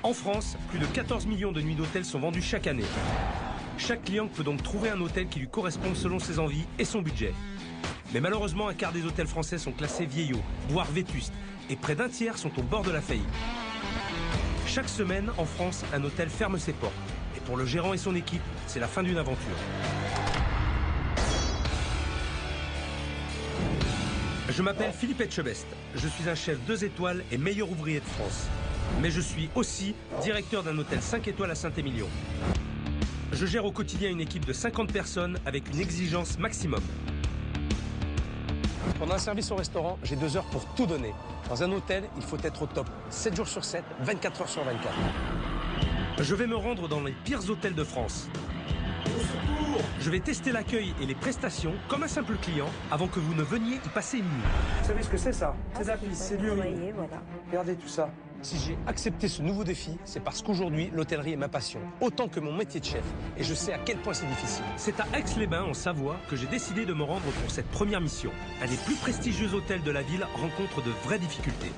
En France, plus de 14 millions de nuits d'hôtel sont vendues chaque année. Chaque client peut donc trouver un hôtel qui lui correspond selon ses envies et son budget. Mais malheureusement, un quart des hôtels français sont classés vieillots, voire vétustes, et près d'un tiers sont au bord de la faillite. Chaque semaine, en France, un hôtel ferme ses portes. Et pour le gérant et son équipe, c'est la fin d'une aventure. Je m'appelle Philippe Etchebest. Je suis un chef 2 étoiles et meilleur ouvrier de France. Mais je suis aussi directeur d'un hôtel 5 étoiles à Saint-Émilion. Je gère au quotidien une équipe de 50 personnes avec une exigence maximum. Pendant un service au restaurant, j'ai 2 heures pour tout donner. Dans un hôtel, il faut être au top, 7 jours sur 7, 24 heures sur 24. Je vais me rendre dans les pires hôtels de France. Je vais tester l'accueil et les prestations comme un simple client avant que vous ne veniez y passer une nuit. Vous savez ce que c'est ça? C'est de la pisse, c'est du riz. Voilà. Regardez tout ça. Si j'ai accepté ce nouveau défi, c'est parce qu'aujourd'hui, l'hôtellerie est ma passion, autant que mon métier de chef. Et je sais à quel point c'est difficile. C'est à Aix-les-Bains, en Savoie, que j'ai décidé de me rendre pour cette première mission. Un des plus prestigieux hôtels de la ville rencontre de vraies difficultés.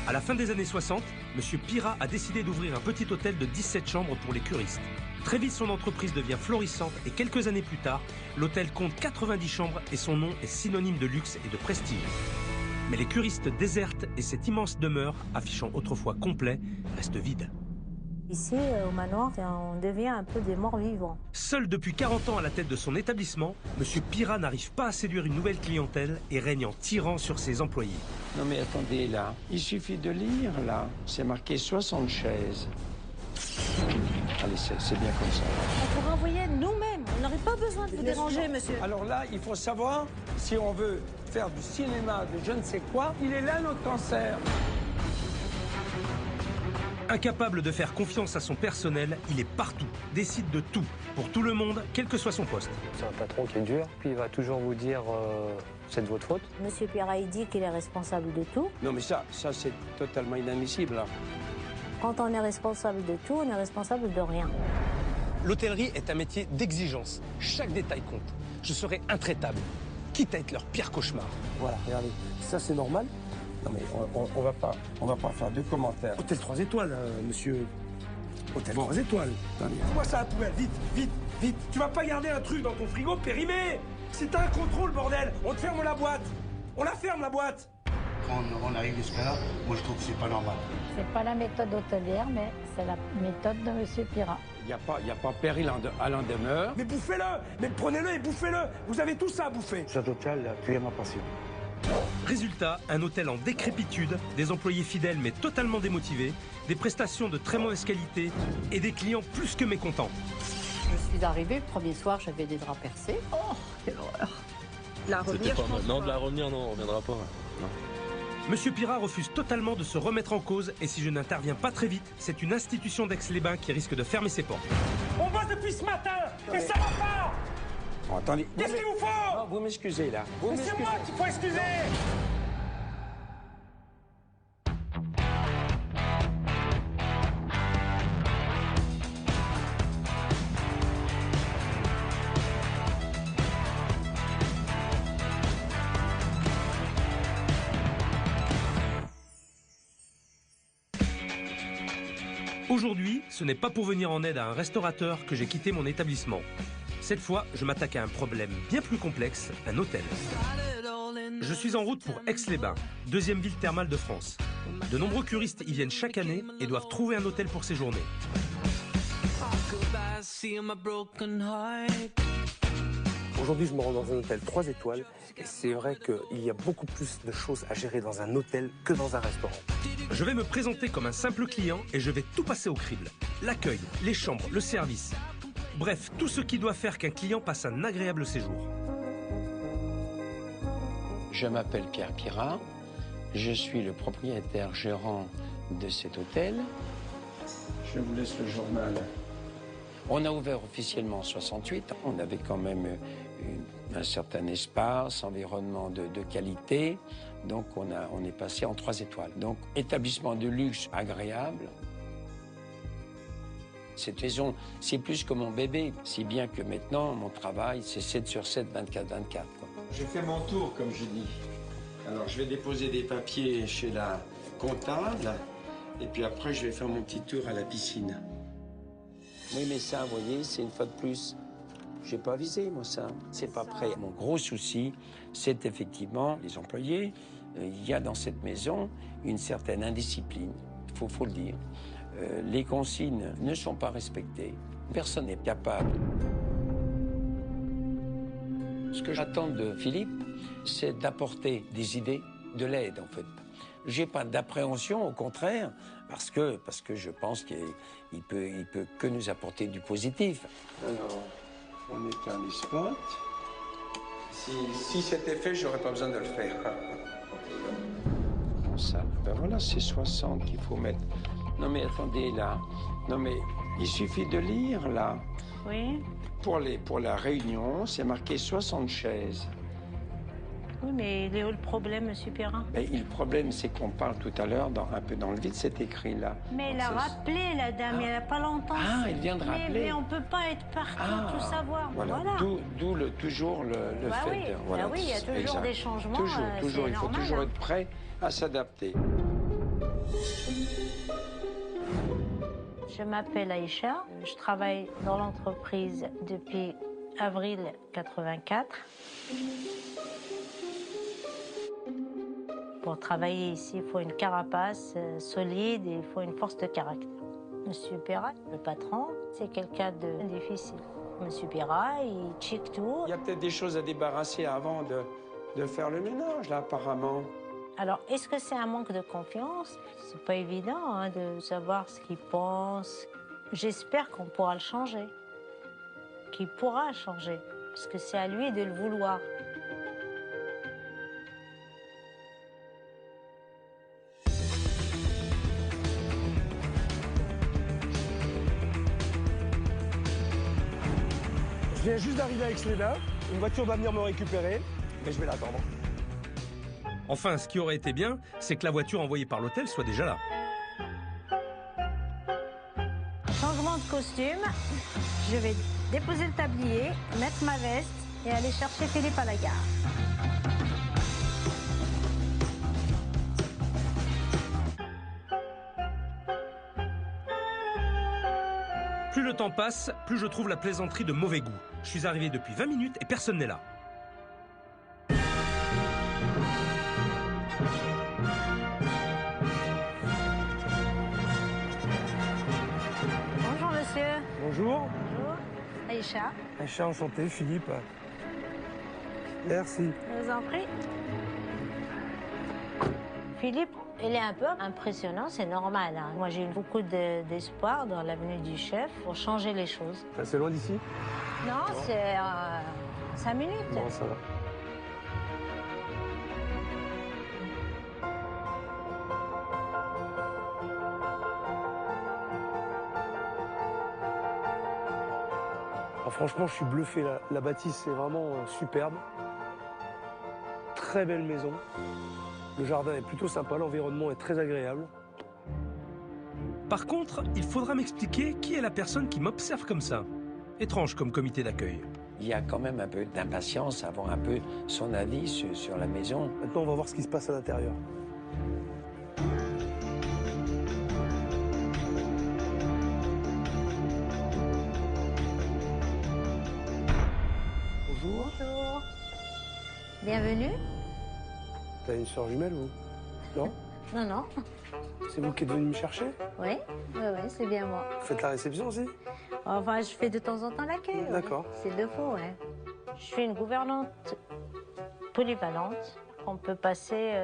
À la fin des années 60, M. Pirat a décidé d'ouvrir un petit hôtel de 17 chambres pour les curistes. Très vite, son entreprise devient florissante et quelques années plus tard, l'hôtel compte 90 chambres et son nom est synonyme de luxe et de prestige. Mais les curistes désertent et cette immense demeure, affichant autrefois complet, reste vide. Ici, au manoir, on devient un peu des morts vivants. Seul depuis 40 ans à la tête de son établissement, M. Pirat n'arrive pas à séduire une nouvelle clientèle et règne en tyran sur ses employés. Non mais attendez là, il suffit de lire là, c'est marqué 60 chaises. Allez, c'est bien comme ça. On pourrait envoyer nous-mêmes, on n'aurait pas besoin de vous déranger, monsieur. Alors là, il faut savoir, si on veut faire du cinéma, de je ne sais quoi, il est là notre cancer. Incapable de faire confiance à son personnel, il est partout, décide de tout, pour tout le monde, quel que soit son poste. C'est un patron qui est dur, puis il va toujours vous dire c'est de votre faute. Monsieur Pirat, il dit qu'il est responsable de tout. Non mais ça c'est totalement inadmissible là. Quand on est responsable de tout, on est responsable de rien. L'hôtellerie est un métier d'exigence. Chaque détail compte. Je serai intraitable, quitte à être leur pire cauchemar. Voilà, regardez, ça c'est normal. Non mais on va pas faire de commentaires. Hôtel 3 étoiles, monsieur. Hôtel 3 étoiles. Dis-moi ça à la poubelle, vite, vite, vite. Tu vas pas garder un truc dans ton frigo périmé. Si t'as un contrôle, bordel, on te ferme la boîte. On la ferme, la boîte. Quand on arrive jusqu'à là, moi je trouve que c'est pas normal. C'est pas la méthode hôtelière, mais c'est la méthode de M. Pirat. Il n'y a pas péril à l'en demeure. Mais bouffez-le. Mais prenez-le et bouffez-le. Vous avez tout ça à bouffer. Cet hôtel a tué ma passion. Résultat, un hôtel en décrépitude, des employés fidèles mais totalement démotivés, des prestations de très mauvaise qualité et des clients plus que mécontents. Je suis arrivée, le premier soir, j'avais des draps percés. Oh, quelle horreur. C'était pas mal. Non, de la revenir, non, on reviendra pas. Non. Monsieur Pirat refuse totalement de se remettre en cause et si je n'interviens pas très vite, c'est une institution d'Aix-les-Bains qui risque de fermer ses portes. On bosse depuis ce matin et ça va pas. Oh, attendez. Qu'est-ce qu'il vous faut? Non, vous m'excusez là. Mais c'est moi qu'il faut excuser. Aujourd'hui, ce n'est pas pour venir en aide à un restaurateur que j'ai quitté mon établissement. Cette fois, je m'attaque à un problème bien plus complexe, un hôtel. Je suis en route pour Aix-les-Bains, deuxième ville thermale de France. De nombreux curistes y viennent chaque année et doivent trouver un hôtel pour séjourner. Aujourd'hui, je me rends dans un hôtel 3 étoiles et c'est vrai qu'il y a beaucoup plus de choses à gérer dans un hôtel que dans un restaurant. Je vais me présenter comme un simple client et je vais tout passer au crible. L'accueil, les chambres, le service. Bref, tout ce qui doit faire qu'un client passe un agréable séjour. Je m'appelle Pierre Pirat, je suis le propriétaire gérant de cet hôtel. Je vous laisse le journal. On a ouvert officiellement en 68, on avait quand même un certain espace, environnement de qualité, donc on est passé en 3 étoiles. Donc établissement de luxe agréable. Cette maison, c'est plus que mon bébé, si bien que maintenant, mon travail, c'est 7 sur 7, 24-24. J'ai fait mon tour, comme je dis. Alors, je vais déposer des papiers chez la comptable. Et puis après, je vais faire mon petit tour à la piscine. Oui, mais ça, vous voyez, c'est une fois de plus. J'ai pas avisé, moi, ça. C'est pas prêt. Mon gros souci, c'est effectivement les employés. Il y a dans cette maison une certaine indiscipline, faut le dire. Les consignes ne sont pas respectées. Personne n'est capable. Ce que j'attends de Philippe, c'est d'apporter des idées, de l'aide, en fait. J'ai pas d'appréhension, au contraire, parce que je pense qu'il peut que nous apporter du positif. Alors, on éteint les spots. Si c'était fait, j'aurais pas besoin de le faire. Bon, ça, ben voilà, c'est 60 qu'il faut mettre. Non mais attendez, là. Non mais, il suffit de lire, là. Oui. Pour la réunion, c'est marqué 60 chaises. Oui, mais il est où le problème, Monsieur Perrin? Mais le problème, c'est qu'on parle tout à l'heure, un peu dans le vide, c'est écrit là. Mais elle a rappelé, la dame, il n'y a pas longtemps. Ah, elle vient de rappeler. Mais on ne peut pas être partout, tout savoir. Voilà. D'où toujours le fait. Oui. Voilà, oui, il y a toujours exact. des changements. Toujours, il faut normal, toujours être prêt à s'adapter. Je m'appelle Aïcha, je travaille dans l'entreprise depuis avril 84. Pour travailler ici, il faut une carapace solide et il faut une force de caractère. Monsieur Perra, le patron, c'est quelqu'un de difficile. Monsieur Perra, il check tout. Il y a peut-être des choses à débarrasser avant de faire le ménage, là, apparemment. Alors, est-ce que c'est un manque de confiance? C'est pas évident de savoir ce qu'il pense. J'espère qu'on pourra le changer, qu'il pourra changer, parce que c'est à lui de le vouloir. Je viens juste d'arriver à Aix-les-Bains. Une voiture doit venir me récupérer, mais je vais l'attendre. Enfin, ce qui aurait été bien, c'est que la voiture envoyée par l'hôtel soit déjà là. Changement de costume, je vais déposer le tablier, mettre ma veste et aller chercher Philippe à la gare. Plus le temps passe, plus je trouve la plaisanterie de mauvais goût. Je suis arrivé depuis 20 minutes et personne n'est là. Bonjour monsieur. Bonjour. Bonjour. Aïcha. Aïcha, enchanté, Philippe. Merci. Je vous en prie. Philippe, il est un peu impressionnant, c'est normal. Moi, j'ai eu beaucoup d'espoir dans l'avenue du chef pour changer les choses. C'est loin d'ici? Non, c'est 5 minutes. Bon, ça va. Franchement, je suis bluffé. La bâtisse, c'est vraiment superbe. Très belle maison. Le jardin est plutôt sympa, l'environnement est très agréable. Par contre, il faudra m'expliquer qui est la personne qui m'observe comme ça. Étrange comme comité d'accueil. Il y a quand même un peu d'impatience à avoir un peu son avis sur la maison. Maintenant, on va voir ce qui se passe à l'intérieur. Bonjour. Bonjour. Bienvenue. T'as une soeur jumelle, vous? Non? Non, non. C'est vous qui êtes venu me chercher? Oui, c'est bien moi. Vous faites la réception aussi? Enfin, je fais de temps en temps l'accueil. D'accord. Oui. C'est de faux, ouais. Je suis une gouvernante polyvalente. On peut passer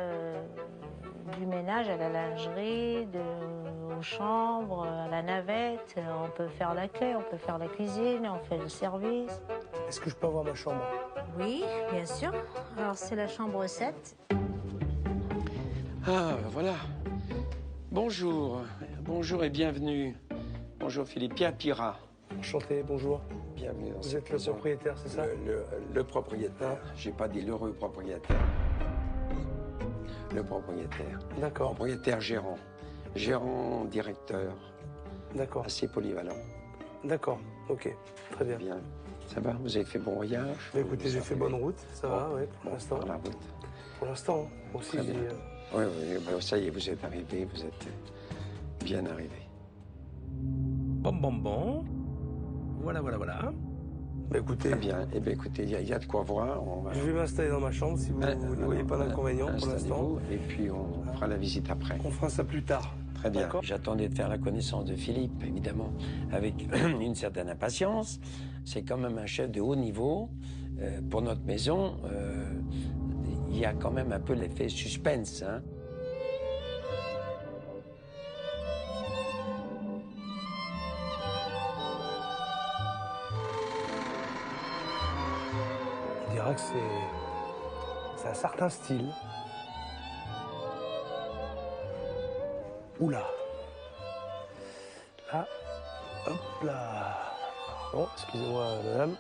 du ménage à la lingerie, aux chambres, à la navette. On peut faire l'accueil, on peut faire la cuisine, on fait le service. Est-ce que je peux avoir ma chambre? Oui, bien sûr. Alors, c'est la chambre 7. Ah, voilà. Bonjour. Bonjour et bienvenue. Bonjour Philippe. Pierre Pirat. Enchanté, bonjour. Bienvenue dans Vous cette êtes le maison. propriétaire, c'est ça? Le propriétaire. J'ai pas dit l'heureux propriétaire. Le propriétaire. D'accord, Propriétaire gérant. Gérant directeur. d'accord, Assez polyvalent. d'accord, ok, très bien. Bien. Ça va? Vous avez fait bon voyage? Bah, écoutez, j'ai fait bonne route, ça va, oui, pour Bon, l'instant. par la route. Pour l'instant, aussi, Très bien. j'ai... Oui, oui, bah, ça y est, vous êtes arrivé, bien arrivé. Bam, bam, bam. Voilà. Bah écoutez, Très bien. Eh bien, écoutez, il y a de quoi voir. On va... je vais m'installer dans ma chambre si vous ne voyez pas d'inconvénient pour l'instant. Et puis, on fera la visite après. On fera ça plus tard. Très bien. D'accord. J'attendais de faire la connaissance de Philippe, évidemment, avec une certaine impatience. C'est quand même un chef de haut niveau. Pour notre maison, il y a quand même un peu l'effet suspense, hein. On dirait que c'est un certain style. Oula. Là. Hop là. Bon, excusez-moi, madame.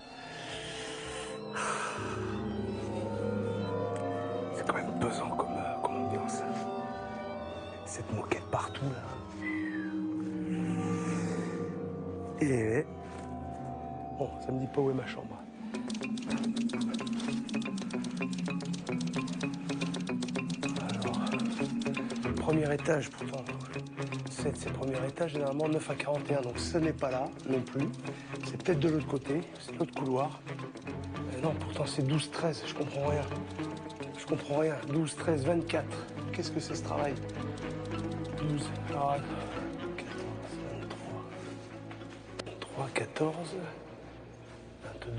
C'est quand même pesant comme ambiance. Cette moquette partout, là. Et... Bon, ça me dit pas où est ma chambre. Premier étage, pourtant. C'est le premier étage, généralement 9 à 41, donc ce n'est pas là non plus. C'est peut-être de l'autre côté, c'est l'autre couloir. Mais non, pourtant c'est 12-13, je comprends rien. Je comprends rien. 12, 13, 24. Qu'est-ce que c'est ce travail? 12, alors, 14, 23, 14, 22.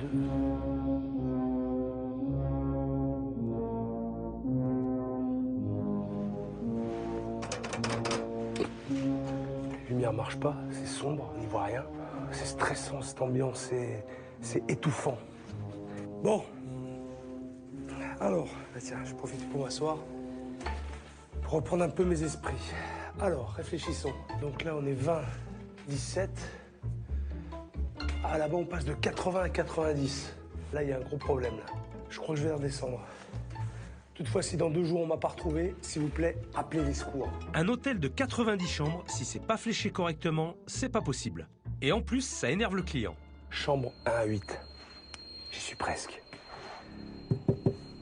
La lumière marche pas, c'est sombre, on n'y voit rien. C'est stressant cette ambiance, c'est étouffant. Bon. Alors, bah tiens, je profite pour m'asseoir, pour reprendre un peu mes esprits. Alors, réfléchissons. Donc là, on est 20, 17. Ah, là-bas, on passe de 80 à 90. Là, il y a un gros problème, là. Je crois que je vais redescendre. Toutefois, si dans 2 jours, on m'a pas retrouvé, s'il vous plaît, appelez les secours. Un hôtel de 90 chambres, si c'est pas fléché correctement, c'est pas possible. Et en plus, ça énerve le client. Chambre 1 à 8. J'y suis presque.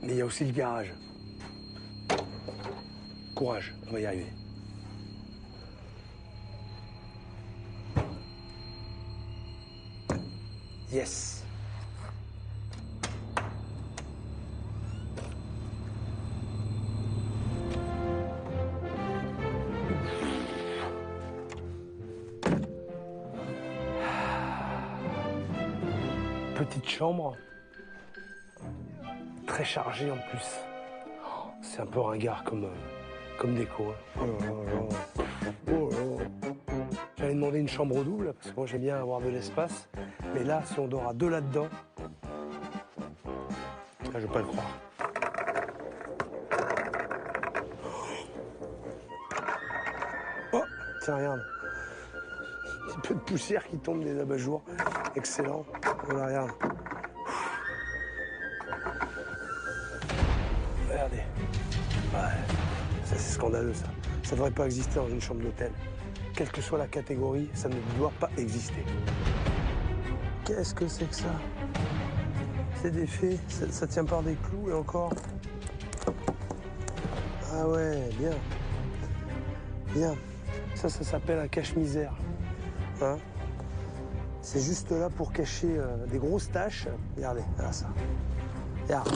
Mais il y a aussi le garage. Courage, on va y arriver. Yes. Petite chambre, très chargée en plus. Oh, c'est un peu ringard comme déco. Hein. Oh là là. Oh là là. J'allais demander une chambre double, parce que moi j'aime bien avoir de l'espace. Mais là, si on dort à 2 là-dedans, je vais pas le croire. Oh, tiens, regarde. Un petit peu de poussière qui tombe des abat-jours. Excellent. Voilà, regarde. Regardez. Ouais, ça c'est scandaleux, ça. Ça devrait pas exister dans une chambre d'hôtel. Quelle que soit la catégorie, ça ne doit pas exister. Qu'est-ce que c'est que ça? C'est des faits, ça tient par des clous et encore. Ah ouais, bien. Bien. Ça s'appelle un cache-misère. Hein? C'est juste là pour cacher des grosses taches. Regardez, là, ça. Regarde.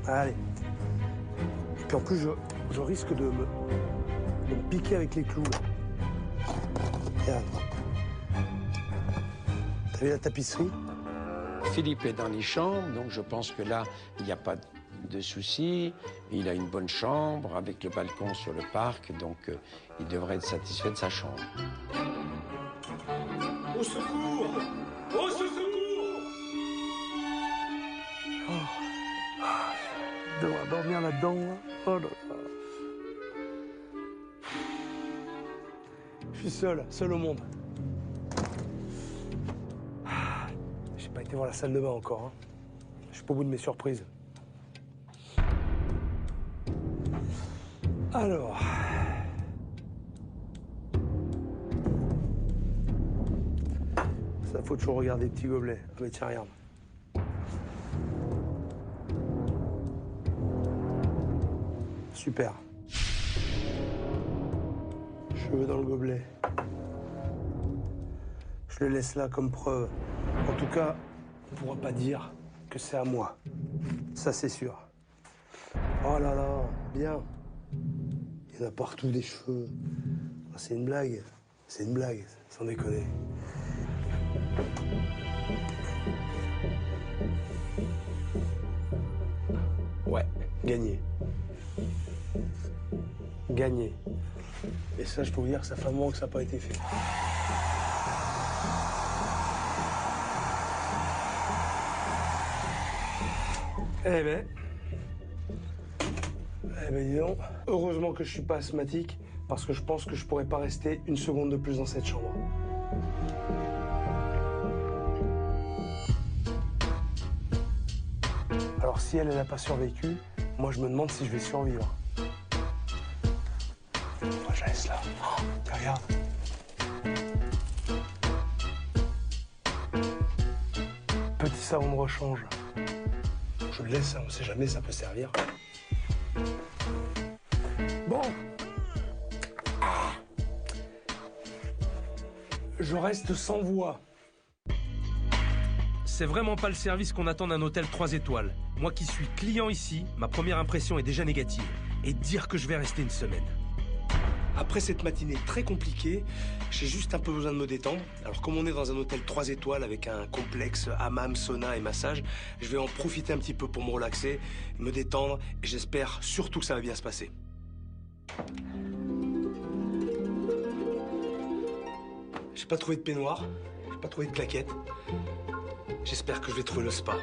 Allez. Et puis en plus, je risque de me piquer avec les clous. Là. Regarde. T'as vu la tapisserie? Philippe est dans les chambres, donc je pense que là, il n'y a pas de souci. Il a une bonne chambre avec le balcon sur le parc, donc il devrait être satisfait de sa chambre. Au secours! Au secours! Oh. Je devrais dormir là-dedans. Hein. Oh là là. Je suis seul au monde. J'ai pas été voir la salle de bain encore. Hein. Je suis pas au bout de mes surprises. Alors. Ça faut toujours regarder les petits gobelets. Ah mais tiens, regarde. Je cheveux dans le gobelet. Je le laisse là comme preuve. En tout cas, on ne pourra pas dire que c'est à moi. Ça, c'est sûr. Oh là là, bien. Il y en a partout des cheveux. Ah, c'est une blague. C'est une blague, sans déconner. Ouais, gagné. Gagné. Et ça, je peux vous dire que ça fait un moment que ça n'a pas été fait. Eh ben dis donc, heureusement que je suis pas asthmatique, parce que je pense que je pourrais pas rester une seconde de plus dans cette chambre. Alors si elle n'a pas survécu, moi je me demande si je vais survivre. Moi je laisse là. Oh, tiens, regarde. Petit savon de rechange. Je le laisse, on ne sait jamais, ça peut servir. Bon. Je reste sans voix. C'est vraiment pas le service qu'on attend d'un hôtel 3 étoiles. Moi qui suis client ici, ma première impression est déjà négative. Et dire que je vais rester une semaine. Après cette matinée très compliquée, j'ai juste un peu besoin de me détendre. Alors comme on est dans un hôtel 3 étoiles avec un complexe hammam, sauna et massage, je vais en profiter un petit peu pour me relaxer, me détendre et j'espère surtout que ça va bien se passer. J'ai pas trouvé de peignoir, j'ai pas trouvé de claquette. J'espère que je vais trouver le spa.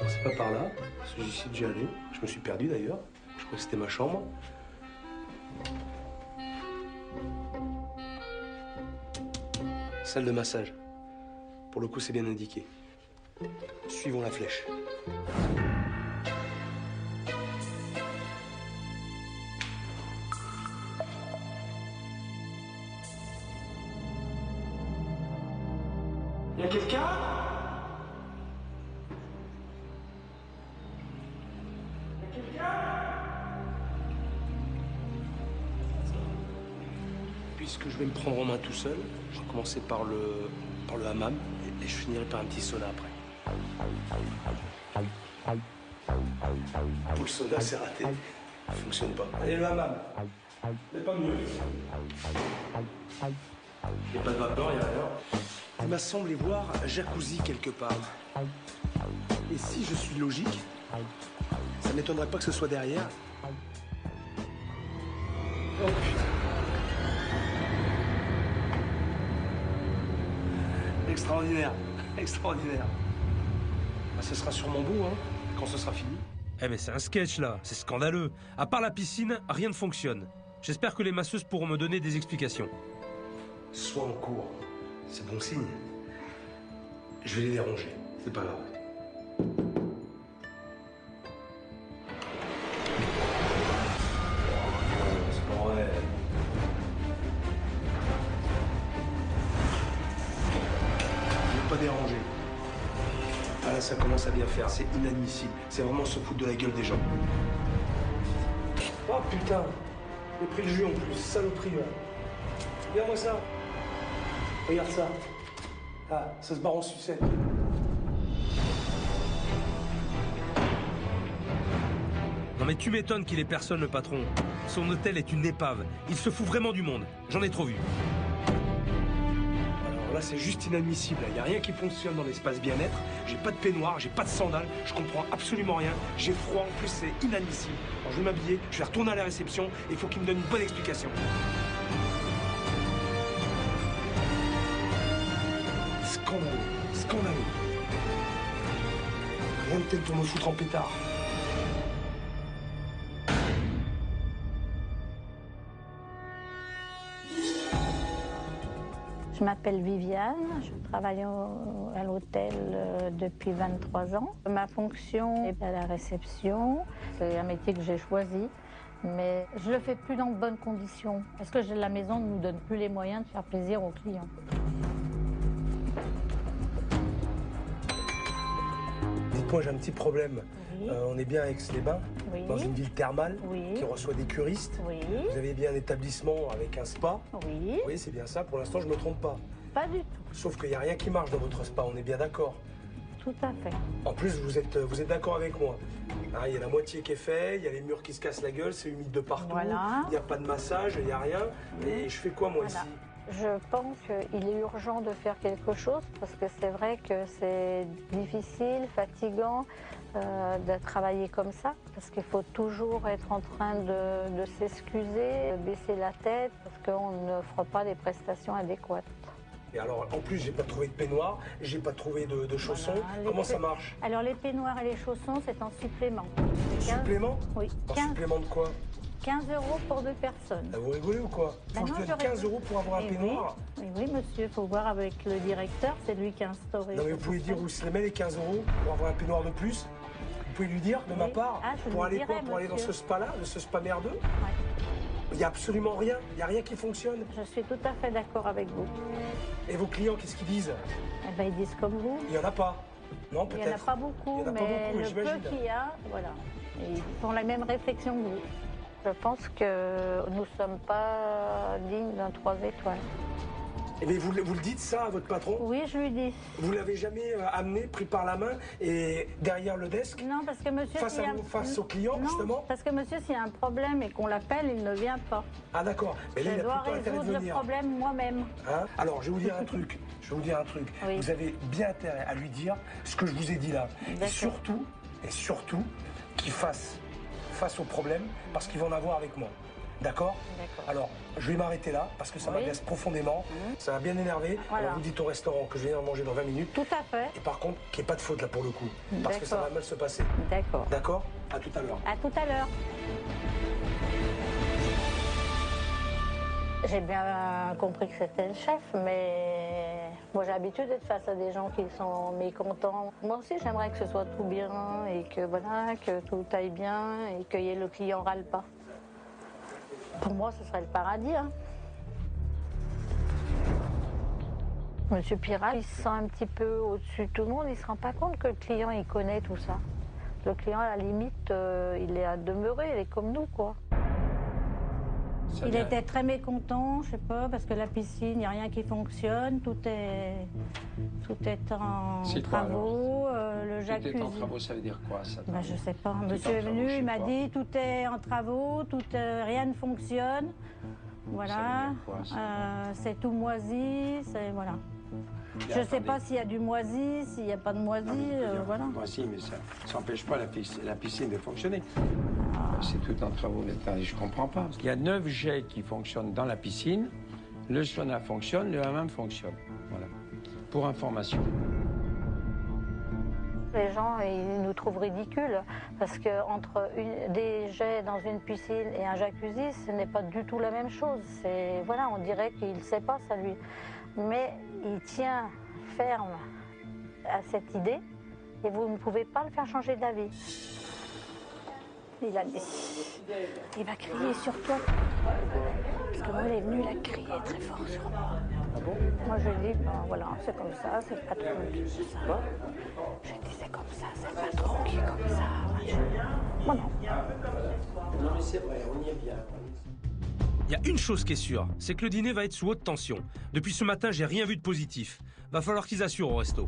C'est pas par là, parce que j'y suis déjà allé. Je me suis perdu d'ailleurs. Je crois que c'était ma chambre. Salle de massage. Pour le coup, c'est bien indiqué. Suivons la flèche. Y a quelqu'un ? Puisque je vais me prendre en main tout seul, je vais commencer par le hammam et je finirai par un petit sauna après. Pour le sauna, c'est raté. Ça fonctionne pas. Allez, le hammam. C'est pas mieux. Il n'y a pas de vapeur, il n'y a rien. Il m'a semblé voir un jacuzzi quelque part. Et si je suis logique, ça ne m'étonnerait pas que ce soit derrière. Oh putain. Extraordinaire, extraordinaire. Bah, ce sera sûrement beau, hein, quand ce sera fini. Eh mais c'est un sketch là, c'est scandaleux. À part la piscine, rien ne fonctionne. J'espère que les masseuses pourront me donner des explications. Sois en cours, c'est bon signe. Je vais les déranger, c'est pas grave. C'est pas vrai. Pas déranger. Ah là, ça commence à bien faire, c'est inadmissible. C'est vraiment se foutre de la gueule des gens. Oh putain, j'ai pris le jus en plus, saloperie là. Regarde-moi ça. Regarde ça. Ah, ça se barre en sucette. Non mais tu m'étonnes qu'il ait personne le patron. Son hôtel est une épave. Il se fout vraiment du monde. J'en ai trop vu. Là, c'est juste inadmissible. Il n'y a rien qui fonctionne dans l'espace bien-être. J'ai pas de peignoir, j'ai pas de sandales, je comprends absolument rien. J'ai froid, en plus, c'est inadmissible. Alors, je vais m'habiller, je vais retourner à la réception et il faut qu'il me donne une bonne explication. Scandaleux, scandaleux. Rien de tel pour me foutre en pétard. Je m'appelle Viviane, je travaille à l'hôtel depuis 23 ans. Ma fonction est à la réception. C'est un métier que j'ai choisi, mais je le fais plus dans de bonnes conditions parce que la maison ne nous donne plus les moyens de faire plaisir aux clients. Dites-moi, j'ai un petit problème. Oui. On est bien à Aix-les-Bains, Oui. dans une ville thermale Oui. qui reçoit des curistes. Oui. Vous avez bien un établissement avec un spa. Oui. Oui, c'est bien ça. Pour l'instant, je me trompe pas. Pas du tout. Sauf qu'il n'y a rien qui marche dans votre spa, on est bien d'accord. Tout à fait. En plus, vous êtes d'accord avec moi. Hein, il y a la moitié qui est fait, il y a les murs qui se cassent la gueule, c'est humide de partout. Voilà. Il n'y a pas de massage, il n'y a rien. Et je fais quoi, moi, Voilà. ici? Je pense qu'il est urgent de faire quelque chose parce que c'est vrai que c'est difficile, fatigant de travailler comme ça parce qu'il faut toujours être en train de s'excuser, de baisser la tête parce qu'on n'offre pas des prestations adéquates. Et alors, en plus, j'ai pas trouvé de peignoir, j'ai pas trouvé de chaussons. Voilà, Comment ça marche? Alors les peignoirs et les chaussons, c'est en supplément. Supplément? Oui, En 15, supplément de quoi? 15 € pour 2 personnes. Vous rigolez ou quoi? Faut que je donne 15 € pour avoir un Eh peignoir? Oui, oui, monsieur, il faut voir avec le directeur, c'est lui qui a instauré. Non, mais vous pouvez dire où se les met les 15 € pour avoir un peignoir de plus? Vous pouvez lui dire de ma Oui. part? Ah, je pour lui aller dirai, quoi? Pour aller dans monsieur. ce spa-là, de ce spa merdeux? Ouais. Il n'y a absolument rien, il n'y a rien qui fonctionne. Je suis tout à fait d'accord avec vous. Et vos clients, qu'est-ce qu'ils disent? Eh ben, ils disent comme vous. Il n'y en a pas. Non, Il peut-être. n'y en a pas beaucoup, Il y en a pas mais beaucoup, le j'imagine. peu qu'il y a, voilà. Et ils font la même réflexion que vous. Je pense que nous ne sommes pas dignes d'un 3 étoiles. Eh bien, vous le dites ça à votre patron? Oui, je lui dis. Vous l'avez jamais amené, pris par la main et derrière le desk? Non, parce que monsieur... Face s'il y à a- vous, face aux clients, Non, justement? parce que monsieur, s'il y a un problème et qu'on l'appelle, il ne vient pas. Ah d'accord, mais là Je il a dois plutôt intérêt de résoudre le venir. problème moi-même. Hein? Alors je vais vous dire un truc, Oui. Vous avez bien intérêt à lui dire ce que je vous ai dit là. Et D'accord. surtout, qu'il fasse face au problème parce qu'il va en avoir avec moi. D'accord? D'accord. Alors, je vais m'arrêter là parce que ça Oui. m'agace profondément. Ça m'a bien énervé. Voilà. Alors, vous dites au restaurant que je viens en manger dans 20 minutes. Tout à fait. Et par contre, qu'il n'y ait pas de faute là pour le coup. Parce que ça D'accord. va mal se passer. D'accord. D'accord? À tout à l'heure. À tout à l'heure. J'ai bien compris que c'était le chef, mais moi j'ai l'habitude d'être face à des gens qui sont mécontents. Moi aussi j'aimerais que ce soit tout bien et que voilà, que tout aille bien et que le client râle pas. Pour moi ce serait le paradis. Hein. Monsieur Pirat, il se sent un petit peu au-dessus de tout le monde, il se rend pas compte que le client il connaît tout ça. Le client à la limite, il est à demeurer, il est comme nous quoi. Il était très mécontent, je sais pas, parce que la piscine, il n'y a rien qui fonctionne, tout est en C'est quoi, travaux, le Tout jacuzzi. est en travaux, ça veut dire quoi ça? Ben, je sais pas. Tout Monsieur en est travaux, venu, je sais il m'a pas. dit tout est en travaux, rien ne fonctionne. Voilà, Ça veut dire quoi, ça c'est tout moisi, c'est voilà. Mais Je ne sais attendez. pas s'il y a du moisi, s'il n'y a pas de moisi, voilà. Moi, si, mais ça n'empêche pas la piscine de fonctionner. C'est tout en travaux d'État et je comprends pas. Il y a 9 jets qui fonctionnent dans la piscine, le sauna fonctionne, le hammam fonctionne. Voilà. Pour information. Les gens, ils nous trouvent ridicules parce que entre des jets dans une piscine et un jacuzzi, ce n'est pas du tout la même chose. C'est voilà, on dirait qu'il ne sait pas ça lui, mais il tient ferme à cette idée et vous ne pouvez pas le faire changer d'avis. Il va crier sur toi parce que moi, il est venu, il a crié très fort sur moi. Ah bon? Moi, je dis, ben voilà, c'est comme ça, c'est le patron qui fait ça. Je dis, c'est comme ça, c'est le patron qui est comme ça. Bon, non. Non mais c'est vrai, on y est bien. Il y a une chose qui est sûre, c'est que le dîner va être sous haute tension. Depuis ce matin, j'ai rien vu de positif. Va falloir qu'ils assurent au resto.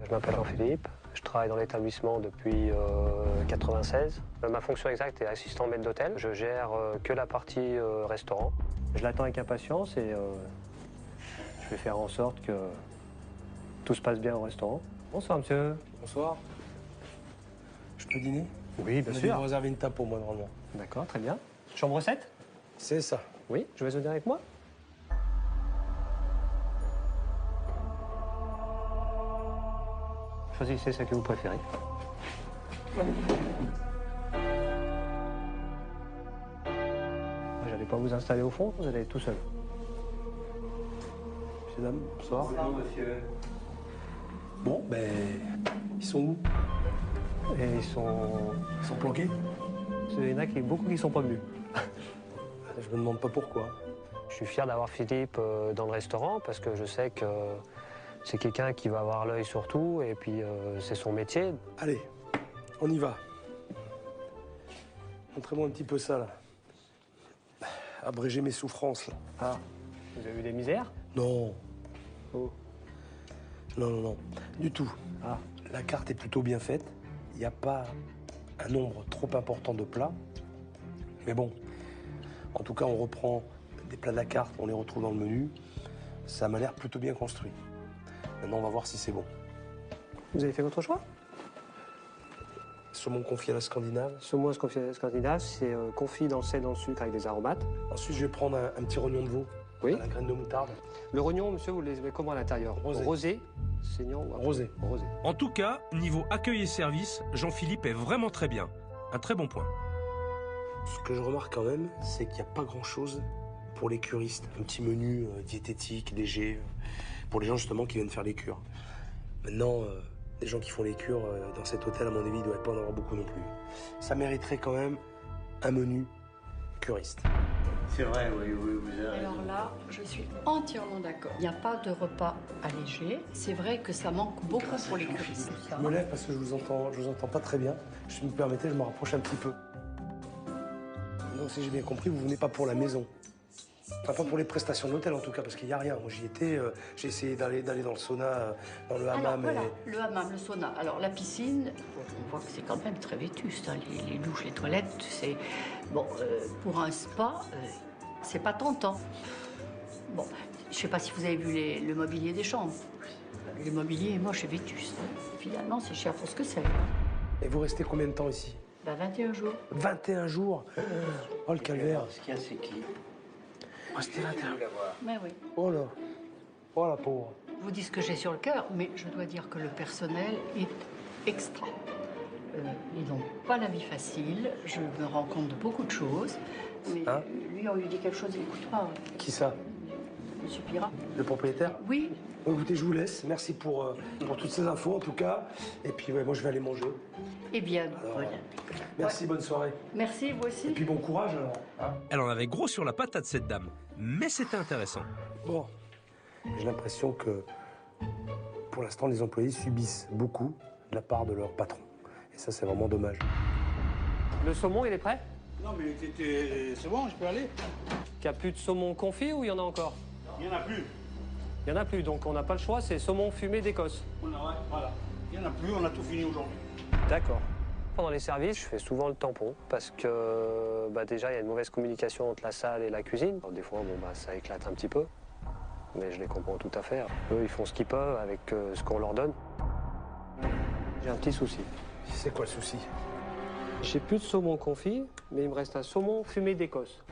Je m'appelle Jean-Philippe, je travaille dans l'établissement depuis 96. Ma fonction exacte est assistant maître d'hôtel. Je gère que la partie restaurant. Je l'attends avec impatience et je vais faire en sorte que tout se passe bien au restaurant. Bonsoir monsieur. Bonsoir. Je peux dîner? Oui, bien Vous sûr. avez réservé une table pour moi normalement. D'accord, très bien. Chambre 7? C'est ça. Oui, je vais venir avec moi. Choisissez celle que vous préférez. Moi, j'allais pas vous installer au fond, vous allez être tout seul. Monsieur, dame, bonsoir. Bonjour monsieur. Bon, ben, ils sont où? Et ils sont planqués? Il y en a beaucoup qui sont pas venus. Je me demande pas pourquoi. Je suis fier d'avoir Philippe dans le restaurant parce que je sais que C'est quelqu'un qui va avoir l'œil sur tout et puis c'est son métier. Allez, on y va. Montrez-moi un petit peu ça, là. Abréger mes souffrances, là. Ah, vous avez eu des misères? Non. Oh. Non, non, non. Du tout. Ah. La carte est plutôt bien faite. Il n'y a pas un nombre trop important de plats. Mais bon, en tout cas, on reprend des plats de la carte, on les retrouve dans le menu. Ça m'a l'air plutôt bien construit. Maintenant, on va voir si c'est bon. Vous avez fait votre choix? Saumon confit à la scandinave. Saumon confit à la scandinave, c'est confit dans le sel, dans le sucre avec des aromates. Ensuite, je vais prendre un petit rognon de veau. Oui. À la graine de moutarde. Le rognon, monsieur, vous le mettez comment à l'intérieur? Rosé. Rosé. Saignant ou Rosé. Rosé. En tout cas, niveau accueil et service, Jean-Philippe est vraiment très bien. Un très bon point. Ce que je remarque quand même, c'est qu'il n'y a pas grand-chose pour les curistes. Un petit menu diététique, léger, pour les gens justement qui viennent faire les cures. Maintenant, les gens qui font les cures dans cet hôtel, à mon avis, il ne doit pas en avoir beaucoup non plus. Ça mériterait quand même un menu curiste. C'est vrai, oui, vous avez raison. Alors là, je suis entièrement d'accord. Il n'y a pas de repas allégé. C'est vrai que ça manque beaucoup pour les curistes. Je me lève parce que je vous entends pas très bien. Si vous me permettez, je me rapproche un petit peu. Donc si j'ai bien compris, vous venez pas pour la maison. Enfin, pas pour les prestations de l'hôtel en tout cas, parce qu'il n'y a rien. Moi j'y étais, j'ai essayé d'aller dans le sauna, dans le hammam. Alors voilà, le hammam, le sauna. Alors la piscine, on voit que c'est quand même très vétuste. Hein. Les douches, les toilettes, c'est... Bon, pour un spa, c'est pas tentant. Bon, je sais pas si vous avez vu le mobilier des chambres. Le mobilier est moche et vétuste. Finalement, c'est cher pour ce que c'est. Et vous restez combien de temps ici? 21 jours. 21 jours. Oh le calvaire. Ce qu'il y a, c'est qui? Restez 21. Mais oui. Oh là. Oh la pauvre. Je vous dis ce que j'ai sur le cœur, mais je dois dire que le personnel est extra. Ils n'ont pas la vie facile. Je me rends compte de beaucoup de choses. Mais Hein? lui, on lui dit quelque chose, il n'écoute pas. Qui ça? Monsieur Pirat. Le propriétaire? Oui. Bon, écoutez, je vous laisse. Merci pour toutes ces infos en tout cas. Et puis ouais, moi je vais aller manger. Eh bien, Alors, voilà. Merci, bonne soirée. Merci, vous aussi. Et puis bon courage alors. Hein. Elle en avait gros sur la patate, cette dame. Mais c'était intéressant. Bon, j'ai l'impression que pour l'instant les employés subissent beaucoup de la part de leur patron. Et ça c'est vraiment dommage. Le saumon, il est prêt? Non, mais c'est bon, je peux aller. Il n'y a plus de saumon confit ou il y en a encore? Il n'y en a plus. Il n'y en a plus, donc on n'a pas le choix, c'est saumon fumé d'Écosse. Voilà. Il n'y en a plus, on a tout fini aujourd'hui. D'accord. Pendant les services, je fais souvent le tampon parce que déjà, il y a une mauvaise communication entre la salle et la cuisine. Alors, des fois, ça éclate un petit peu, mais je les comprends tout à fait. Eux, ils font ce qu'ils peuvent avec ce qu'on leur donne. J'ai un petit souci. C'est quoi le souci? J'ai plus de saumon confit, mais il me reste un saumon fumé d'Écosse.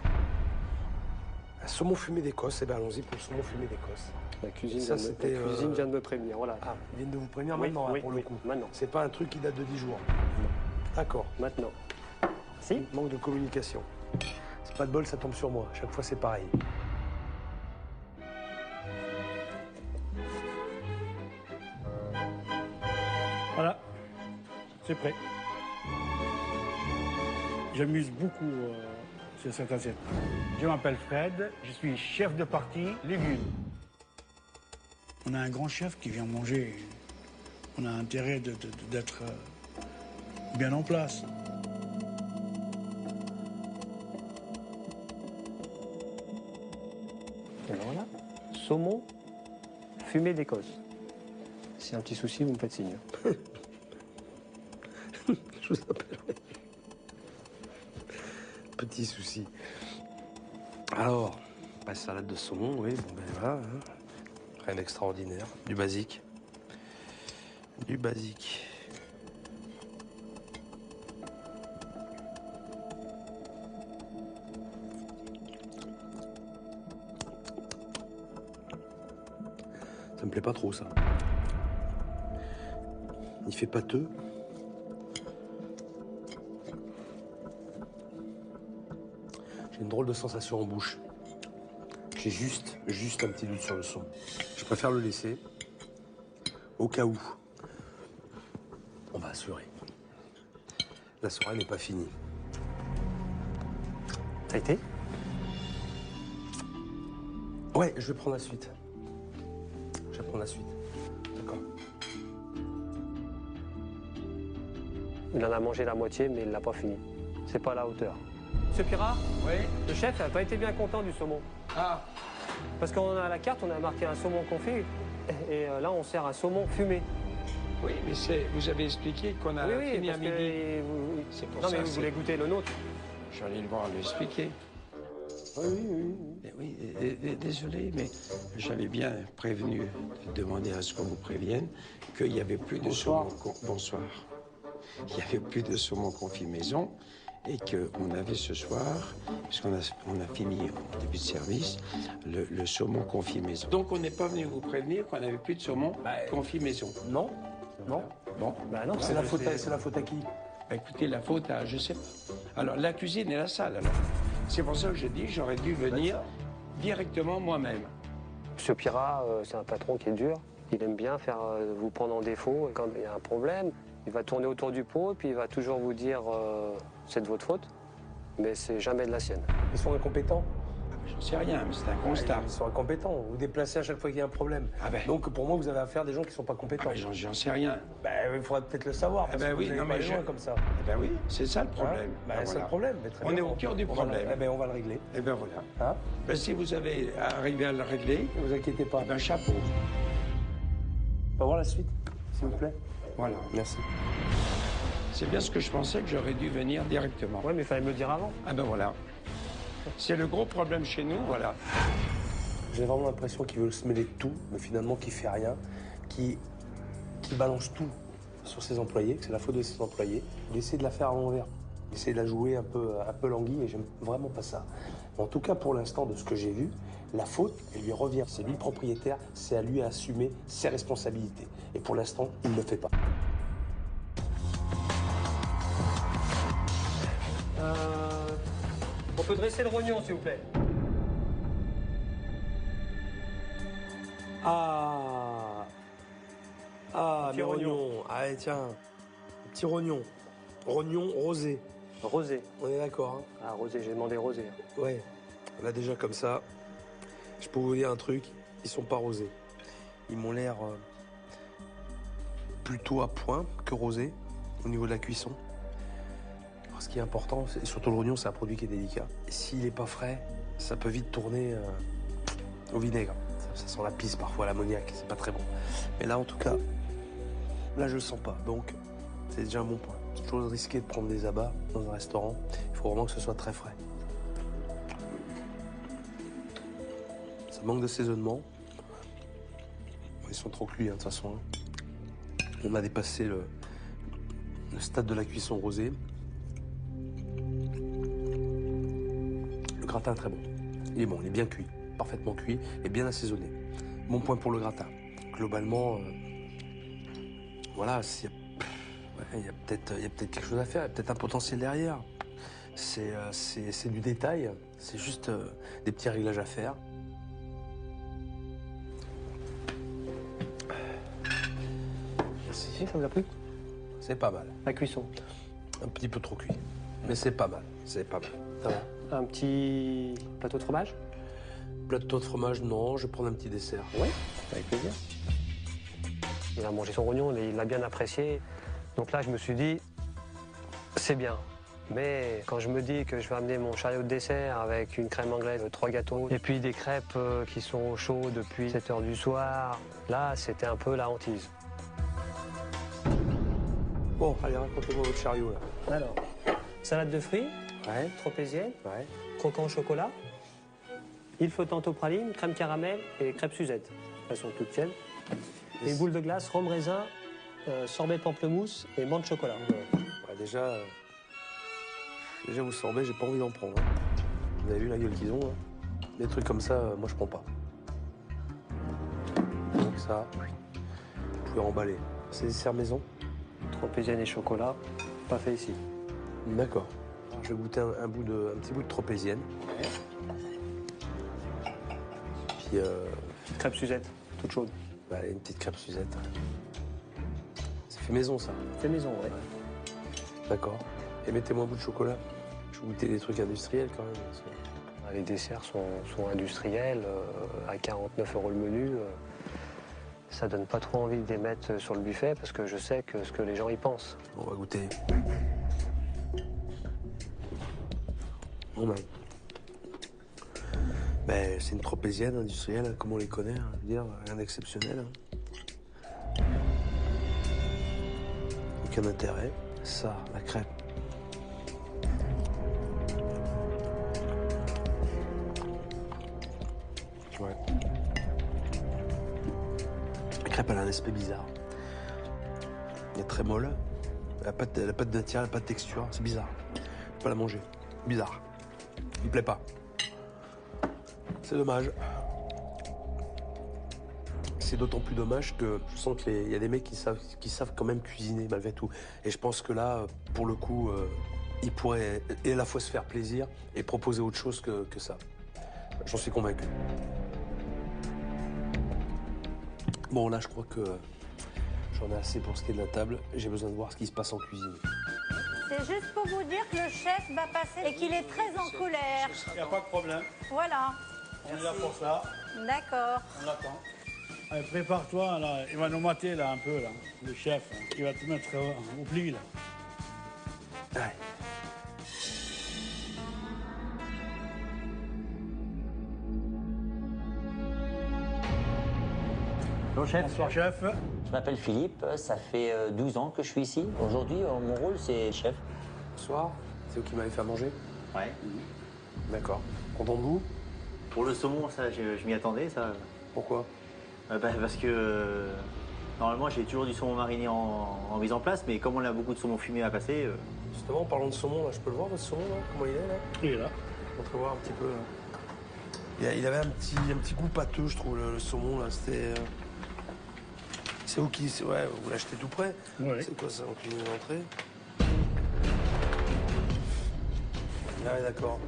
Un saumon fumé d'Écosse, eh bien allons-y pour le saumon fumé d'Écosse. La cuisine, Ça, la c'était, cuisine vient de me prévenir, voilà. Ah, ils viennent de vous prévenir Oui, maintenant, oui, hein, pour le oui, coup. maintenant. C'est pas un truc qui date de 10 jours. D'accord. Maintenant. Si? Manque de communication. C'est pas de bol, ça tombe sur moi. Chaque fois, c'est pareil. Voilà, c'est prêt. J'amuse beaucoup sur cette assiette. Je m'appelle Fred, je suis chef de partie légumes. On a un grand chef qui vient manger. On a intérêt d'être bien en place. Alors voilà. Saumon fumé d'Écosse. Si un petit souci, vous me faites signe. Je vous appellerai. Petit souci. Alors, salade de saumon, oui, bon ben voilà. Hein. Rien d'extraordinaire. Du basique. Du basique. Ça me plaît pas trop, ça. Il fait pâteux. J'ai une drôle de sensation en bouche. J'ai juste un petit doute sur le son. Je préfère le laisser, au cas où. On va assurer. La soirée n'est pas finie. Ça a été? Ouais, je vais prendre la suite. Je vais prendre la suite. Il en a mangé la moitié, mais il l'a pas fini. C'est pas à la hauteur. Monsieur Pirat, Oui. le chef n'a pas été bien content du saumon. Ah, Parce qu'on a la carte, on a marqué un saumon confit, et là on sert un saumon fumé. oui, mais vous avez expliqué qu'on a fini à parce midi. que C'est pour non ça, mais vous voulez goûter le nôtre. J'allais le voir lui expliquer. Oui, désolé, mais j'avais bien prévenu, demandé à ce qu'on vous prévienne, qu'il n'y avait plus de saumon. Bonsoir. Il n'y avait plus de saumon confit maison et qu'on avait ce soir, puisqu'on a fini au début de service, le saumon confit maison. Donc on n'est pas venu vous prévenir qu'on n'avait plus de saumon confit maison. Non. Non. Bon, Bah non, C'est la faute à qui? bah, écoutez, la faute à, je sais pas. Alors la cuisine et la salle alors. C'est pour ça que je dis, j'aurais dû venir directement moi-même. Monsieur Pirat, c'est un patron qui est dur. Il aime bien faire vous prendre en défaut. Et quand il y a un problème, il va tourner autour du pot et puis il va toujours vous dire c'est de votre faute, mais c'est jamais de la sienne. Ils sont incompétents. J'en sais rien, mais c'est un constat. Ils sont incompétents. Vous déplacez à chaque fois qu'il y a un problème. Ah ben. Donc pour moi, vous avez affaire à des gens qui ne sont pas compétents. Ah ben, j'en sais rien. Il faudrait peut-être le savoir. Parce ben que oui, vous allez non, pas mais aller loin comme ça. Eh ben oui, c'est ça le problème. Hein? Ben C'est voilà. le problème. Mais très On bien. est au cœur du va problème. on va le régler. Eh ben voilà. Hein? Ben, si vous avez arrivé à le régler, Ne vous inquiétez pas. eh ben chapeau. On va voir la suite, s'il vous plaît. Voilà. Merci. C'est bien ce que je pensais que j'aurais dû venir directement. Ouais, mais il fallait me le dire avant. Ah ben voilà. C'est le gros problème chez nous, voilà. J'ai vraiment l'impression qu'il veut se mêler de tout, mais finalement qu'il fait rien, qui balance tout sur ses employés, que c'est la faute de ses employés. Il essaie de la faire à l'envers. Il essaie de la jouer un peu languille et j'aime vraiment pas ça. Mais en tout cas, pour l'instant, de ce que j'ai vu, la faute, elle lui revient. C'est lui le propriétaire, c'est à lui à assumer ses responsabilités. Et pour l'instant, il ne le fait pas. On peut dresser le rognon, s'il vous plaît. Ah, Petit mes rognon. rognons. Allez, tiens. Petit rognon. Rognon rosé. Rosé. On est d'accord, hein? Ah, rosé, j'ai demandé rosé. Ouais. Là, déjà, comme ça, je peux vous dire un truc. Ils sont pas rosés. Ils m'ont l'air plutôt à point que rosés au niveau de la cuisson. Alors, ce qui est important, et surtout le rognon, c'est un produit qui est délicat. S'il n'est pas frais, ça peut vite tourner au vinaigre. Ça sent la pisse parfois, l'ammoniac, c'est pas très bon. Mais là, en tout cas, là, je le sens pas. Donc, c'est déjà un bon point. C'est toujours risqué de prendre des abats dans un restaurant. Il faut vraiment que ce soit très frais. Ça manque d'assaisonnement. Ils sont trop cuits, hein, de toute façon. On a dépassé le stade de la cuisson rosée. Le gratin est très bon. Il est bon, il est bien cuit, parfaitement cuit et bien assaisonné. Bon point pour le gratin. Globalement, voilà, il y a peut-être quelque chose à faire, il y a peut-être un potentiel derrière. C'est du détail, c'est juste des petits réglages à faire. Merci. Ça vous a plu? C'est pas mal. La cuisson. Un petit peu trop cuit. Mais c'est pas mal. C'est pas mal. Ça va. Un petit plateau de fromage? Plateau de fromage, non. Je vais prendre un petit dessert. Oui, avec plaisir. Il a mangé son rognon, il l'a bien apprécié. Donc là, je me suis dit, c'est bien. Mais quand je me dis que je vais amener mon chariot de dessert avec une crème anglaise, 3 gâteaux, et puis des crêpes qui sont au chaud depuis 7 h du soir, là, c'était un peu la hantise. Bon, allez, racontez-moi votre chariot, là. Alors, salade de fruits, Ouais. tropézienne, Ouais. croquant au chocolat, île flottante aux pralines, crème caramel et crêpes Suzette. Elles sont toutes tièdes. Et une boule de glace, rhum raisin, sorbet pamplemousse et menthe chocolat. Ouais, déjà, vous sorbet, j'ai pas envie d'en prendre. Hein. Vous avez vu la gueule qu'ils ont, hein. Des trucs comme ça, moi, je prends pas. Donc ça, vous pouvez remballer. C'est dessert maison? Tropézienne et chocolat, pas fait ici. D'accord. Je vais goûter un petit bout de tropézienne. Puis, Crêpes Suzette, toute chaude. bah, une petite crêpe Suzette. C'est fait maison, ça. C'est maison, ouais. D'accord. Et mettez-moi un bout de chocolat. Je vais goûter des trucs industriels, quand même. Parce que... Les desserts sont industriels, à 49 € le menu. Ça donne pas trop envie de les mettre sur le buffet parce que je sais ce que les gens y pensent. On va goûter. Bon ben, c'est une tropézienne industrielle, comme on les connaît, hein, je veux dire, rien d'exceptionnel. Hein. Aucun intérêt. Ça, la crêpe. Ouais. La crêpe, elle a un aspect bizarre. Elle est très molle. Elle n'a pas de matière, elle n'a pas de texture. C'est bizarre. Je peux pas la manger. Bizarre. Il me plaît pas. C'est dommage. C'est d'autant plus dommage que je sens qu'il y a des mecs qui savent quand même cuisiner malgré tout. Et je pense que là, pour le coup, ils pourraient à la fois se faire plaisir et proposer autre chose que ça. J'en suis convaincu. Bon, là, je crois que j'en ai assez pour ce qui est de la table. J'ai besoin de voir ce qui se passe en cuisine. C'est juste pour vous dire que le chef va passer et qu'il est très en colère. Il n'y a pas de problème. Voilà. On est là pour ça. D'accord. On l'attend. Allez, prépare-toi, là. Il va nous mater, là, un peu, là. Le chef, hein. Il va te mettre au pli, là. Ouais. Bonjour chef. Bonsoir chef. Je m'appelle Philippe, ça fait 12 ans que je suis ici. Aujourd'hui, mon rôle, c'est chef. Bonsoir, c'est vous qui m'avez fait à manger? Ouais. D'accord. Content de vous? Pour le saumon, ça, je m'y attendais, ça. Pourquoi? Parce que normalement, j'ai toujours du saumon mariné en mise en place, mais comme on a beaucoup de saumon fumé à passer... Justement, en parlant de saumon, là, je peux le voir, votre saumon, là? Comment il est, là? Il est là. On peut voir un petit peu, là. Il avait un petit goût pâteux, je trouve, le saumon, là. C'était... C'est vous qui... Ouais, vous l'achetez tout près? Oui. C'est quoi, ça, en cuisine d'entrée? Ah ouais, d'accord.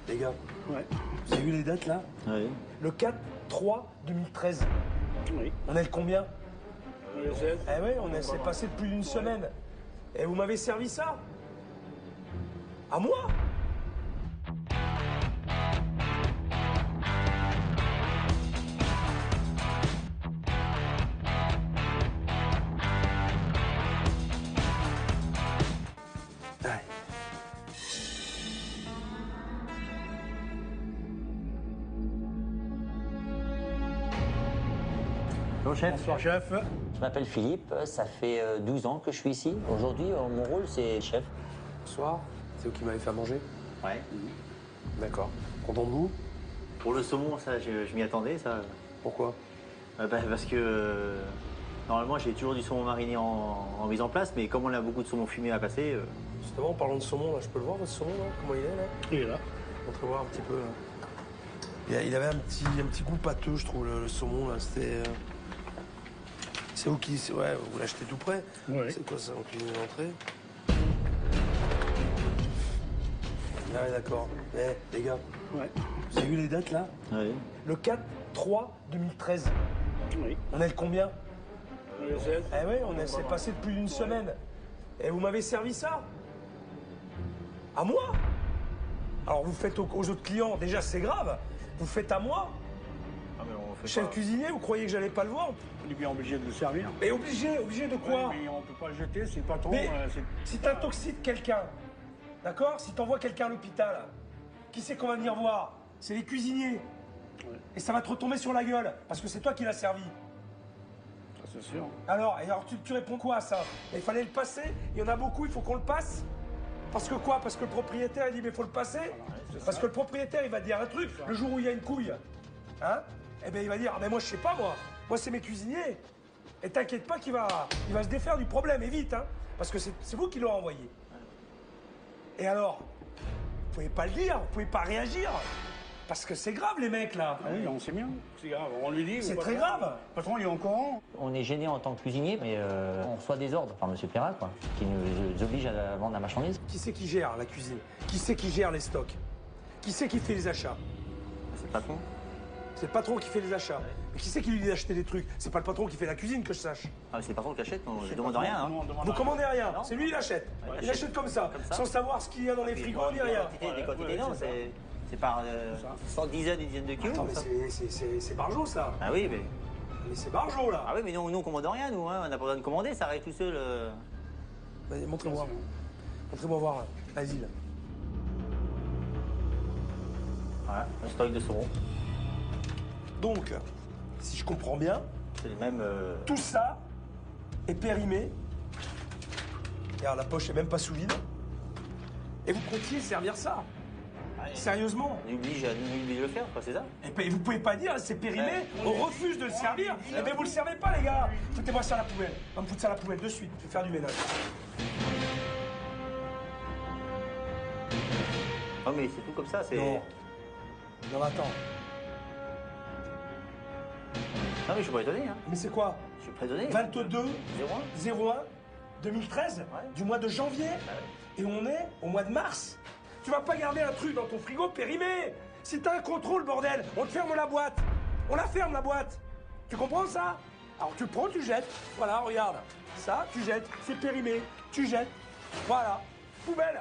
Les gars, Ouais. vous avez vu les dates, là? Oui. Le 4/3/2013. Oui. On est le combien? Le 16. Eh oui, s'est passé de plus d'une semaine. Et vous m'avez servi ça? À moi? Ouais. Bonjour chef. Bonsoir chef. Je m'appelle Philippe, ça fait 12 ans que je suis ici. Aujourd'hui, mon rôle, c'est chef. Bonsoir, c'est vous qui m'avez fait à manger? Ouais. D'accord. Content de vous? Pour le saumon, ça, je m'y attendais, ça. Pourquoi? Parce que normalement, j'ai toujours du saumon mariné en mise en place, mais comme on a beaucoup de saumon fumé à passer... Justement, en parlant de saumon, là, je peux le voir, votre saumon, là? Comment il est, là? Il est là. On peut voir un petit peu, là. Il avait un petit goût pâteux, je trouve, le saumon, là. C'était... C'est vous qui... Ouais, vous l'achetez tout près? Oui. C'est quoi, ça, en cuisine d'entrée? Ah ouais, d'accord. Les gars, Ouais. vous avez vu les dates, là? Oui. Le 4/3/2013. Oui. On est le combien? Le 16. Eh oui, s'est passé de plus d'une semaine. Et vous m'avez servi ça? À moi? Alors vous faites aux autres clients, déjà c'est grave. Vous faites à moi? Ah, mais on fait Chef pas... cuisinier, vous croyez que j'allais pas le voir? On est bien obligé de le servir. Mais obligé de quoi? Ouais, mais on peut pas le jeter, c'est le patron. Mais c'est... si t'intoxiques quelqu'un, d'accord? Si t'envoies quelqu'un à l'hôpital, qui c'est qu'on va venir voir? C'est les cuisiniers. Ouais. Et ça va te retomber sur la gueule, parce que c'est toi qui l'as servi. Ça, c'est sûr. Alors tu réponds quoi à ça? Il fallait le passer, il y en a beaucoup, il faut qu'on le passe? Parce que quoi? Parce que le propriétaire il dit mais il faut le passer? Parce que le propriétaire il va dire un truc, le jour où il y a une couille, hein? Eh bien il va dire, ah mais moi je sais pas moi c'est mes cuisiniers. Et t'inquiète pas qu'il va se défaire du problème, et vite, hein? Parce que c'est vous qui l'avez envoyé. Et alors? Vous pouvez pas le dire, vous pouvez pas réagir. Parce que c'est grave les mecs là. Ah oui, on sait bien. C'est grave. On lui dit. C'est le très patron- grave. Le patron, il est au courant. On est gêné en tant que cuisinier, mais on reçoit des ordres par monsieur Perrat, quoi, qui nous oblige à vendre la marchandise. Qui c'est qui gère la cuisine? Qui c'est qui gère les stocks? Qui c'est qui fait les achats? C'est le patron. C'est le patron qui fait les achats. Mais qui c'est qui lui dit d'acheter des trucs? C'est pas le patron qui fait la cuisine que je sache. Ah, c'est le patron qui achète, je C'est demande le patron, rien. Hein. nous, on demande Vous rien. commandez rien, Non. c'est lui il achète. Ouais, Il achète comme ça, sans savoir ce qu'il y a dans les frigos ni rien. Des quantités, non, c'est par sans dizaines et dizaines de kilos. Attends, mais ça. c'est barjot ça. Ah oui, mais Mais c'est Barjo, là. Ah oui, mais nous on commande rien, nous, hein. On n'a pas besoin de commander, ça arrive tout seul. Vas-y, montrez-moi. Montrez-moi voir. Vas-y, là. Voilà, un stock de saumon. Donc, si je comprends bien, C'est les mêmes. tout ça est périmé. Regarde, la poche est même pas sous vide. Et vous comptiez servir ça. Sérieusement. On oublie de le faire, quoi, c'est ça? Et puis, vous pouvez pas dire, c'est périmé, on refuse de le servir. Eh bien, vous le servez pas, les gars. Foutez-moi ça à la poubelle. On va me foutre ça à la poubelle de suite. Je vais faire du ménage. Non, mais c'est tout comme ça, c'est. Non. Non, attends. Non, mais je suis pas étonné, hein. Mais c'est quoi? Je suis pas étonné. 22 01. 01 2013, du mois de janvier. Et on est au mois de mars. Tu vas pas garder un truc dans ton frigo périmé. Si t'as un contrôle, bordel, on te ferme la boîte. On la ferme, la boîte. Tu comprends ça? Alors tu prends, tu jettes. Voilà, regarde. Ça, tu jettes. C'est périmé. Tu jettes. Voilà. Poubelle.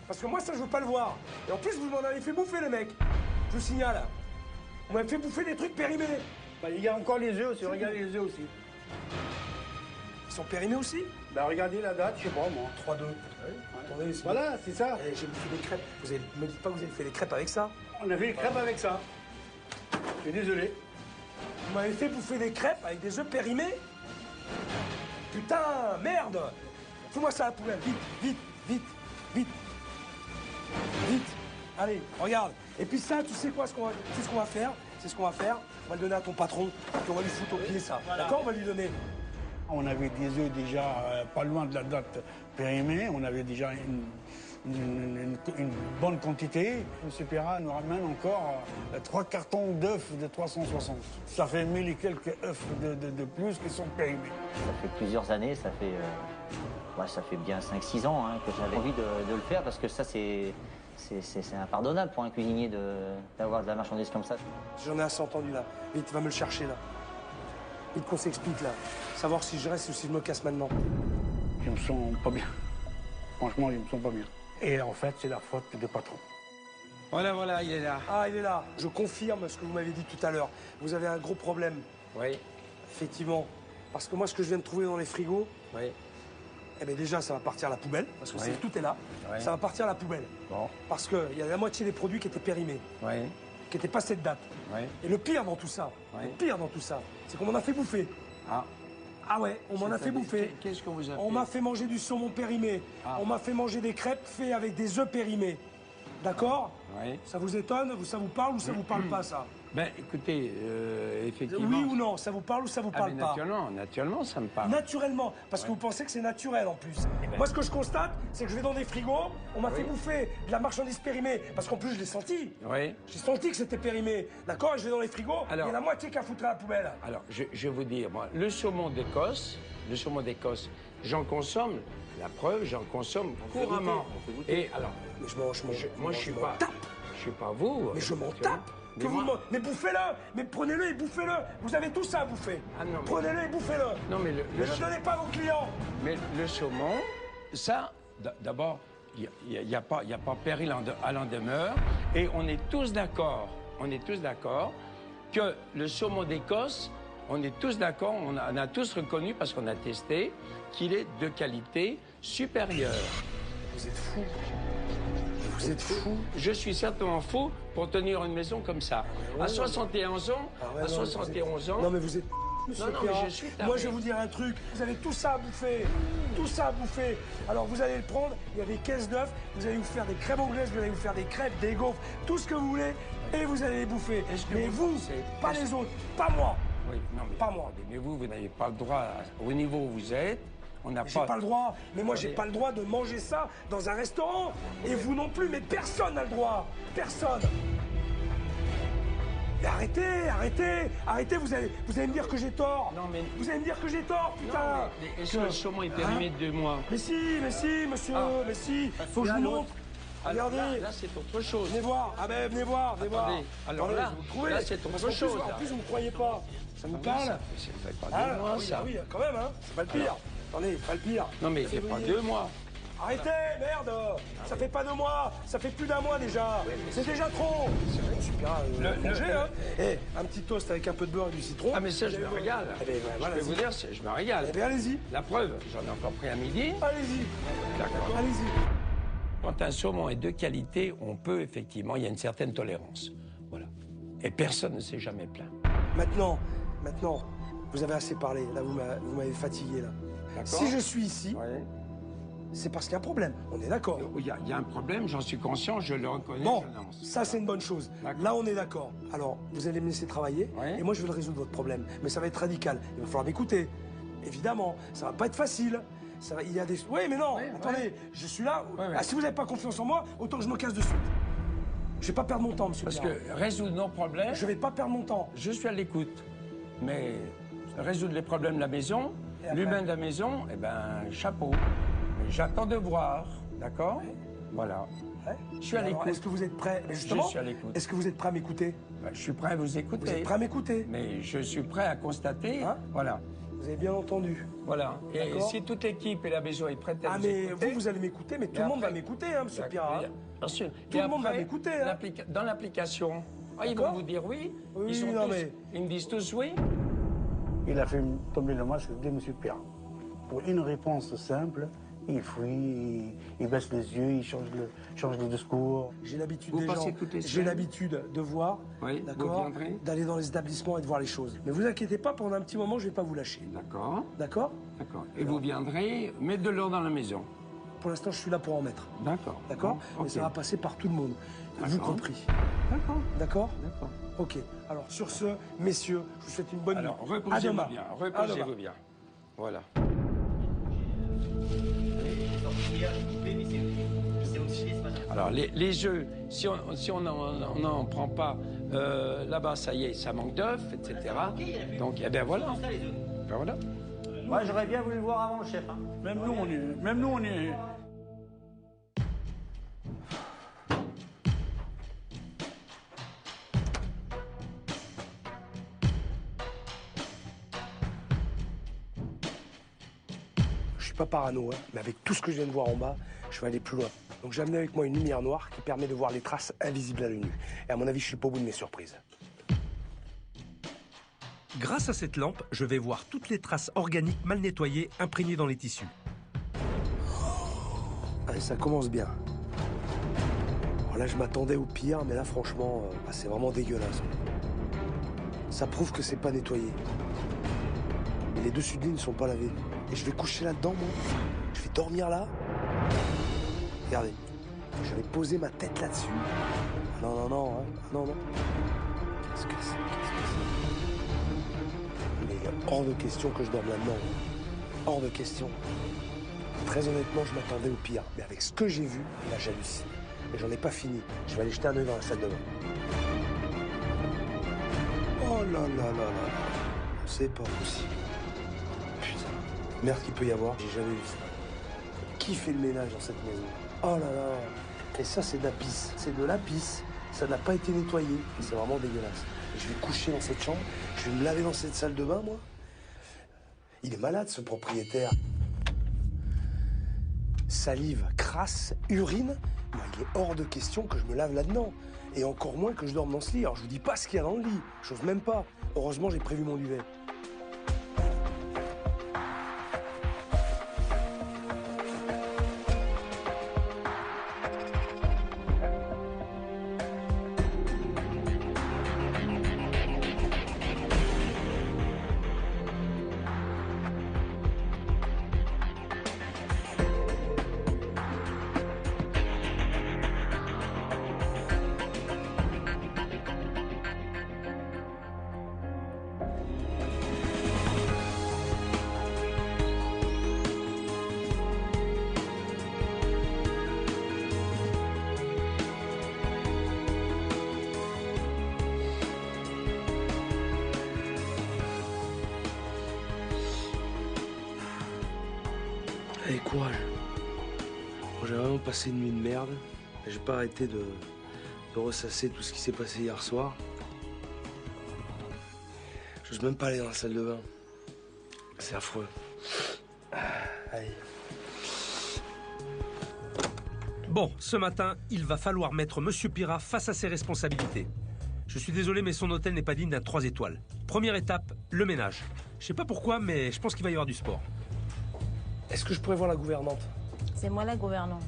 Parce que moi, ça, je veux pas le voir. Et en plus, vous m'en avez fait bouffer, les mecs. Je vous signale. On m'a fait bouffer des trucs périmés. Bah, il y a encore les œufs aussi, regardez les œufs aussi. Ils sont périmés aussi? Bah, regardez la date, je sais pas moi. 3-2. Attendez, Voilà, c'est ça. Eh, j'ai fait des crêpes. Me dites pas que vous avez fait des crêpes avec ça. On a fait les crêpes avec ça. Je suis désolé. Vous m'avez fait bouffer des crêpes avec des œufs périmés? Putain, merde! Fous-moi ça à la poubelle, vite, vite, vite, vite. Vite. Allez, regarde. Et puis ça, tu sais quoi, ce qu'on va faire? C'est ce qu'on va faire. On va le donner à ton patron, puis on va lui foutre au pied ça. Voilà. D'accord? On va lui donner. On avait des œufs déjà pas loin de la date périmée. On avait déjà une bonne quantité. M. Perra nous ramène encore 3 cartons d'œufs de 360. Ça fait 1000 et quelques œufs de plus qui sont périmés. Ça fait plusieurs années, ça fait bien 5-6 ans hein, que j'avais envie de le faire parce que ça, c'est impardonnable pour un cuisinier d'avoir de la marchandise comme ça. J'en ai assez entendu là. Vite, va me le chercher là. Vite qu'on s'explique là. Savoir si je reste ou si je me casse maintenant. Je me sens pas bien. Franchement, je me sens pas bien. Et en fait, c'est la faute du patron. Voilà, il est là. Ah, il est là. Je confirme ce que vous m'avez dit tout à l'heure. Vous avez un gros problème. Oui. Effectivement. Parce que moi, ce que je viens de trouver dans les frigos, Oui. eh bien déjà, ça va partir à la poubelle, parce que Oui. tout est là. Oui. Ça va partir à la poubelle. Bon. Parce qu'il y a la moitié des produits qui étaient périmés, Oui. qui n'étaient pas cette date. Oui. Et le pire dans tout ça, c'est qu'on m'en a fait bouffer. Ah. Ah ouais, on m'en a fait bouffer. Qu'est-ce qu'on vous a fait? On m'a fait manger du saumon périmé. Ah. On m'a fait manger des crêpes faites avec des œufs périmés. D'accord? Oui. Ça vous étonne? Ça vous parle ou ça vous parle pas, ça? Ben, écoutez, effectivement... Oui ou non? Ça vous parle ou ça vous parle pas? Naturellement, ça me parle. Naturellement, parce que vous pensez que c'est naturel en plus. Moi, ce que je constate, c'est que je vais dans des frigos, on m'a fait bouffer de la marchandise périmée, parce qu'en plus, je l'ai senti. Oui. J'ai senti que c'était périmé, d'accord? Et je vais dans les frigos, il y a la moitié qui a foutu à la poubelle. Alors, je vais vous dire, moi, le saumon d'Écosse, j'en consomme, la preuve, j'en consomme couramment. Et alors, mais je m'en tape. Je suis pas vous. Mais je m'en tape. Mais bouffez-le. Mais prenez-le et bouffez-le. Vous avez tout ça à bouffer. Ah non, mais... Prenez-le et bouffez-le. Non, mais ne donnez pas à vos clients. Mais le saumon, ça, d'abord, il n'y a pas péril à l'en demeure. Et on est tous d'accord que le saumon d'Écosse, on est tous d'accord, on a tous reconnu, parce qu'on a testé, qu'il est de qualité supérieure. Vous êtes fous. Vous êtes fou. Je suis certainement fou pour tenir une maison comme ça. À 71 ans, ans. Non mais vous êtes Monsieur Perra. Moi je vais vous dire un truc, vous avez tout ça à bouffer. Tout ça à bouffer. Alors vous allez le prendre, il y a des caisses d'œufs, vous allez vous faire des crèmes anglaises, vous allez vous faire des crêpes, des gaufres, tout ce que vous voulez, et vous allez les bouffer. Mais vous, pas les autres, pas moi. Oui, non mais pas moi. Mais vous n'avez pas le droit, au niveau où vous êtes. J'ai pas le droit, mais moi j'ai pas le droit de manger ça dans un restaurant. Et vous non plus, mais personne n'a le droit. Personne. Mais arrêtez, vous allez me dire que j'ai tort. Non, mais... Vous allez me dire que j'ai tort, putain. Est-ce que le saumon est périmé de 2 mois? Mais si, monsieur, mais si. Faut que je vous montre. Regardez. Là, c'est autre chose. Venez voir. Ah ben, venez voir. Alors là, c'est autre chose. En plus, vous me croyez pas. Ça vous parle? Ça fait pas 2 mois, ça. Oui, quand même, hein. C'est pas le pire. Attendez, pas le pire. Non, mais c'est pas 2 mois. Arrêtez, merde. Ça fait pas 2 mois, ça fait plus d'1 mois déjà. C'est déjà trop. Monsieur Pirard, manger, hein. Un petit toast avec un peu de beurre et du citron. Ah mais ça, je me régale. Voilà, je peux vous dire, je me régale. Eh bien, allez-y. La preuve, j'en ai encore pris à midi. Allez-y. D'accord. Allez-y. Quand un saumon est de qualité, on peut effectivement, il y a une certaine tolérance. Voilà. Et personne ne s'est jamais plaint. Maintenant, vous avez assez parlé. Là, vous m'avez fatigué, là. Si je suis ici, c'est parce qu'il y a un problème. On est d'accord. Il y a un problème, j'en suis conscient, je le reconnais. Bon, ça, c'est une bonne chose. Là, on est d'accord. Alors, vous allez me laisser travailler, et moi, je vais le résoudre, votre problème. Mais ça va être radical. Il va falloir m'écouter. Évidemment, ça va pas être facile. Il y a des... Oui, mais non, attendez, je suis là. Ah, si vous n'avez pas confiance en moi, autant que je me casse de suite. Je vais pas perdre mon temps, monsieur Parce Pirard. que résoudre nos problèmes... Je vais pas perdre mon temps. Je suis à l'écoute. Mais résoudre les problèmes de la maison, l'humain de la maison, eh ben, chapeau. Mais j'attends de voir, d'accord? Voilà. Je suis à l'écoute. Est-ce que vous êtes prêt? Justement, je suis à l'écoute. Est-ce que vous êtes prêt à m'écouter? Je suis prêt à vous écouter. Vous êtes prêt à m'écouter? Mais je suis prêt à constater, voilà. Vous avez bien entendu. Voilà. Et si toute l'équipe et la maison est prête à vous écouter... mais vous allez m'écouter, mais tout le monde va m'écouter, hein, monsieur Pirard. Bien sûr. Tout le monde va m'écouter, hein. Dans l'application, ils vont vous dire oui. Ils me disent tous oui. Il a fait tomber le masque de M. Pirard. Pour une réponse simple, il fuit, il baisse les yeux, il change le discours. J'ai l'habitude des gens, j'ai l'habitude de voir, d'accord, d'aller dans les établissements et de voir les choses. Mais vous inquiétez pas, pendant un petit moment, je vais pas vous lâcher. D'accord. D'accord? D'accord. Et vous viendrez mettre de l'ordre dans la maison. Pour l'instant, je suis là pour en mettre. D'accord. D'accord? Bon, Mais ça va passer par tout le monde, vous compris. D'accord. D'accord? D'accord. Ok. Alors, sur ce, messieurs, je vous souhaite une bonne nuit. Alors, reposez-vous bien. Reposez-vous bien. Voilà. Alors, les œufs, si on n'en prend pas, là-bas, ça y est, ça manque d'œufs, etc. Donc, eh bien voilà. Ben voilà. Moi, j'aurais bien voulu le voir avant, le chef. Hein. Même nous, on est... Je suis pas parano, hein, mais avec tout ce que je viens de voir en bas, je vais aller plus loin. Donc j'ai amené avec moi une lumière noire qui permet de voir les traces invisibles à l'œil nu. Et à mon avis, je suis pas au bout de mes surprises. Grâce à cette lampe, je vais voir toutes les traces organiques mal nettoyées imprégnées dans les tissus. Allez, ça commence bien. Alors là, je m'attendais au pire, mais là, franchement, c'est vraiment dégueulasse. Ça prouve que c'est pas nettoyé. Et les dessus de lit ne sont pas lavés. Et je vais coucher là-dedans, moi. Je vais dormir là. Regardez. Je vais poser ma tête là-dessus. Ah non, non, non, hein. Ah non, non. Qu'est-ce que c'est? Mais il est hors de question que je dorme là-dedans. Hors de question. Très honnêtement, je m'attendais au pire. Mais avec ce que j'ai vu, là, j'hallucine. Mais j'en ai pas fini. Je vais aller jeter un œil dans la salle de bain. Oh là là là là. C'est pas possible. Putain. Merde qu'il peut y avoir, j'ai jamais vu ça. Qui fait le ménage dans cette maison? Oh là là. Et ça, c'est de la pisse. C'est de la pisse. Ça n'a pas été nettoyé. C'est vraiment dégueulasse. Et je vais coucher dans cette chambre. Je vais me laver dans cette salle de bain, moi. Il est malade, ce propriétaire. Salive, crasse, urine. Moi, il est hors de question que je me lave là-dedans. Et encore moins que je dorme dans ce lit. Alors, je vous dis pas ce qu'il y a dans le lit. J'ose même pas. Heureusement, j'ai prévu mon duvet. Allez, courage. Bon, j'ai vraiment passé une nuit de merde. J'ai pas arrêté de ressasser tout ce qui s'est passé hier soir. J'ose même pas aller dans la salle de bain. C'est affreux. Allez. Bon, ce matin, il va falloir mettre Monsieur Pirat face à ses responsabilités. Je suis désolé, mais son hôtel n'est pas digne d'un 3 étoiles. Première étape, le ménage. Je sais pas pourquoi, mais je pense qu'il va y avoir du sport. Est-ce que je pourrais voir la gouvernante? C'est moi la gouvernante.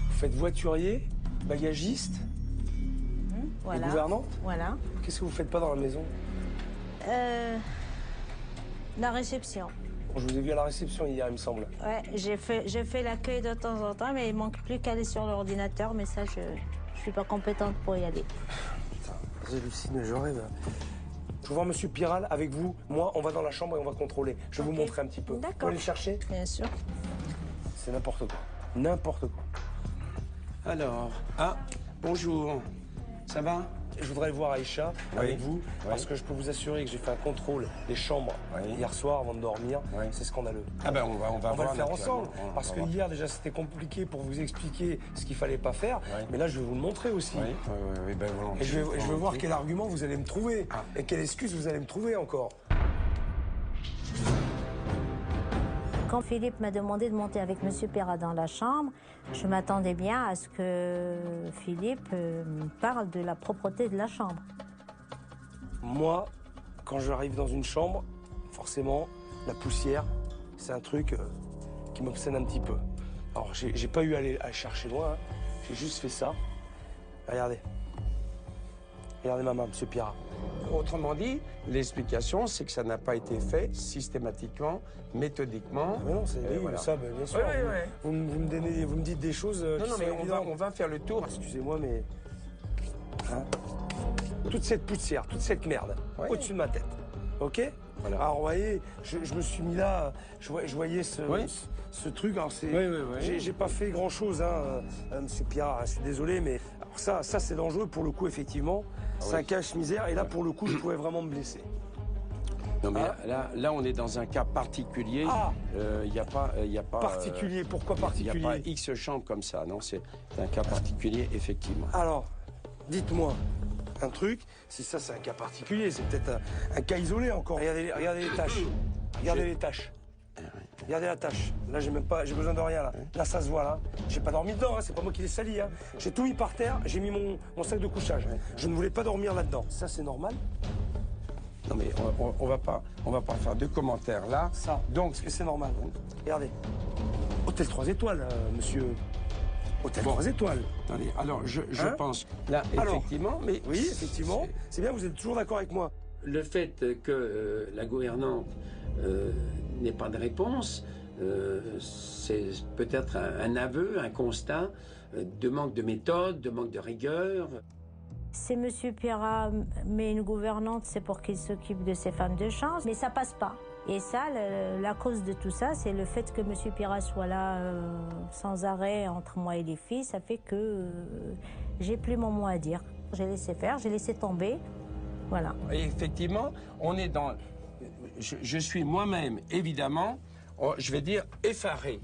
Vous faites voiturier, bagagiste, Voilà. et gouvernante? Voilà. Qu'est-ce que vous faites pas dans la maison? La réception. Je vous ai vu à la réception hier, il me semble. Ouais, j'ai fait l'accueil de temps en temps, mais il manque plus qu'à aller sur l'ordinateur, mais ça, je suis pas compétente pour y aller. Putain, j'hallucine, je rêve. Je veux voir Monsieur Piral avec vous. Moi, on va dans la chambre et on va contrôler. Je vais vous montrer un petit peu. D'accord. Vous pouvez le chercher? Bien sûr. C'est n'importe quoi. N'importe quoi. Alors, bonjour. Ça va? Je voudrais voir Aïcha avec vous, parce que je peux vous assurer que j'ai fait un contrôle des chambres hier soir avant de dormir. C'est scandaleux. Ah ben on va le faire naturellement. ensemble, parce que hier déjà c'était compliqué pour vous expliquer ce qu'il fallait pas faire, mais là je vais vous le montrer aussi. Ben, Et je veux voir quel argument vous allez me trouver, et quelle excuse vous allez me trouver encore. Quand Philippe m'a demandé de monter avec Monsieur Pirat dans la chambre, je m'attendais bien à ce que Philippe me parle de la propreté de la chambre. Moi, quand j'arrive dans une chambre, forcément, la poussière, c'est un truc qui m'obsède un petit peu. Alors, j'ai pas eu à aller chercher loin, hein. J'ai juste fait ça. Regardez. Regardez ma main, Monsieur Pirat. Autrement dit, l'explication, c'est que ça n'a pas été fait systématiquement, méthodiquement. Ah mais non, c'est voilà. ça, bien sûr. Vous me dites des choses qui sont mais évidentes. on va faire le tour. Excusez-moi, mais... Hein, toute cette poussière, toute cette merde, au-dessus de ma tête, ok? Voilà. Alors, vous voyez, je me suis mis là, je voyais ce truc, alors c'est... J'ai pas fait grand-chose, hein, Monsieur Pirat, je suis désolé, mais... Alors ça c'est dangereux, pour le coup, effectivement. C'est un cache-misère, et là, pour le coup, je pouvais vraiment me blesser. Non, mais là, on est dans un cas particulier. Il n'y a pas... Particulier, pourquoi particulier? Il n'y a pas X chambres comme ça, non, c'est un cas particulier, effectivement. Alors, dites-moi un truc, si ça c'est un cas particulier, c'est peut-être un cas isolé encore. Regardez les tâches. Regardez les tâches. Regardez la tâche. Là, j'ai besoin de rien, là. Là, ça se voit, là. J'ai pas dormi dedans, hein. C'est pas moi qui l'ai sali, hein. J'ai tout mis par terre, j'ai mis mon sac de couchage. Je ne voulais pas dormir là-dedans. Ça, c'est normal? Non, mais on va pas faire de commentaires, là. Ça, donc, est-ce que c'est normal? Regardez. Hôtel 3 étoiles, monsieur. Hôtel 3 étoiles. Attendez, alors, je pense... Là, effectivement, mais... Oui, effectivement. C'est bien, vous êtes toujours d'accord avec moi. Le fait que la gouvernante n'ait pas de réponse, c'est peut-être un aveu, un constat de manque de méthode, de manque de rigueur. Si Monsieur Pirat met une gouvernante, c'est pour qu'il s'occupe de ses femmes de chambre, mais ça passe pas. Et ça, la cause de tout ça, c'est le fait que Monsieur Pirat soit là sans arrêt entre moi et les filles. Ça fait que j'ai plus mon mot à dire. J'ai laissé faire, j'ai laissé tomber. Voilà. Et effectivement, on est dans... Je suis moi-même, évidemment, je vais dire effaré.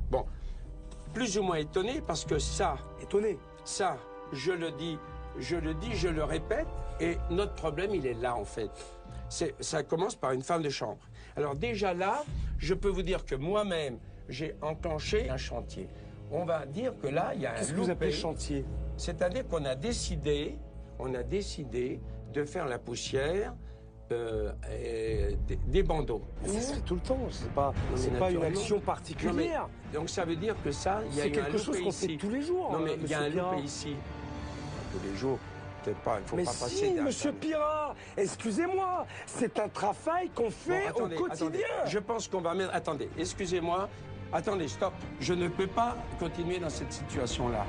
Bon, plus ou moins étonné, parce que ça... Étonné? Ça, je le dis, je le répète, et notre problème, il est là, en fait. Ça commence par une femme de chambre. Alors déjà là, je peux vous dire que moi-même, j'ai enclenché un chantier. On va dire que là, il y a un Qu'est-ce que vous appelez chantier? C'est-à-dire qu'on a décidé de faire la poussière des bandeaux. Mais ça se fait tout le temps, c'est pas une action particulière. Non, donc ça veut dire que ça, il y a eu un loupé ici. C'est quelque chose qu'on fait tous les jours. Non mais il y a un loupé ici. Tous les jours, peut-être pas, il faut mais pas passer... Mais si, Monsieur Pirat, excusez-moi, c'est un travail qu'on fait au quotidien. Attendez, je pense qu'on va mettre... Attendez, excusez-moi. Attendez, stop. Je ne peux pas continuer dans cette situation-là.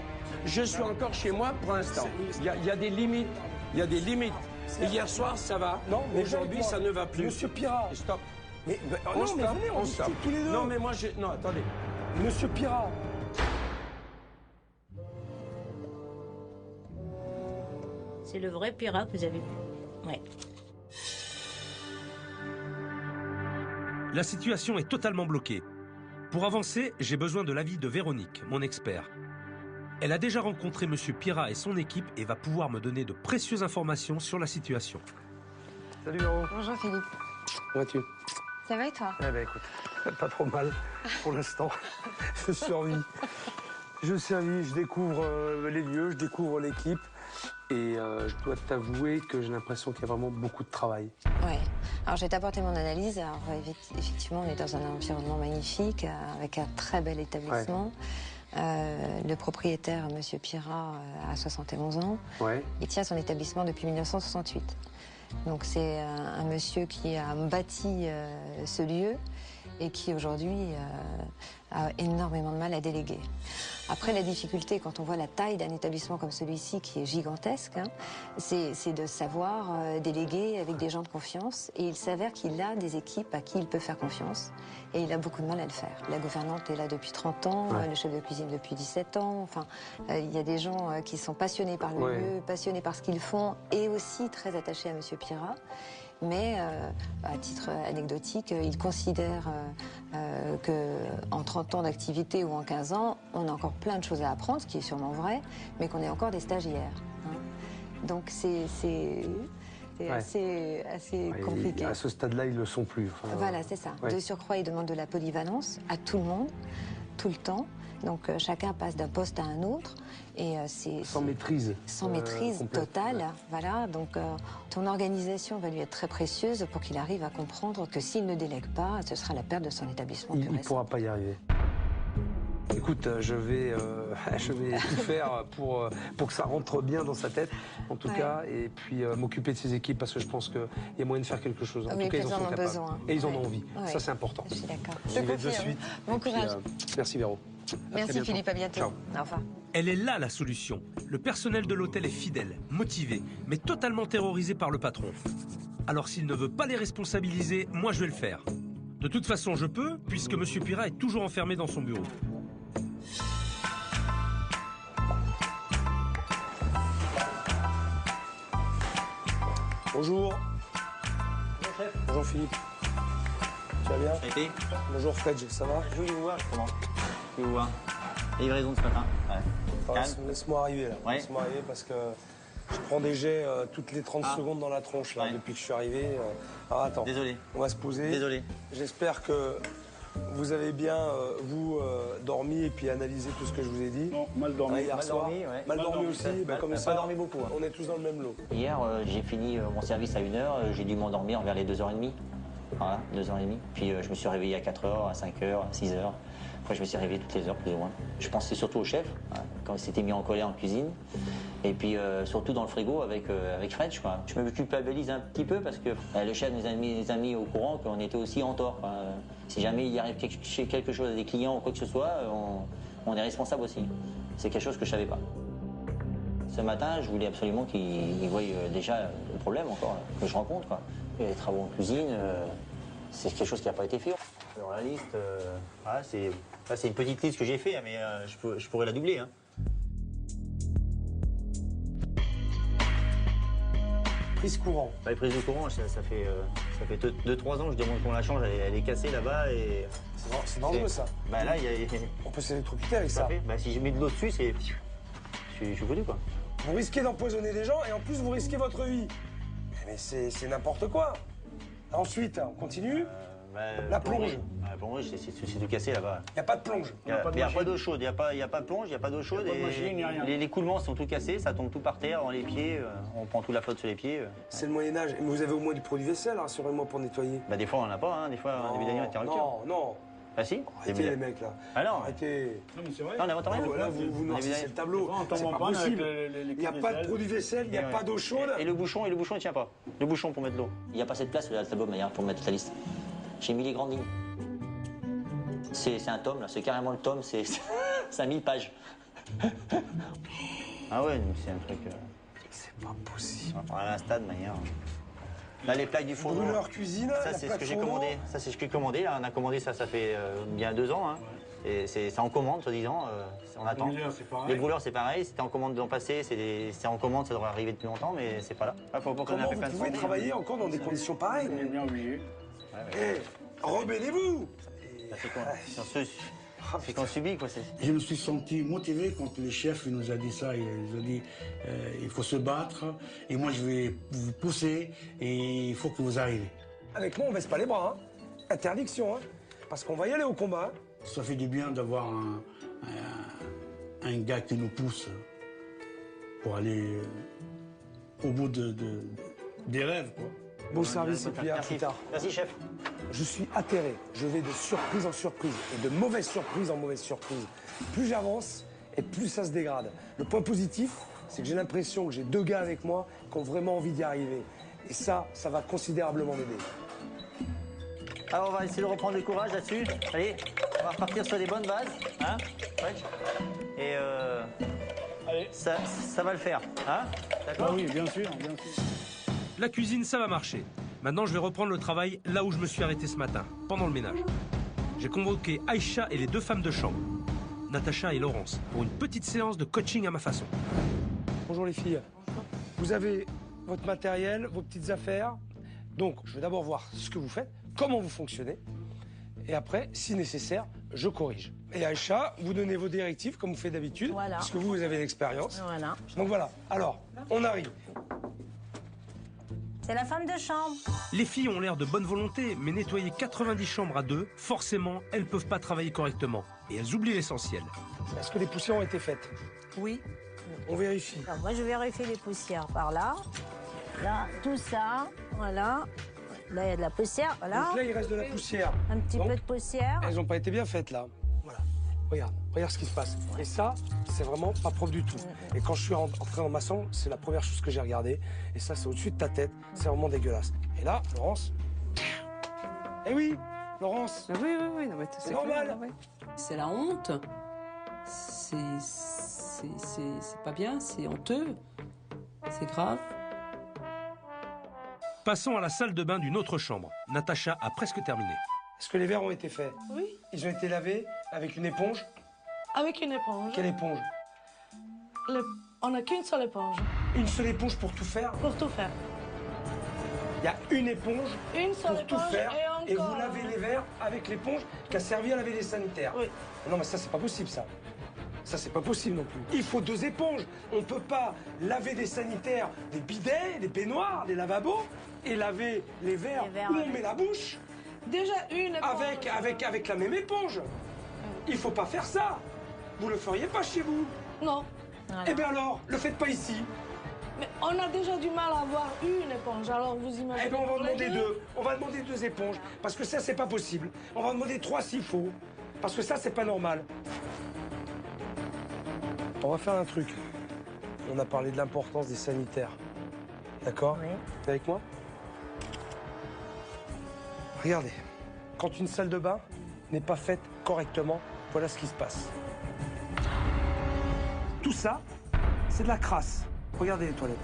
Je suis encore chez moi pour l'instant. Il y a des limites. Il y a des limites. Hier soir, ça va. Non, mais aujourd'hui, ça ne va plus. Monsieur Pirat. Stop. Mais, on discute tous les deux. Non, mais moi, non, attendez. Monsieur Pirat. C'est le vrai Pirat que vous avez vu. Ouais. La situation est totalement bloquée. Pour avancer, j'ai besoin de l'avis de Véronique, mon expert. Elle a déjà rencontré Monsieur Pirat et son équipe et va pouvoir me donner de précieuses informations sur la situation. Salut Véro. Bonjour Philippe. Comment vas-tu? Ça va et toi? Eh ben écoute, pas trop mal pour l'instant. Je survis. Je découvre les lieux, je découvre l'équipe. Et je dois t'avouer que j'ai l'impression qu'il y a vraiment beaucoup de travail. Ouais. Alors je vais t'apporter mon analyse. Alors effectivement, on est dans un environnement magnifique, avec un très bel établissement. Ouais. Le propriétaire, Monsieur Pirat, a 71 ans. Ouais. Il tient son établissement depuis 1968. Donc c'est un monsieur qui a bâti ce lieu et qui aujourd'hui a énormément de mal à déléguer. Après, la difficulté, quand on voit la taille d'un établissement comme celui-ci, qui est gigantesque, hein, c'est de savoir déléguer avec des gens de confiance. Et il s'avère qu'il a des équipes à qui il peut faire confiance. Et il a beaucoup de mal à le faire. La gouvernante est là depuis 30 ans, ouais. Le chef de cuisine depuis 17 ans. Enfin, il y a des gens qui sont passionnés par le lieu, passionnés par ce qu'ils font, et aussi très attachés à Monsieur Pirat. Mais à titre anecdotique, il considère qu'en 30 ans d'activité ou en 15 ans, on a encore plein de choses à apprendre, ce qui est sûrement vrai, mais qu'on est encore des stagiaires. Hein. Donc c'est assez compliqué. À ce stade-là, ils ne le sont plus. Enfin, voilà, c'est ça. Ouais. De surcroît, il demande de la polyvalence à tout le monde, tout le temps. Donc chacun passe d'un poste à un autre. Et sans maîtrise. Sans maîtrise totale, ouais. Voilà. Donc ton organisation va lui être très précieuse pour qu'il arrive à comprendre que s'il ne délègue pas, ce sera la perte de son établissement. Il ne pourra pas y arriver. Écoute, je vais tout faire pour que ça rentre bien dans sa tête, en tout cas, et puis m'occuper de ses équipes, parce que je pense qu'il y a moyen de faire quelque chose. En tout cas, ils en sont capables. Besoin. Et ils en ont envie. Ouais. Ça, c'est important. Je suis d'accord. J'y vais de suite. Bon courage. Merci, Véro. Merci, Philippe. À bientôt. Ciao. Au revoir. Elle est là, la solution. Le personnel de l'hôtel est fidèle, motivé, mais totalement terrorisé par le patron. Alors, s'il ne veut pas les responsabiliser, moi, je vais le faire. De toute façon, je peux, puisque M. Pirat est toujours enfermé dans son bureau. Bonjour. Bonjour, chef. Bonjour, Philippe. Tu vas bien? Ça a été? Bonjour, Fred, ça va? Je voulais vous voir, justement. Je voulais vous voir. La livraison de ce matin. Ouais. Laisse-moi arriver, là. Ouais. Laisse-moi arriver, parce que je prends des jets toutes les 30 secondes dans la tronche, là, depuis que je suis arrivé. Alors, attends. Désolé. On va se poser. Désolé. J'espère que vous avez bien, dormi et puis analysé tout ce que je vous ai dit. Non, mal dormi. Hier soir. Mal dormi aussi. Comme ça, pas dormi beaucoup. Hein. On est tous dans le même lot. Hier, j'ai fini mon service à 1h. J'ai dû m'endormir vers les 2h30. Voilà, 2h30. Puis je me suis réveillé à 4h, à 5h, à 6h. Après, je me suis réveillé toutes les heures, plus ou moins. Je pensais surtout au chef, hein, quand il s'était mis en colère en cuisine. Et puis, surtout dans le frigo avec Fred, je crois. Je me culpabilise un petit peu parce que le chef nous a mis au courant qu'on était aussi en tort. Quoi. Si jamais il y arrive quelque chose à des clients ou quoi que ce soit, on est responsable aussi. C'est quelque chose que je ne savais pas. Ce matin, je voulais absolument qu'il voie déjà le problème encore, là, que je rencontre. Quoi. Les travaux en cuisine, c'est quelque chose qui n'a pas été fait. Alors la liste, voilà, c'est une petite liste que j'ai fait, mais je pourrais la doubler. Hein. Prise courant. Les prises de courant, ça fait 2-3 ans que je demande qu'on la change, elle est cassée là-bas et... C'est dangereux ça. Bah là, on peut s'électrocuter avec ça. Bah, si je mets de l'eau dessus, je suis foutu quoi. Vous risquez d'empoisonner des gens et en plus vous risquez votre vie. Mais c'est n'importe quoi. Ensuite, on continue. La plonge. La plonge, c'est tout cassé là-bas. Il n'y a pas de plonge. Il n'y a pas d'eau chaude. Il n'y a pas de plonge, il n'y a pas d'eau chaude. Les coulements sont tout cassés, ça tombe tout par terre, dans les pieds. On prend toute la flotte sur les pieds. C'est le Moyen-Âge. Mais vous avez au moins du produit vaisselle, rassurez-moi, pour nettoyer. Bah, des fois, on n'en a pas. Hein. Des fois, on a des derniers interrupteurs. Non. Ah si? Arrêtez les mecs là. Ah non. Arrêtez. Non mais c'est vrai. Non, on n'invente rien. Voilà, vous noircissez le tableau. C'est pas possible. Il n'y a pas de produit vaisselle, il n'y a pas d'eau chaude. Et le bouchon, il tient pas. Le bouchon pour mettre l'eau. Il n'y a pas assez de place sur le tableau manière pour mettre toute la liste. J'ai mis les grandes lignes. C'est un tome là, c'est carrément le tome, c'est 5000 pages. Ah ouais, c'est un truc. C'est pas possible. On va à un stade manière. Là, les plaques du fourneau. Brûleur cuisine. Ça, c'est ce que j'ai commandé. Ça, c'est ce que j'ai commandé. Là, on a commandé ça fait bien 2 ans. Hein. Et c'est en commande, soi-disant. On attend. Les brûleurs, c'est pareil. C'était en commande l'an passé. C'est en commande, ça devrait arriver depuis longtemps, mais c'est pas là. Comment vous pouvez travailler encore dans des conditions pareilles? On est bien obligé. Rebellez-vous. C'est qu'on subit, quoi. Je me suis senti motivé quand le chef nous a dit ça. Il nous a dit il faut se battre et moi je vais vous pousser et il faut que vous arrivez. Avec moi, on baisse pas les bras. Hein. interdiction, hein, parce qu'on va y aller au combat. Hein. Ça fait du bien d'avoir un gars qui nous pousse pour aller au bout des rêves, quoi. Bon service et puis à plus tard. Merci, chef. Je suis atterré. Je vais de surprise en surprise et de mauvaise surprise en mauvaise surprise. Plus j'avance et plus ça se dégrade. Le point positif, c'est que j'ai l'impression que j'ai 2 gars avec moi qui ont vraiment envie d'y arriver. Et ça va considérablement m'aider. Alors on va essayer de reprendre du courage là-dessus. Allez, on va repartir sur des bonnes bases. Hein, ouais. Et allez. Ça va le faire. Hein, d'accord? Ah oui, bien sûr, bien sûr. La cuisine, ça va marcher. Maintenant, je vais reprendre le travail là où je me suis arrêté ce matin, pendant le ménage. J'ai convoqué Aïcha et les 2 femmes de chambre, Natacha et Laurence, pour une petite séance de coaching à ma façon. Bonjour les filles. Bonjour. Vous avez votre matériel, vos petites affaires. Donc, je vais d'abord voir ce que vous faites, comment vous fonctionnez. Et après, si nécessaire, je corrige. Et Aïcha, vous donnez vos directives comme vous faites d'habitude, voilà. Puisque vous avez l'expérience. Voilà. Donc voilà. Alors, on arrive. C'est la femme de chambre. Les filles ont l'air de bonne volonté, mais nettoyer 90 chambres à 2, forcément, elles peuvent pas travailler correctement. Et elles oublient l'essentiel. Est-ce que les poussières ont été faites? Oui. On vérifie. Alors, moi, je vérifie les poussières par là. Là, tout ça, voilà. Là, il y a de la poussière, voilà. Donc là, il reste de la poussière. Un petit peu de poussière. Elles n'ont pas été bien faites, là. Voilà. Regarde ce qui se passe. Et ça, c'est vraiment pas propre du tout. Et quand je suis entré dans ma chambre, c'est la première chose que j'ai regardée. Et ça, c'est au-dessus de ta tête. C'est vraiment dégueulasse. Et là, Laurence... Eh oui, Laurence. Oui, non, mais c'est normal. Clair, ouais. C'est la honte. C'est pas bien, c'est honteux. C'est grave. Passons à la salle de bain d'une autre chambre. Natacha a presque terminé. Est-ce que les verres ont été faits? Oui. Ils ont été lavés avec une éponge? Avec une éponge. Quelle éponge? On n'a qu'une seule éponge. Une seule éponge pour tout faire? Pour tout faire. Il y a une éponge une seule pour éponge tout faire et vous lavez les verres avec l'éponge qui a servi à laver les sanitaires. Oui. Non mais ça c'est pas possible ça. Ça c'est pas possible non plus. Il faut 2 éponges. On peut pas laver des sanitaires, des bidets, des baignoires, des lavabos et laver les verres où on met la bouche. Déjà une éponge. Avec la même éponge. Il faut pas faire ça. Vous le feriez pas chez vous. Non. Voilà. Eh bien alors, le faites pas ici. Mais on a déjà du mal à avoir une éponge, alors vous imaginez... Eh bien, on va demander 2. On va demander 2 éponges, parce que ça, c'est pas possible. On va demander 3 s'il faut, parce que ça, c'est pas normal. On va faire un truc. On a parlé de l'importance des sanitaires. D'accord? Oui. T'es avec moi? Regardez. Quand une salle de bain n'est pas faite correctement, voilà ce qui se passe. Tout ça, c'est de la crasse. Regardez les toilettes.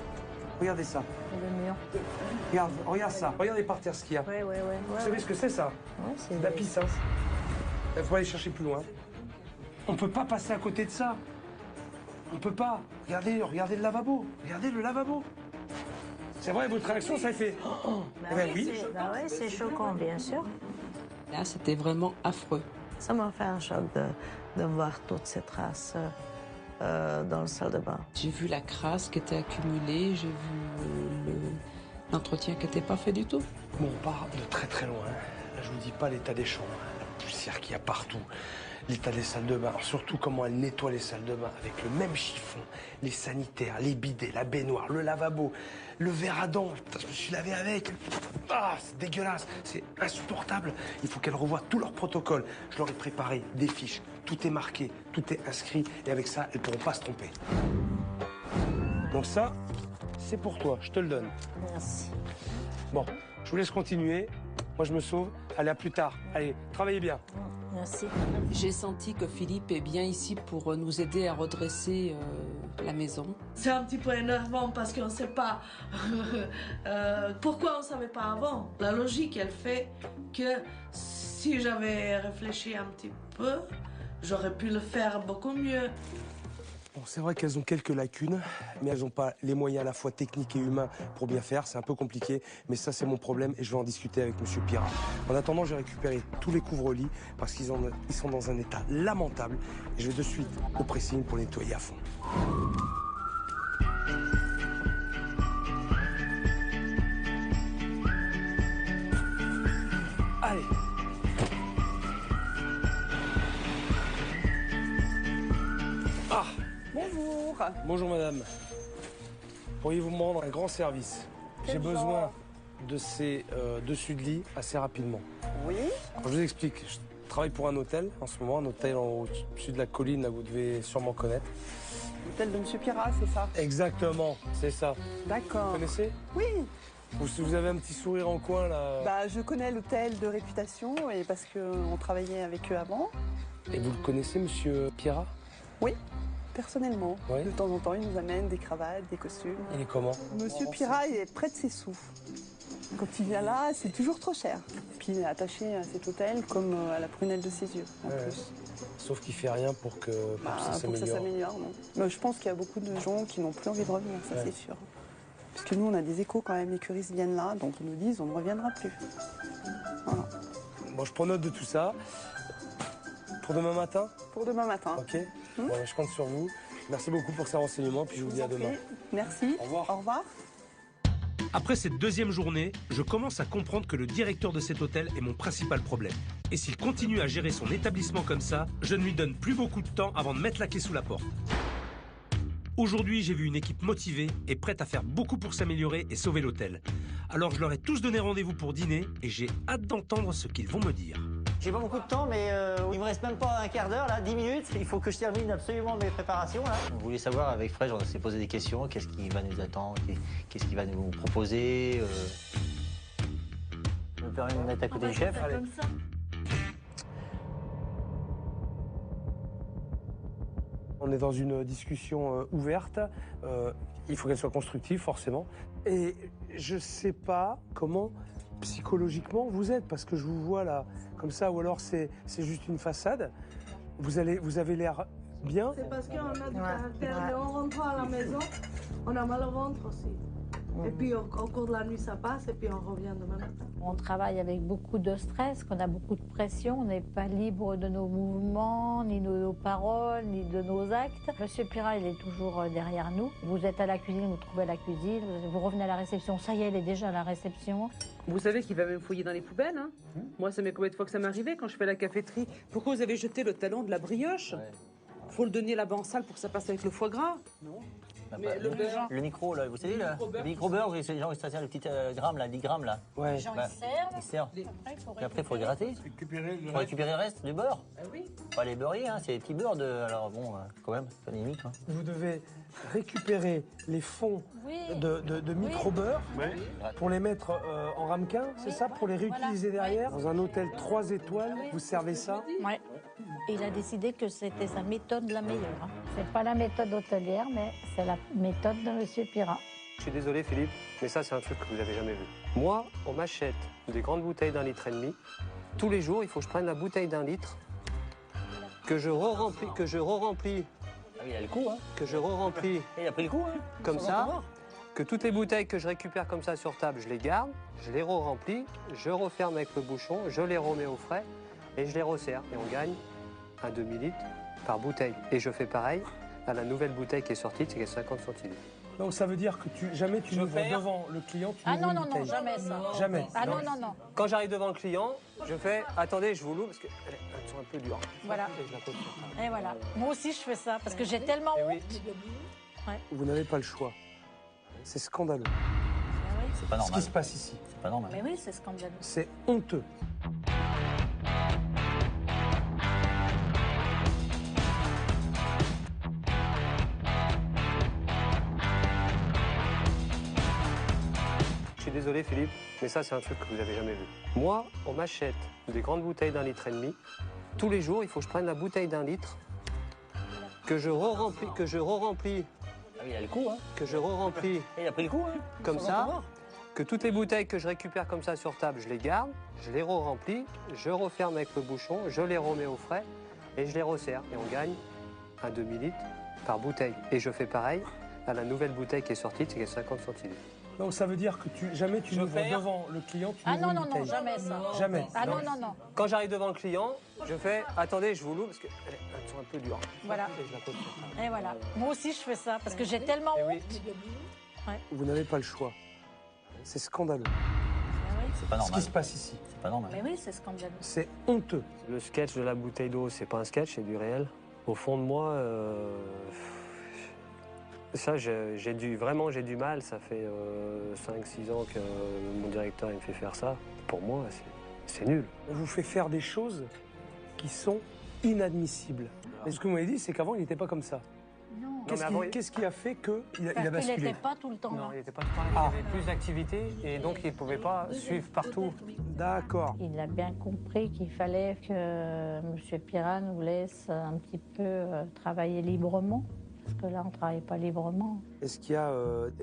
Regardez ça. Et le mur. Regarde ça. Regardez par terre ce qu'il y a. Oui. Vous savez ce que c'est ça? Ouais, c'est de la pisse, hein. Il faut aller chercher plus loin. On peut pas passer à côté de ça. On peut pas. Regardez le lavabo. Regardez le lavabo. C'est vrai, votre réaction, ça fait... Bah oui, c'est choquant, bien sûr. Là, c'était vraiment affreux. Ça m'a fait un choc de voir toutes ces traces dans la salle de bain. J'ai vu la crasse qui était accumulée, j'ai vu l'entretien qui n'était pas fait du tout. Bon, on part de très très loin. Là, je vous dis pas l'état des chambres, la poussière qu'il y a partout, l'état des salles de bain, surtout comment elle nettoie les salles de bain avec le même chiffon, les sanitaires, les bidets, la baignoire, le lavabo, le verre à dents. Putain, je me suis lavé avec. Ah, c'est dégueulasse, c'est insupportable. Il faut qu'elles revoient tout leur protocole. Je leur ai préparé des fiches. Tout est marqué, tout est inscrit, et avec ça, elles ne pourront pas se tromper. Donc ça, c'est pour toi, je te le donne. Merci. Bon, je vous laisse continuer. Moi, je me sauve. Allez, à plus tard. Allez, travaillez bien. Merci. J'ai senti que Philippe est bien ici pour nous aider à redresser la maison. C'est un petit peu énervant parce qu'on ne sait pas pourquoi on ne savait pas avant. La logique, elle fait que si j'avais réfléchi un petit peu, j'aurais pu le faire beaucoup mieux. Bon, c'est vrai qu'elles ont quelques lacunes, mais elles n'ont pas les moyens à la fois techniques et humains pour bien faire. C'est un peu compliqué, mais ça, c'est mon problème et je vais en discuter avec M. Pirat. En attendant, j'ai récupéré tous les couvre-lits parce qu'ils sont dans un état lamentable. Et je vais de suite au pressing pour les nettoyer à fond. Allez, Bonjour. Bonjour madame. Pourriez-vous me rendre un grand service? J'ai besoin de ces dessus de lit assez rapidement. Oui. Alors, je vous explique. Je travaille pour un hôtel en ce moment, un hôtel au-dessus de la colline, là, vous devez sûrement connaître. L'hôtel de M. Pirat, c'est ça? Exactement, c'est ça. D'accord. Vous connaissez? Oui. Vous avez un petit sourire en coin là. Bah, je connais l'hôtel de réputation et parce qu'on travaillait avec eux avant. Et vous le connaissez, monsieur Pirat? Oui, personnellement. Oui. De temps en temps, il nous amène des cravates, des costumes. Il est comment? Monsieur Pirat, il est près de ses sous. Quand il vient là, c'est toujours trop cher. Puis il est attaché à cet hôtel comme à la prunelle de ses yeux, en plus. Sauf qu'il fait rien pour que ça Pour que ça s'améliore. s'améliore, non. Mais je pense qu'il y a beaucoup de gens qui n'ont plus envie de revenir, ça c'est sûr. Parce que nous, on a des échos quand même, les curistes viennent là, donc ils nous disent on ne reviendra plus. Voilà. Bon, je prends note de tout ça. Pour demain matin? Pour demain matin. Ok. Bon, je compte sur vous. Merci beaucoup pour ces renseignements, puis je vous dis à demain. Merci. Au revoir. Au revoir. Après cette deuxième journée, je commence à comprendre que le directeur de cet hôtel est mon principal problème. Et s'il continue à gérer son établissement comme ça, je ne lui donne plus beaucoup de temps avant de mettre la clé sous la porte. Aujourd'hui, j'ai vu une équipe motivée et prête à faire beaucoup pour s'améliorer et sauver l'hôtel. Alors je leur ai tous donné rendez-vous pour dîner et j'ai hâte d'entendre ce qu'ils vont me dire. J'ai pas beaucoup de temps, mais il me reste même pas un quart d'heure, là, 10 minutes. Il faut que je termine absolument mes préparations, là. On voulait savoir, avec Fred, on s'est posé des questions. Qu'est-ce qui va nous attendre? Qu'est-ce qu'il va nous proposer? Je me permets de me mettre à côté du chef. Comme ça. On est dans une discussion ouverte. Il faut qu'elle soit constructive, forcément. Et je sais pas comment psychologiquement vous êtes, parce que je vous vois là comme ça, ou alors c'est juste une façade. Vous avez l'air bien. C'est parce qu'on a du caractère, mais en rentrant à la maison, on a mal au ventre aussi. Et puis au cours de la nuit, ça passe, et puis on revient demain matin. On travaille avec beaucoup de stress, qu'on a beaucoup de pression, on n'est pas libre de nos mouvements, ni de nos paroles, ni de nos actes. Monsieur Pirat, il est toujours derrière nous. Vous êtes à la cuisine, vous trouvez à la cuisine, vous revenez à la réception, ça y est, elle est déjà à la réception. Vous savez qu'il va même fouiller dans les poubelles, hein? Moi, ça m'est combien de fois que ça m'est arrivé quand je fais la caféterie. Pourquoi vous avez jeté le talon de la brioche? Faut le donner là-bas en salle pour que ça passe avec le foie gras. Non. Mais le micro, là, vous savez, le micro-beurre, les gens, ils se servent les petits grammes, là, 10 grammes, là. Ouais. Les gens, ils servent. Puis après, il faut gratter. Faut récupérer le reste du beurre. Oui. Pas les beurriers, hein, c'est les petits beurres de... Alors bon, quand même, c'est pas limite. Hein. Vous devez récupérer les fonds de micro-beurre pour les mettre en ramequin, c'est ça? Pour les réutiliser derrière? Dans un hôtel 3 étoiles, vous servez ça? Ouais. Et il a décidé que c'était sa méthode la meilleure. Hein. C'est pas la méthode hôtelière, mais c'est la méthode de Monsieur Pirat. Je suis désolé Philippe, mais ça c'est un truc que vous n'avez jamais vu. Moi, on m'achète des grandes bouteilles d'1,5 litre. Tous les jours, il faut que je prenne la bouteille d'1 litre, que je re-remplis, Ah oui, il a le coup, hein. que je re-remplis Il a pris le coup, hein. comme ça, que toutes les bouteilles que je récupère comme ça sur table, je les garde, je les re-remplis, je referme avec le bouchon, je les remets au frais et je les resserre. Et on gagne un demi-litre par bouteille. Et je fais pareil à la nouvelle bouteille qui est sortie, c'est 50 centilitres. Donc ça veut dire que jamais tu n'ouvres devant le client, tu Ah ouvres non, une non, non, bouteille. jamais ça. Jamais. Ah non, non, non. Quand j'arrive devant le client, je fais « Attendez, je vous l'ouvre parce qu'elles sont un peu dures. » Voilà. Et je la pose sur table. Et voilà. Moi aussi, je fais ça parce que j'ai tellement honte. Ouais. Vous n'avez pas le choix. C'est scandaleux. C'est pas Ce normal. qui se passe ici. C'est pas normal. Mais oui, c'est scandaleux. C'est honteux. Je suis désolé Philippe, mais ça c'est un truc que vous n'avez jamais vu. Moi, on m'achète des grandes bouteilles d'1,5 litre. Tous les jours, il faut que je prenne la bouteille d'1 litre, que je re-remplis, Ah oui, il a le coup, hein. que je re-remplis Il a pris le coup, hein. comme ça, que toutes les bouteilles que je récupère comme ça sur table, je les garde, je les re-remplis, je referme avec le bouchon, je les remets au frais et je les resserre. Et on gagne un demi-litre par bouteille. Et je fais pareil à la nouvelle bouteille qui est sortie, c'est 50 centilitres. Donc ça veut dire que jamais tu n'ouvres devant le client, tu Ah ouvres non, une non, non, bouteille. jamais ça. Jamais. Ah non, non, non. Quand j'arrive devant le client, je fais « Attendez, je vous l'ouvre parce qu'elles sont un peu dures. » Voilà. Et je la pose sur table. Et voilà. Moi aussi, je fais ça parce que j'ai tellement honte. Ouais. Vous n'avez pas le choix. C'est scandaleux. C'est pas Ce normal. qui se passe ici. C'est pas normal. Mais oui, c'est scandaleux. C'est honteux. Le sketch de la bouteille d'eau, c'est pas un sketch, c'est du réel. Au fond de moi, Ça, j'ai du mal. Ça fait 5-6 ans que mon directeur il me fait faire ça. Pour moi, c'est nul. On vous fait faire des choses qui sont inadmissibles. Et ce que vous m'avez dit, c'est qu'avant, il n'était pas comme ça. Non. Qu'est-ce qui a fait qu'il a Parce basculé? qu'il n'était pas tout le temps là. Non, il n'était pas pareil. Il y avait plus d'activités et donc il ne pouvait pas suivre partout. D'accord. Il a bien compris qu'il fallait que M. Pirat nous laisse un petit peu travailler librement. Parce que là, on ne travaille pas librement. Est-ce qu'il y a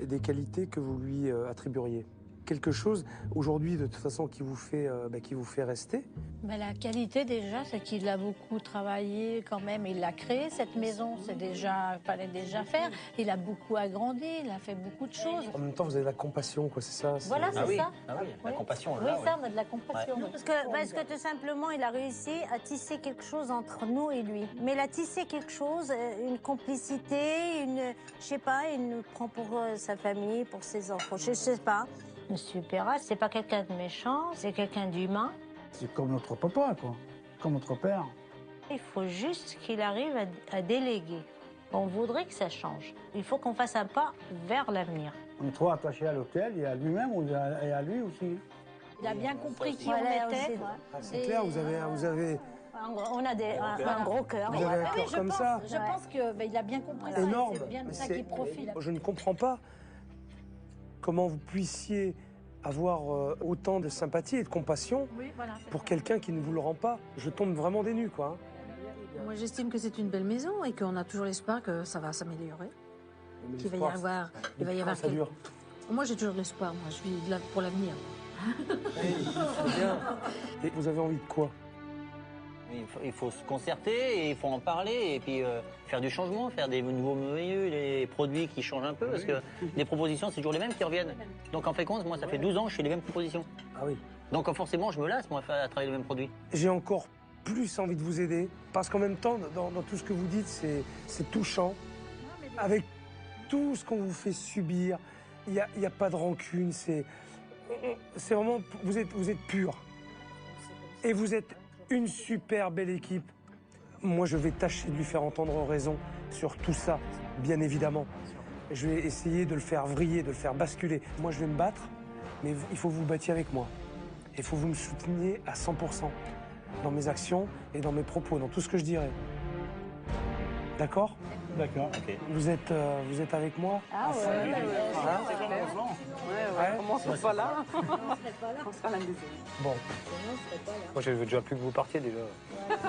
des qualités que vous lui attribueriez? Quelque chose, aujourd'hui, de toute façon, qui vous fait rester? Mais la qualité, déjà, c'est qu'il a beaucoup travaillé quand même. Il a créé cette maison, fallait déjà faire. Il a beaucoup agrandi, il a fait beaucoup de choses. En même temps, vous avez de la compassion, quoi, c'est ça? Voilà, c'est ça. Ah oui, la compassion. Oui, là, ça, on a de la compassion. Ouais. Parce que tout simplement, il a réussi à tisser quelque chose entre nous et lui. Mais il a tissé quelque chose, une complicité, il nous prend pour sa famille, pour ses enfants, je sais pas. Monsieur Pirat, c'est pas quelqu'un de méchant, c'est quelqu'un d'humain. C'est comme notre papa, quoi. Comme notre père. Il faut juste qu'il arrive à déléguer. On voudrait que ça change. Il faut qu'on fasse un pas vers l'avenir. On est trop attaché à l'hôtel et à lui-même et à lui aussi. Il a bien compris qui on était. C'est clair, vous avez... On a un gros cœur. Vous avez un cœur comme ça. Je pense qu'il a bien compris. Énorme. C'est bien de ça qu'il profite. Je ne comprends pas comment vous puissiez avoir autant de sympathie et de compassion pour quelqu'un qui ne vous le rend pas. Je tombe vraiment des nues, quoi. Moi, j'estime que c'est une belle maison et qu'on a toujours l'espoir que ça va s'améliorer. Qu'il va y avoir... Il va y avoir ça dure. Moi, j'ai toujours de l'espoir. Moi, je vis pour l'avenir. C'est bien. Et vous avez envie de quoi? Il faut se concerter et il faut en parler et puis faire du changement, faire des nouveaux menus, des produits qui changent un peu parce que les propositions, c'est toujours les mêmes qui reviennent. Donc en fait compte, moi ça fait 12 ans que je fais les mêmes propositions. Ah oui. Donc forcément, je me lasse moi à travailler les mêmes produits. J'ai encore plus envie de vous aider parce qu'en même temps, dans tout ce que vous dites, c'est touchant. Avec tout ce qu'on vous fait subir, il n'y a pas de rancune, c'est vraiment, vous êtes pur. Et vous êtes une super belle équipe. Moi, je vais tâcher de lui faire entendre raison sur tout ça, bien évidemment. Je vais essayer de le faire vriller, de le faire basculer. Moi, je vais me battre, mais il faut que vous vous battiez avec moi. Il faut que vous me souteniez à 100% dans mes actions et dans mes propos, dans tout ce que je dirai. D'accord? D'accord. Okay. Vous êtes avec moi? Ah ouais, on commence pas là. On sera l'un des autres. Bon. Moi, je veux déjà plus que vous partiez, déjà.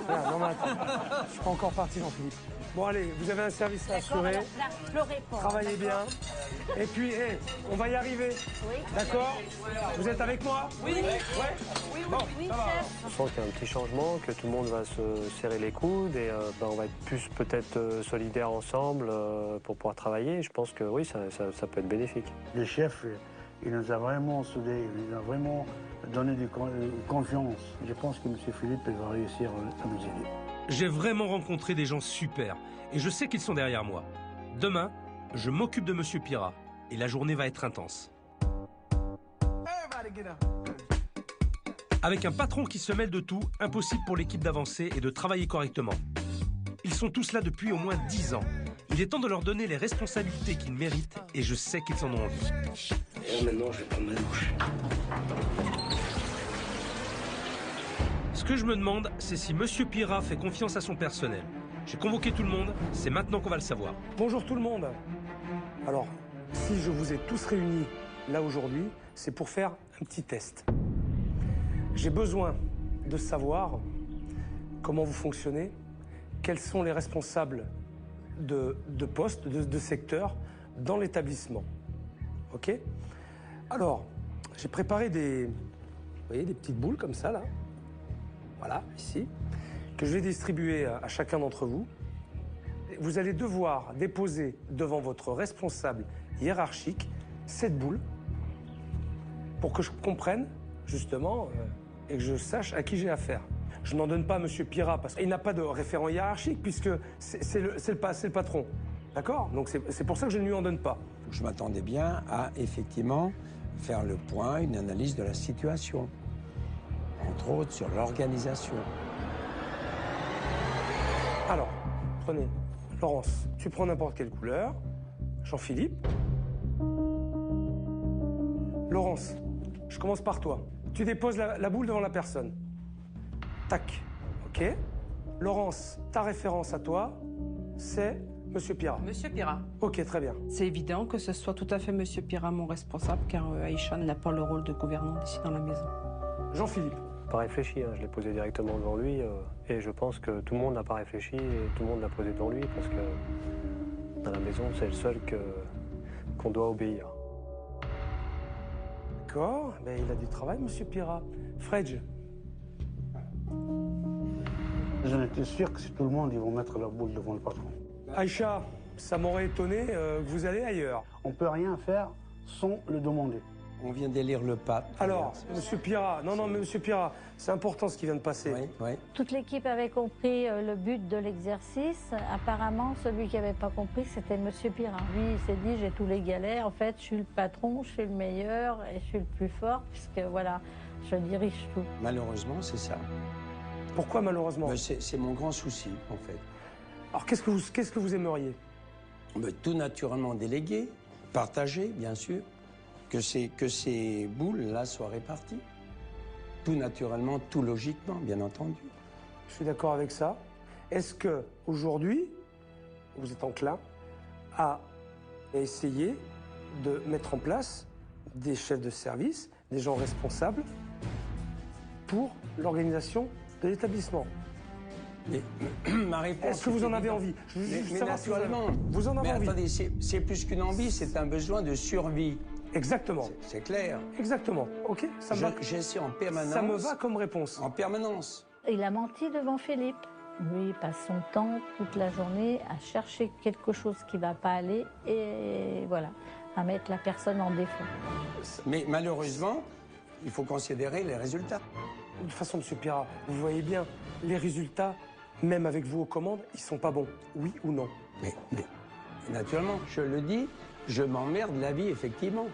Ah, non, mais attends. Je suis pas encore parti, Jean-Philippe. Bon, allez, vous avez un service à assurer. Travaillez bien. Et puis, on va y arriver. Oui. D'accord? Vous êtes avec moi? Oui. Ouais? Oui, bon, oui, ça va. chef. Je sens qu'il y a un petit changement, que tout le monde va se serrer les coudes et on va être plus peut-être solidaires ensemble pour pouvoir travailler. Je pense que oui, ça peut être bénéfique. Le chef, il nous a vraiment soudés, il nous a vraiment donné de confiance. Je pense que M. Philippe va réussir à nous aider. J'ai vraiment rencontré des gens super et je sais qu'ils sont derrière moi. Demain, je m'occupe de Monsieur Pirat et la journée va être intense. Avec un patron qui se mêle de tout, impossible pour l'équipe d'avancer et de travailler correctement. Ils sont tous là depuis au moins 10 ans. Il est temps de leur donner les responsabilités qu'ils méritent et je sais qu'ils en ont envie. Et là, maintenant, je vais prendre ma douche. Ce que je me demande, c'est si Monsieur Pirat fait confiance à son personnel. J'ai convoqué tout le monde, c'est maintenant qu'on va le savoir. Bonjour tout le monde. Alors, si je vous ai tous réunis là aujourd'hui, c'est pour faire un petit test. J'ai besoin de savoir comment vous fonctionnez, quels sont les responsables de postes, de secteurs dans l'établissement. OK? Alors, j'ai préparé vous voyez, des petites boules comme ça, là. Voilà, ici, que je vais distribuer à chacun d'entre vous. Vous allez devoir déposer devant votre responsable hiérarchique cette boule pour que je comprenne, justement, et que je sache à qui j'ai affaire. Je n'en donne pas à M. Pirat parce qu'il n'a pas de référent hiérarchique puisque c'est le patron. D'accord? Donc c'est pour ça que je ne lui en donne pas. Je m'attendais bien à, effectivement, faire le point, une analyse de la situation. Entre autres, sur l'organisation. Alors, prenez. Laurence, tu prends n'importe quelle couleur. Jean-Philippe. Laurence, je commence par toi. Tu déposes la boule devant la personne. Tac. OK. Laurence, ta référence à toi, c'est Monsieur Pira. Monsieur Pira. OK, très bien. C'est évident que ce soit tout à fait Monsieur Pira mon responsable, car Aïcha n'a pas le rôle de gouvernante ici dans la maison. Jean-Philippe. Pas réfléchi, hein. Je l'ai posé directement devant lui et je pense que tout le monde n'a pas réfléchi et tout le monde l'a posé devant lui parce que dans la maison, c'est le seul qu'on doit obéir. D'accord, ben, il a du travail, Monsieur Pira. Fredj. J'en étais sûr que c'est tout le monde, ils vont mettre leur boule devant le patron. Aïcha, ça m'aurait étonné que vous allez ailleurs. On peut rien faire sans le demander. On vient d'élire le pape. Alors, Monsieur Pira, non, mais Monsieur Pira, c'est important ce qui vient de passer. Oui. Toute l'équipe avait compris le but de l'exercice. Apparemment, celui qui n'avait pas compris, c'était Monsieur Pira. Lui, il s'est dit, j'ai tous les galets. En fait, je suis le patron, je suis le meilleur et je suis le plus fort, puisque voilà, je dirige tout. Malheureusement, c'est ça. Pourquoi malheureusement? C'est mon grand souci, en fait. Alors, qu'est-ce que vous aimeriez? Tout naturellement délégué, partagé, bien sûr. Que ces boules-là soient réparties. Tout naturellement, tout logiquement, bien entendu. Je suis d'accord avec ça. Est-ce que aujourd'hui, vous êtes enclin à essayer de mettre en place des chefs de service, des gens responsables pour l'organisation de l'établissement? Ma réponse. Est-ce que vous en avez envie? Je veux juste savoir si vous en avez envie. Attendez, c'est plus qu'une envie, c'est un besoin de survie. Exactement. C'est clair. Exactement. OK, ça me va. J'essaie en permanence. Ça me va comme réponse. En permanence. Il a menti devant Philippe. Lui, il passe son temps toute la journée à chercher quelque chose qui ne va pas aller et voilà, à mettre la personne en défaut. Mais malheureusement, il faut considérer les résultats. De toute façon, Monsieur Pira, vous voyez bien, les résultats, même avec vous aux commandes, ils sont pas bons. Oui ou non? Mais naturellement, je le dis, je m'emmerde la vie, effectivement.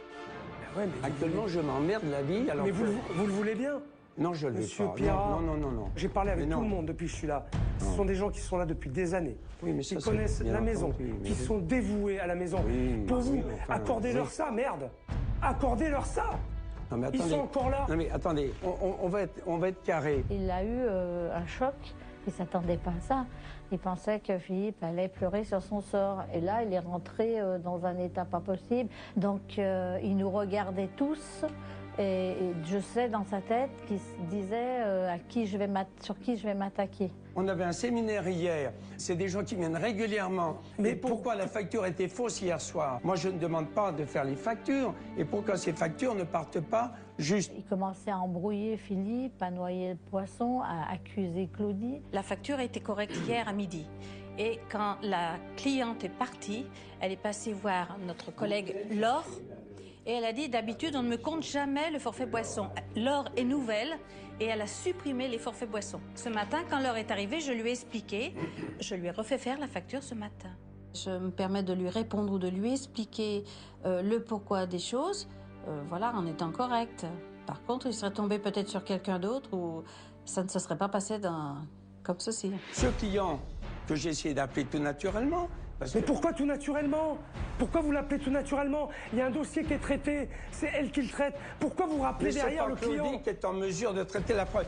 Ouais, mais actuellement, je m'emmerde la vie. Alors mais vous le voulez bien? Non, je le veux pas. Monsieur Pira, non. J'ai parlé avec tout le monde depuis que je suis là. Ce sont des gens qui sont là depuis des années. Oui, mais ça, qui connaissent la maison, qui sont dévoués à la maison. Oui, pour vous, accordez-leur ça, merde. Accordez-leur ça. Non, mais attendez. Ils sont encore là. Non, mais attendez, on va être carré. Il a eu un choc. Il ne s'attendait pas à ça. Il pensait que Philippe allait pleurer sur son sort. Et là, il est rentré dans un état pas possible. Donc, il nous regardait tous. Et je sais dans sa tête qu'il se disait sur qui je vais m'attaquer. On avait un séminaire hier. C'est des gens qui viennent régulièrement. Mais pourquoi la facture était fausse hier soir? Moi, je ne demande pas de faire les factures. Et pourquoi ces factures ne partent pas juste? Il commençait à embrouiller Philippe, à noyer le poisson, à accuser Claudie. La facture a été correcte hier à midi. Et quand la cliente est partie, elle est passée voir notre collègue Laure. Et elle a dit, d'habitude, on ne me compte jamais le forfait boisson. Laure est nouvelle et elle a supprimé les forfaits boissons. Ce matin, quand Laure est arrivée, je lui ai expliqué. Je lui ai refait faire la facture ce matin. Je me permets de lui répondre ou de lui expliquer le pourquoi des choses, voilà, en étant correcte. Par contre, il serait tombé peut-être sur quelqu'un d'autre ou ça ne se serait pas passé comme ceci. Ce client que j'ai essayé d'appeler tout naturellement... Mais pourquoi tout naturellement? Pourquoi vous l'appelez tout naturellement? Il y a un dossier qui est traité, c'est elle qui le traite. Pourquoi vous rappelez derrière le client? C'est pas Claudie qui est en mesure de traiter la preuve.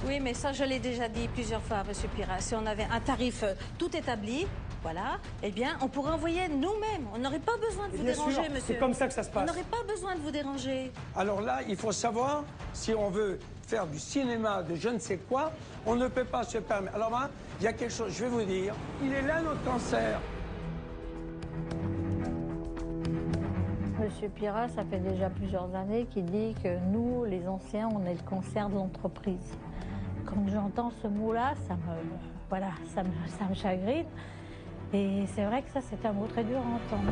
Oui, mais ça, je l'ai déjà dit plusieurs fois, Monsieur Pira. Si on avait un tarif tout établi, voilà, eh bien, on pourrait envoyer nous-mêmes. On n'aurait pas besoin de vous déranger, monsieur. C'est comme ça que ça se passe. On n'aurait pas besoin de vous déranger. Alors là, il faut savoir, si on veut faire du cinéma, de je ne sais quoi, on ne peut pas se permettre. Alors là, il y a quelque chose, je vais vous dire, il est là notre cancer. Monsieur Pira, ça fait déjà plusieurs années qu'il dit que nous, les anciens, on est le cancer de l'entreprise. Quand j'entends ce mot-là, ça me chagrine. Et c'est vrai que ça, c'est un mot très dur à entendre.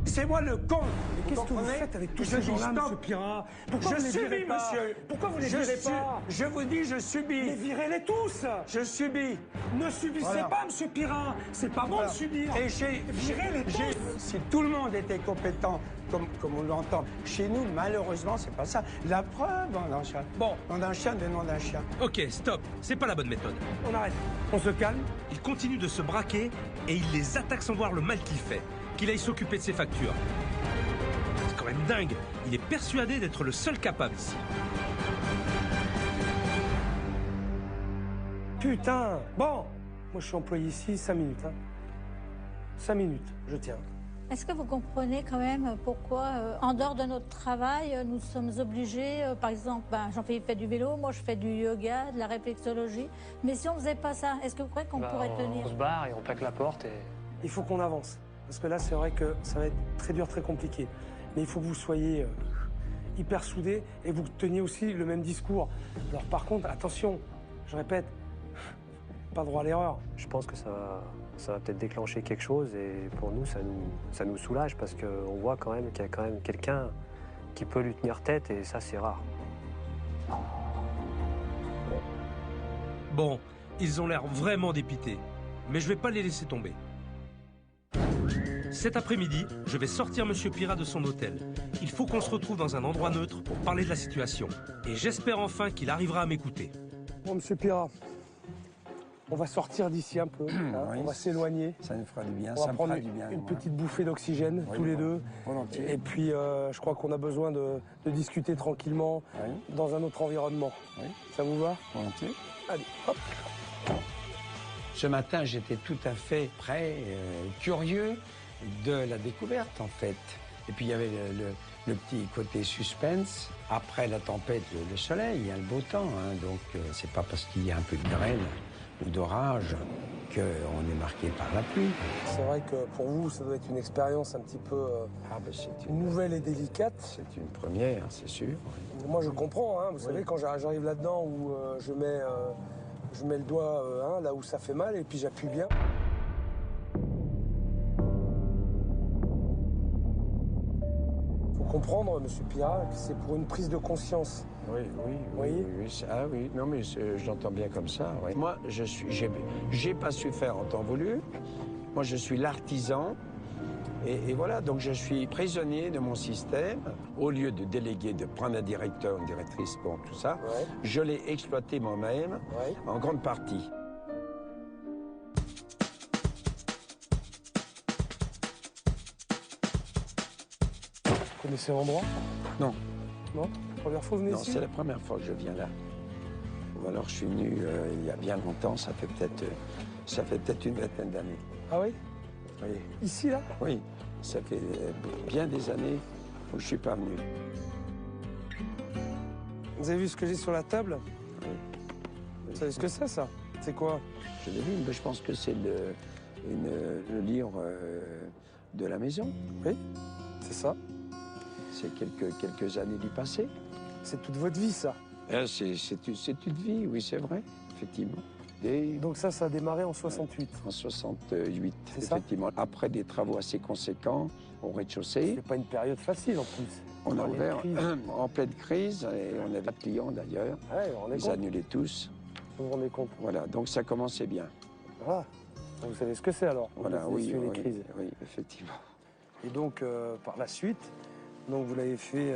C'est moi le con. Qu'est-ce que vous faites avec tous ces gens-là, monsieur Pirat? Pourquoi vous les virez pas? Monsieur. Pourquoi vous les virez pas? Je vous dis, je subis. Mais virez-les tous. Je subis. Ne subissez pas, monsieur Pirat. C'est pas bon de subir. Et virez-les tous. Si tout le monde était compétent, comme on l'entend, chez nous, malheureusement, c'est pas ça. La preuve, on enchaîne. Bon. On enchaîne le nom d'un chien. Ok, stop. C'est pas la bonne méthode. On arrête. On se calme. Il continue de se braquer et il les attaque sans voir le mal qu'il fait. Qu'il aille s'occuper de ses factures. C'est quand même dingue. Il est persuadé d'être le seul capable ici. Putain. Bon. Moi, je suis employé ici 5 minutes. 5 minutes, je tiens. Est-ce que vous comprenez quand même pourquoi, en dehors de notre travail, nous sommes obligés, par exemple, Jean-Philippe fait du vélo, moi je fais du yoga, de la réflexologie, mais si on faisait pas ça, est-ce que vous croyez qu'on pourrait tenir? On se barre et on plaque la porte et... Il faut qu'on avance. Parce que là, c'est vrai que ça va être très dur, très compliqué. Mais il faut que vous soyez hyper soudés et vous teniez aussi le même discours. Alors par contre, attention, je répète, pas droit à l'erreur. Je pense que ça va peut-être déclencher quelque chose et pour nous, ça nous soulage parce qu'on voit quand même qu'il y a quand même quelqu'un qui peut lui tenir tête et ça, c'est rare. Bon, ils ont l'air vraiment dépités. Mais je vais pas les laisser tomber. Cet après-midi, je vais sortir Monsieur Pirat de son hôtel. Il faut qu'on se retrouve dans un endroit neutre pour parler de la situation. Et j'espère enfin qu'il arrivera à m'écouter. Bon, Monsieur Pirat, on va sortir d'ici un peu. Oui, on va s'éloigner. Ça nous fera du bien. On va prendre une petite bouffée d'oxygène, tous les deux. Volontiers. Et puis, je crois qu'on a besoin de discuter tranquillement dans un autre environnement. Oui. Ça vous va? Volontiers. Allez, hop. Ce matin, j'étais tout à fait prêt, curieux de la découverte, en fait. Et puis, il y avait le petit côté suspense. Après la tempête, le soleil, il y a le beau temps. Donc, c'est pas parce qu'il y a un peu de grêle ou d'orage qu'on est marqué par la pluie. C'est vrai que pour vous, ça doit être une expérience un petit peu nouvelle et délicate. C'est une première, c'est sûr. Moi, je comprends. Vous savez, quand j'arrive là-dedans où je mets le doigt là où ça fait mal et puis j'appuie bien. Faut comprendre, Monsieur Pirat, que c'est pour une prise de conscience. Oui. Ah oui, non mais j'entends bien comme ça. Oui. Moi, j'ai pas su faire en temps voulu. Moi, je suis l'artisan. Et voilà, donc je suis prisonnier de mon système. Au lieu de déléguer, de prendre un directeur, une directrice, bon, tout ça, je l'ai exploité moi-même en grande partie. Vous connaissez l'endroit? Non. Non? Première fois que vous venez ici? Non, c'est la première fois que je viens là. Ou alors je suis venu il y a bien longtemps, ça fait peut-être une vingtaine d'années. Ah oui? Oui. Ici, là? Oui, ça fait bien des années où je suis pas venu. Vous avez vu ce que j'ai sur la table? Oui. Vous savez ce que c'est, ça? C'est quoi? Je l'ai vu, mais je pense que c'est le livre de la maison. Oui, c'est ça. C'est quelques années du passé. C'est toute votre vie, ça? C'est toute vie, oui, c'est vrai, effectivement. Donc ça a démarré en 68? En 68, Ça effectivement. Après des travaux assez conséquents au rez-de-chaussée. C'est pas une période facile, en plus. On a ouvert en pleine crise, et on avait pas de clients, d'ailleurs. Ils annulaient tous. Vous vous rendez compte? Voilà, donc ça commençait bien. Ah, vous savez ce que c'est, alors? Voilà, oui, les crises. Oui, effectivement. Et donc, par la suite, donc vous l'avez fait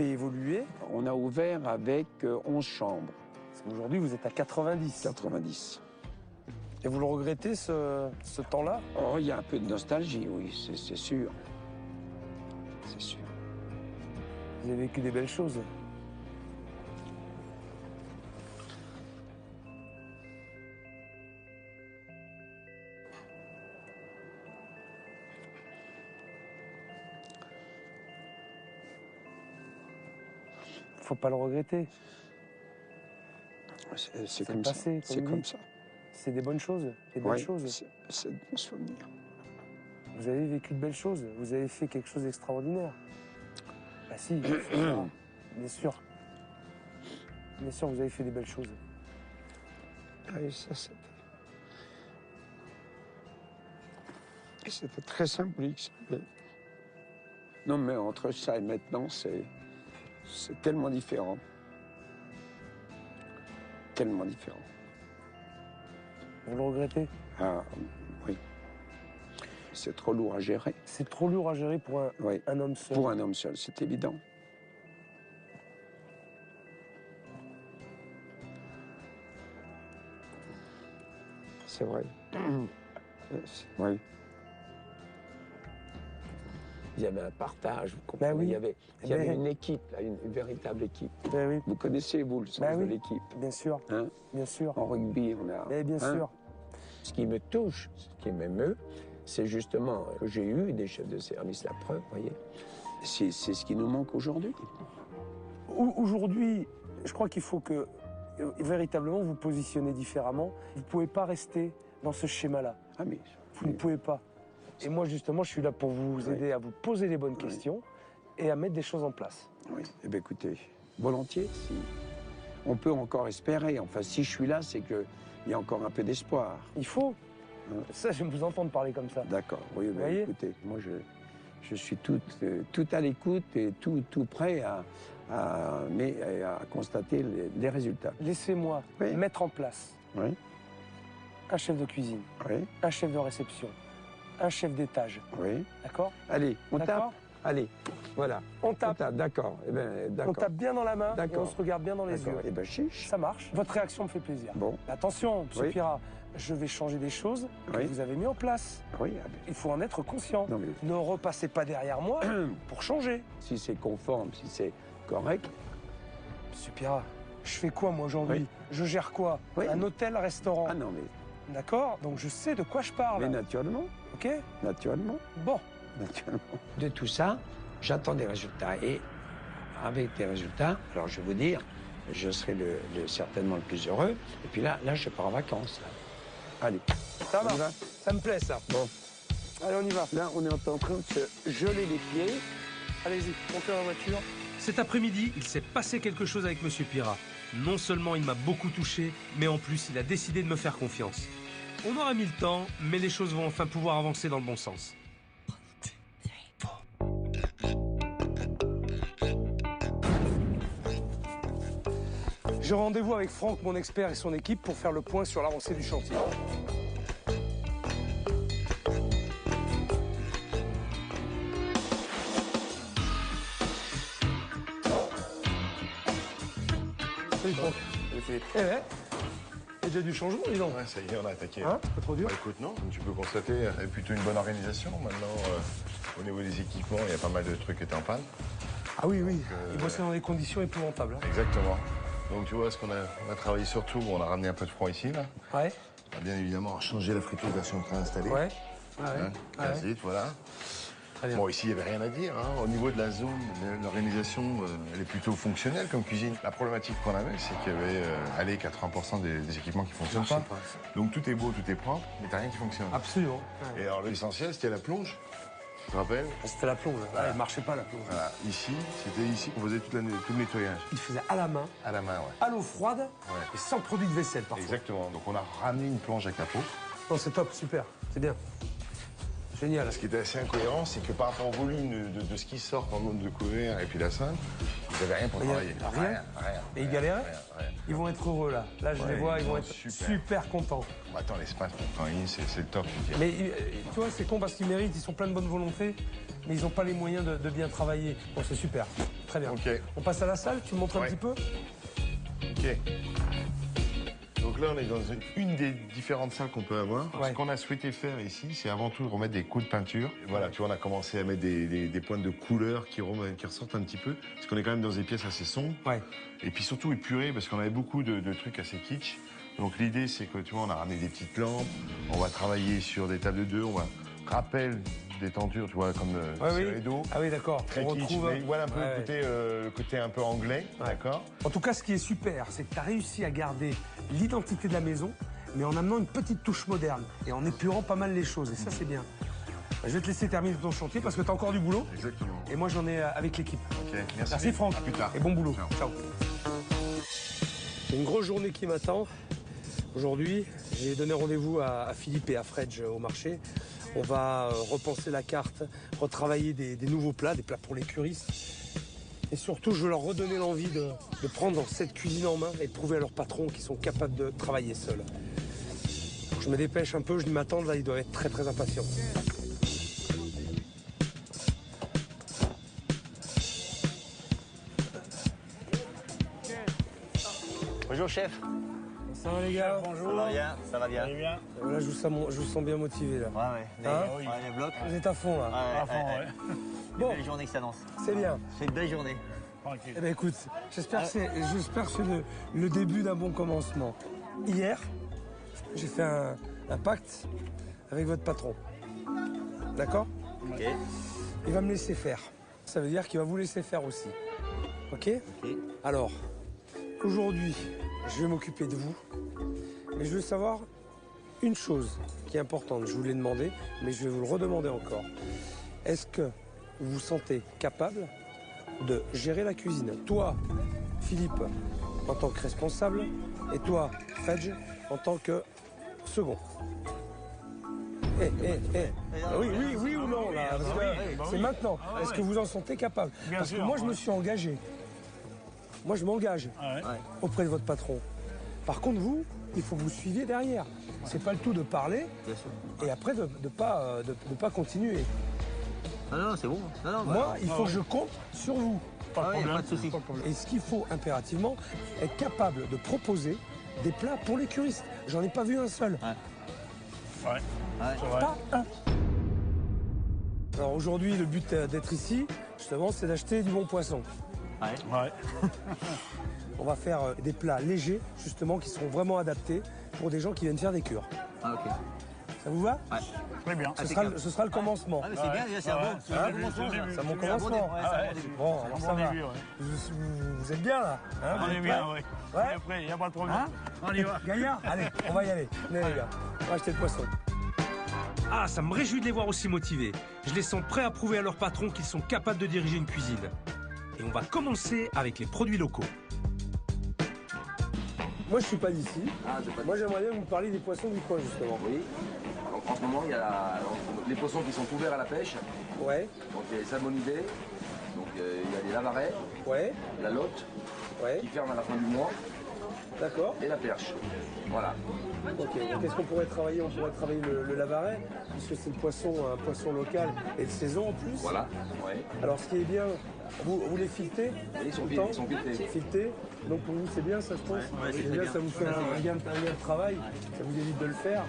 évoluer? On a ouvert avec 11 chambres. Aujourd'hui, vous êtes à 90. 90. Et vous le regrettez, ce temps-là? Oh, il y a un peu de nostalgie, oui, c'est sûr. C'est sûr. Vous avez vécu des belles choses. Faut pas le regretter. C'est comme ça. C'est comme ça. C'est des bonnes choses. Des belles choses. C'est de bons souvenirs. Vous avez vécu de belles choses. Vous avez fait quelque chose d'extraordinaire. Bah si, bien sûr. Bien sûr, vous avez fait des belles choses. Oui, ça, C'était très symbolique. Non, mais entre ça et maintenant, c'est tellement différent. Tellement différent. Vous le regrettez? Ah, oui. C'est trop lourd à gérer. C'est trop lourd à gérer pour un homme seul. Pour un homme seul, c'est évident. C'est vrai. Oui. Il y avait un partage, vous comprenez? Ben oui. Il y avait une équipe, là, une véritable équipe. Ben oui. Vous connaissez, vous, le sens de l'équipe? Bien sûr. Hein? Bien sûr. En rugby, on a... Mais bien sûr. Ce qui me touche, ce qui m'émeut, c'est justement que j'ai eu des chefs de service, la preuve, vous voyez. C'est ce qui nous manque aujourd'hui. Aujourd'hui, je crois qu'il faut que, véritablement, vous positionnez différemment. Vous ne pouvez pas rester dans ce schéma-là. Ah, mais... Vous ne pouvez pas. Et moi, justement, je suis là pour vous aider à vous poser les bonnes questions et à mettre des choses en place. Oui, eh bien, écoutez, volontiers, si on peut encore espérer. Enfin, si je suis là, c'est qu'il y a encore un peu d'espoir. Il faut. Ça, j'aime vous entendre parler comme ça. D'accord, oui, Vous ben, voyez écoutez, moi, je suis tout à l'écoute et tout prêt à constater les résultats. Laissez-moi mettre en place un chef de cuisine, un chef de réception, un chef d'étage. Oui. D'accord? Allez, on tape. Allez, voilà. On tape. D'accord. Eh ben, on tape bien dans la main et on se regarde bien dans les yeux. Eh ben, chiche. Ça marche. Votre réaction me fait plaisir. Bon. Attention, M. Pira, je vais changer des choses que vous avez mis en place. Oui. Il faut en être conscient. Non, mais... Ne repassez pas derrière moi pour changer. Si c'est conforme, si c'est correct. M. Pira, je fais quoi moi aujourd'hui? Je gère quoi? Un hôtel-restaurant. Ah non, mais... D'accord? Donc je sais de quoi je parle. Mais naturellement. OK? Naturellement. Bon. Naturellement. De tout ça, j'attends des résultats. Et avec des résultats, alors je vais vous dire, je serai certainement le plus heureux. Et puis là je pars en vacances. Là. Allez. Ça va. Ça me plaît, ça. Bon. Allez, on y va. Là, on est en train de se geler les pieds. Allez-y, montez dans la voiture. Cet après-midi, il s'est passé quelque chose avec M. Pira. Non seulement il m'a beaucoup touché, mais en plus il a décidé de me faire confiance. On aura mis le temps, mais les choses vont enfin pouvoir avancer dans le bon sens. J'ai rendez-vous avec Franck, mon expert, et son équipe pour faire le point sur l'avancée du chantier. Salut Franck. Salut Philippe. Eh ouais. Il y a déjà du changement, dis donc. Ouais, ça y est, on a attaqué. Hein? Pas trop dur? Bah, écoute, non, comme tu peux constater, il y a plutôt une bonne organisation. Maintenant, au niveau des équipements, il y a pas mal de trucs qui étaient en panne. Ah oui, oui. Ils bossaient dans des conditions épouvantables. Hein. Exactement. Donc tu vois, ce qu'on a travaillé surtout, on a ramené un peu de froid ici, là. Ouais. On a bien évidemment changé la friteuse version préinstallée. Ouais. Hein, gaz litre, voilà. Bon, ici, il n'y avait rien à dire. Hein. Au niveau de la zone, l'organisation, elle est plutôt fonctionnelle comme cuisine. La problématique qu'on avait, c'est qu'il y avait 80% des équipements qui ne fonctionnent pas. Donc tout est beau, tout est propre, mais t'as rien qui fonctionne. Absolument. Et alors l'essentiel, c'était la plonge. Tu te rappelles? C'était la plonge. Voilà. Elle ne marchait pas, la plonge. Voilà. Ici, c'était ici qu'on faisait tout le nettoyage. Il faisait à la main. À la main, ouais. À l'eau froide et sans produit de vaisselle, parfois. Exactement. Donc on a ramené une plonge à capot. Non, c'est top, super. C'est bien. Génial. Ce qui était assez incohérent, c'est que par rapport au volume de ce qui sort en mode de couvert et puis la salle, ils n'avaient rien pour travailler. Rien. Et ils galéraient? Rien. Ils vont être heureux, là. Là, je les vois, ils vont être super contents. Bah, attends, l'espace pour travailler, c'est le top. Mais tu vois, c'est con parce qu'ils méritent, ils sont plein de bonne volonté, mais ils n'ont pas les moyens de bien travailler. Bon, c'est super. Très bien. Ok. On passe à la salle, tu me montres un petit peu? Ok. Donc là, on est dans une des différentes salles qu'on peut avoir. Ce qu'on a souhaité faire ici, c'est avant tout remettre des coups de peinture. Et voilà, tu vois, on a commencé à mettre des pointes de couleur qui ressortent un petit peu, parce qu'on est quand même dans des pièces assez sombres. Ouais. Et puis surtout épurer, parce qu'on avait beaucoup de trucs assez kitsch. Donc l'idée, c'est que, tu vois, on a ramené des petites lampes, on va travailler sur des tables de 2, on va rappel des tentures, tu vois, comme le d'eau. Ah oui, d'accord. Très kitsch, mais voilà un peu le côté un peu anglais, d'accord. En tout cas, ce qui est super, c'est que tu as réussi à garder l'identité de la maison, mais en amenant une petite touche moderne et en épurant pas mal les choses. Et ça, c'est bien. Je vais te laisser terminer ton chantier parce que tu as encore du boulot. Exactement. Et moi, j'en ai avec l'équipe. Ok, merci. Merci Franck. À plus tard. Et bon boulot. Ciao. C'est une grosse journée qui m'attend. Aujourd'hui, j'ai donné rendez-vous à Philippe et à Fredge au marché. On va repenser la carte, retravailler des nouveaux plats, des plats pour les curistes. Et surtout, je veux leur redonner l'envie de prendre cette cuisine en main et de prouver à leurs patrons qu'ils sont capables de travailler seuls. Je me dépêche un peu, je dis m'attendre, là, ils doivent être très très impatients. Bonjour chef. Ça va les gars? Bonjour. Ça va bien, ça va bien. Là, je vous sens bien motivé là. Les blocs. Vous êtes à fond là. À fond, ouais. Bon. Belle journée que ça lance. C'est bien. C'est une belle journée. Tranquille. Eh ben écoute, j'espère que c'est le début d'un bon commencement. Hier, j'ai fait un pacte avec votre patron. D'accord? Ok. Il va me laisser faire. Ça veut dire qu'il va vous laisser faire aussi. Ok? Ok. Alors, aujourd'hui, je vais m'occuper de vous. Mais je veux savoir une chose qui est importante. Je vous l'ai demandé, mais je vais vous le redemander encore. Est-ce que vous vous sentez capable de gérer la cuisine? Toi, Philippe, en tant que responsable, et toi, Fredge, en tant que second. Oui ou non, là, parce que c'est maintenant. Est-ce que vous en sentez capable? Parce que moi, je me suis engagé. Moi, je m'engage auprès de votre patron. Par contre, vous, il faut que vous suiviez derrière. C'est pas le tout de parler et après de pas continuer. Ah non, c'est bon. Non, moi, il faut que je compte sur vous. Pas de souci. Et ce qu'il faut impérativement, être capable de proposer des plats pour les curistes. J'en ai pas vu un seul. Pas un. Alors aujourd'hui, le but d'être ici, justement, c'est d'acheter du bon poisson. On va faire des plats légers, justement, qui seront vraiment adaptés pour des gens qui viennent faire des cures. Ah, ok. Ça vous va? Très bien. Ce sera le commencement. Ah, mais c'est bien, déjà, c'est un bon commencement. C'est mon commencement. Bon, alors ça va. Vous êtes bien, là? On est bien, oui. Après, il n'y a pas de problème. On y va. Gaillard? Allez, on va y aller. Venez, les gars. On va acheter le poisson. Ah, ça me réjouit de les voir aussi motivés. Je les sens prêts à prouver à leur patron qu'ils sont capables de diriger une cuisine. Et on va commencer avec les produits locaux. Moi, je suis pas d'ici. Moi, j'aimerais bien que vous parliez des poissons du coin, justement. Oui. Donc, en ce moment, il y a les poissons qui sont ouverts à la pêche. Ouais. Donc, il y a les salmonidés. Donc, il y a les lavarets. Ouais. La lotte. Ouais. Qui ferme à la fin du mois. D'accord. Et la perche. Voilà. Ok. Qu'est-ce qu'on pourrait travailler? On pourrait travailler le lavaret, puisque c'est un poisson local et de saison en plus. Voilà. Ouais. Alors, ce qui est bien, vous les filtrez? Ils sont filtrés. Donc pour vous, c'est bien, ça, je pense. C'est bien, ça vous fait un gain de travail. Ça vous évite de le faire.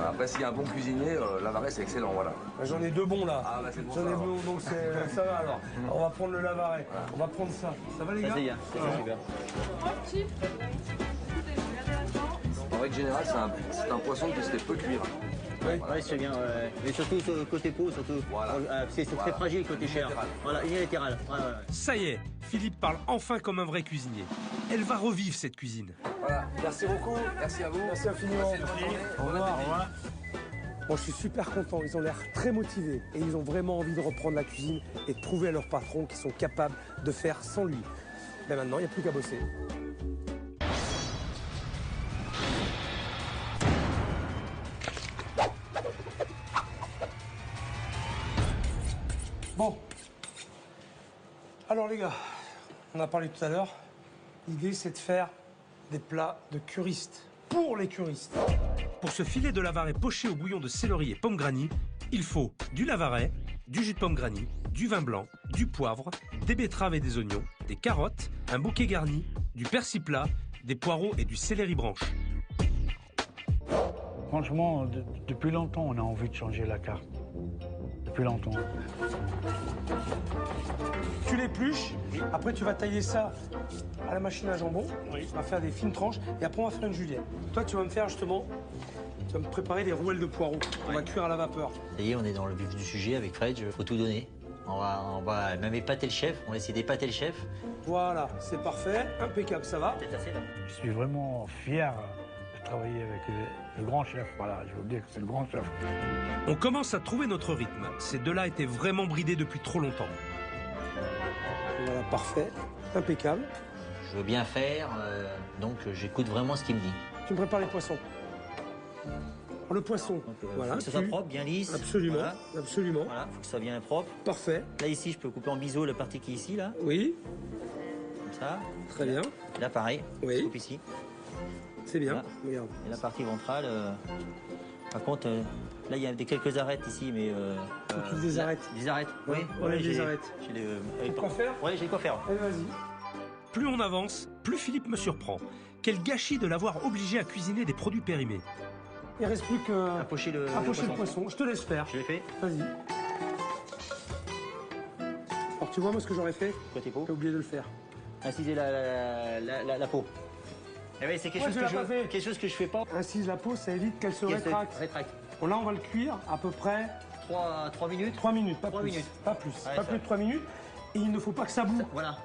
Après, s'il y a un bon cuisinier, lavaret, c'est excellent, voilà. J'en ai deux bons, là. Ah, bah, c'est bon. J'en ai deux, donc ça va, alors. On va prendre le lavaret. Voilà. On va prendre ça. Ça va, les gars? Ça, c'est bien. Super. En règle générale, c'est un poisson qui se fait peu cuire. Oui, c'est bien. Mais surtout côté peau, Voilà. C'est très fragile côté chair. Voilà, unilatéral. Ça y est, Philippe parle enfin comme un vrai cuisinier. Elle va revivre cette cuisine. Voilà, merci beaucoup. Merci à vous. Merci infiniment. Au revoir. Bon, je suis super content. Ils ont l'air très motivés et ils ont vraiment envie de reprendre la cuisine et de prouver à leur patron qu'ils sont capables de faire sans lui. Mais maintenant, il n'y a plus qu'à bosser. Bon. Alors les gars, on a parlé tout à l'heure. L'idée, c'est de faire des plats de curistes, pour les curistes. Pour ce filet de lavaret poché au bouillon de céleri et pomme granny, il faut du lavaret, du jus de pomme granny, du vin blanc, du poivre, des betteraves et des oignons, des carottes, un bouquet garni, du persil plat, des poireaux et du céleri branche. Franchement, depuis longtemps, on a envie de changer la carte. Depuis longtemps. Tu l'épluches, après tu vas tailler ça à la machine à jambon, on va faire des fines tranches et après on va faire une julienne. Toi tu vas me faire justement, tu vas me préparer des rouelles de poireaux, on va cuire à la vapeur. Ça y est, on est dans le vif du sujet avec Fred, il faut tout donner. On va même épater le chef, on va essayer d'épater le chef. Voilà, c'est parfait, impeccable, ça va. Je suis vraiment fier de travailler avec le grand chef, voilà, je veux vous dire que c'est le grand chef. On commence à trouver notre rythme. Ces deux-là étaient vraiment bridés depuis trop longtemps. Voilà, parfait, impeccable. Je veux bien faire, donc j'écoute vraiment ce qu'il me dit. Tu me prépares les poissons. le poisson. Donc, voilà. faut que ça soit propre, bien lisse. Absolument, Voilà. absolument. Voilà, faut que ça soit bien propre. Parfait. Là, ici, je peux couper en biseau la partie qui est ici, là. Oui. Comme ça. Très bien. Là, pareil. Oui. Je coupe ici. C'est bien. Voilà. Regarde. Et la partie ventrale, par contre, là, il y a quelques arêtes ici, mais... Faut des arêtes. Des arêtes, oui. Ouais, des arêtes. J'ai les... Quoi faire? Oui, j'ai quoi faire. Allez, vas-y. Plus on avance, plus Philippe me surprend. Quel gâchis de l'avoir obligé à cuisiner des produits périmés. Il reste plus que... À pocher le poisson. Je te laisse faire. Je l'ai fait. Vas-y. Alors tu vois moi ce que j'aurais fait? Côté peau. J'ai oublié de le faire. Inciser la peau. Eh oui, c'est quelque chose que je fais pas. Incise la peau, ça évite qu'elle se rétracte. Bon, là on va le cuire à peu près... 3 minutes. 3 minutes, pas 3 plus. minutes. Pas plus. Ouais, pas plus de 3 minutes. Et il ne faut pas que ça boue. Voilà.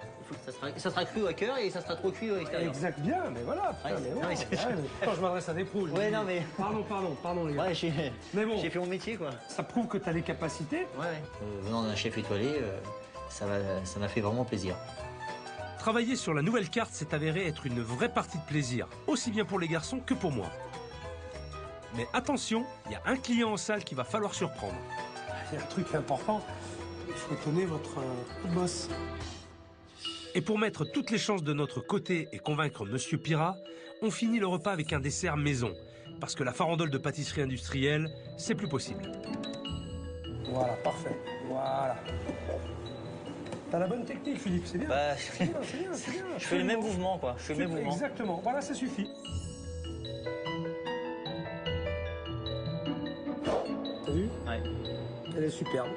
Ça sera cru à cœur et ça sera trop cuit à l'extérieur. Exact, bien, mais voilà. Putain, Ouais, mais non, ouais, mais quand je m'adresse à des pros, je Ouais, dis, non, mais... Pardon, les gars. Ouais, mais bon, j'ai fait mon métier, quoi. Ça prouve que tu as les capacités. Ouais. Venant d'un chef étoilé, ça m'a fait vraiment plaisir. Travailler sur la nouvelle carte s'est avéré être une vraie partie de plaisir, aussi bien pour les garçons que pour moi. Mais attention, il y a un client en salle qu'il va falloir surprendre. Il y a un truc important, il faut étonner votre boss. Et pour mettre toutes les chances de notre côté et convaincre Monsieur Pirat, on finit le repas avec un dessert maison. Parce que la farandole de pâtisserie industrielle, c'est plus possible. Voilà, parfait. Voilà. T'as la bonne technique, Philippe, c'est bien. Bah, c'est bien. Je fais le même mouvement, quoi. Je fais le même mouvement. Exactement. Voilà, ça suffit. T'as vu? Ouais. Elle est superbe.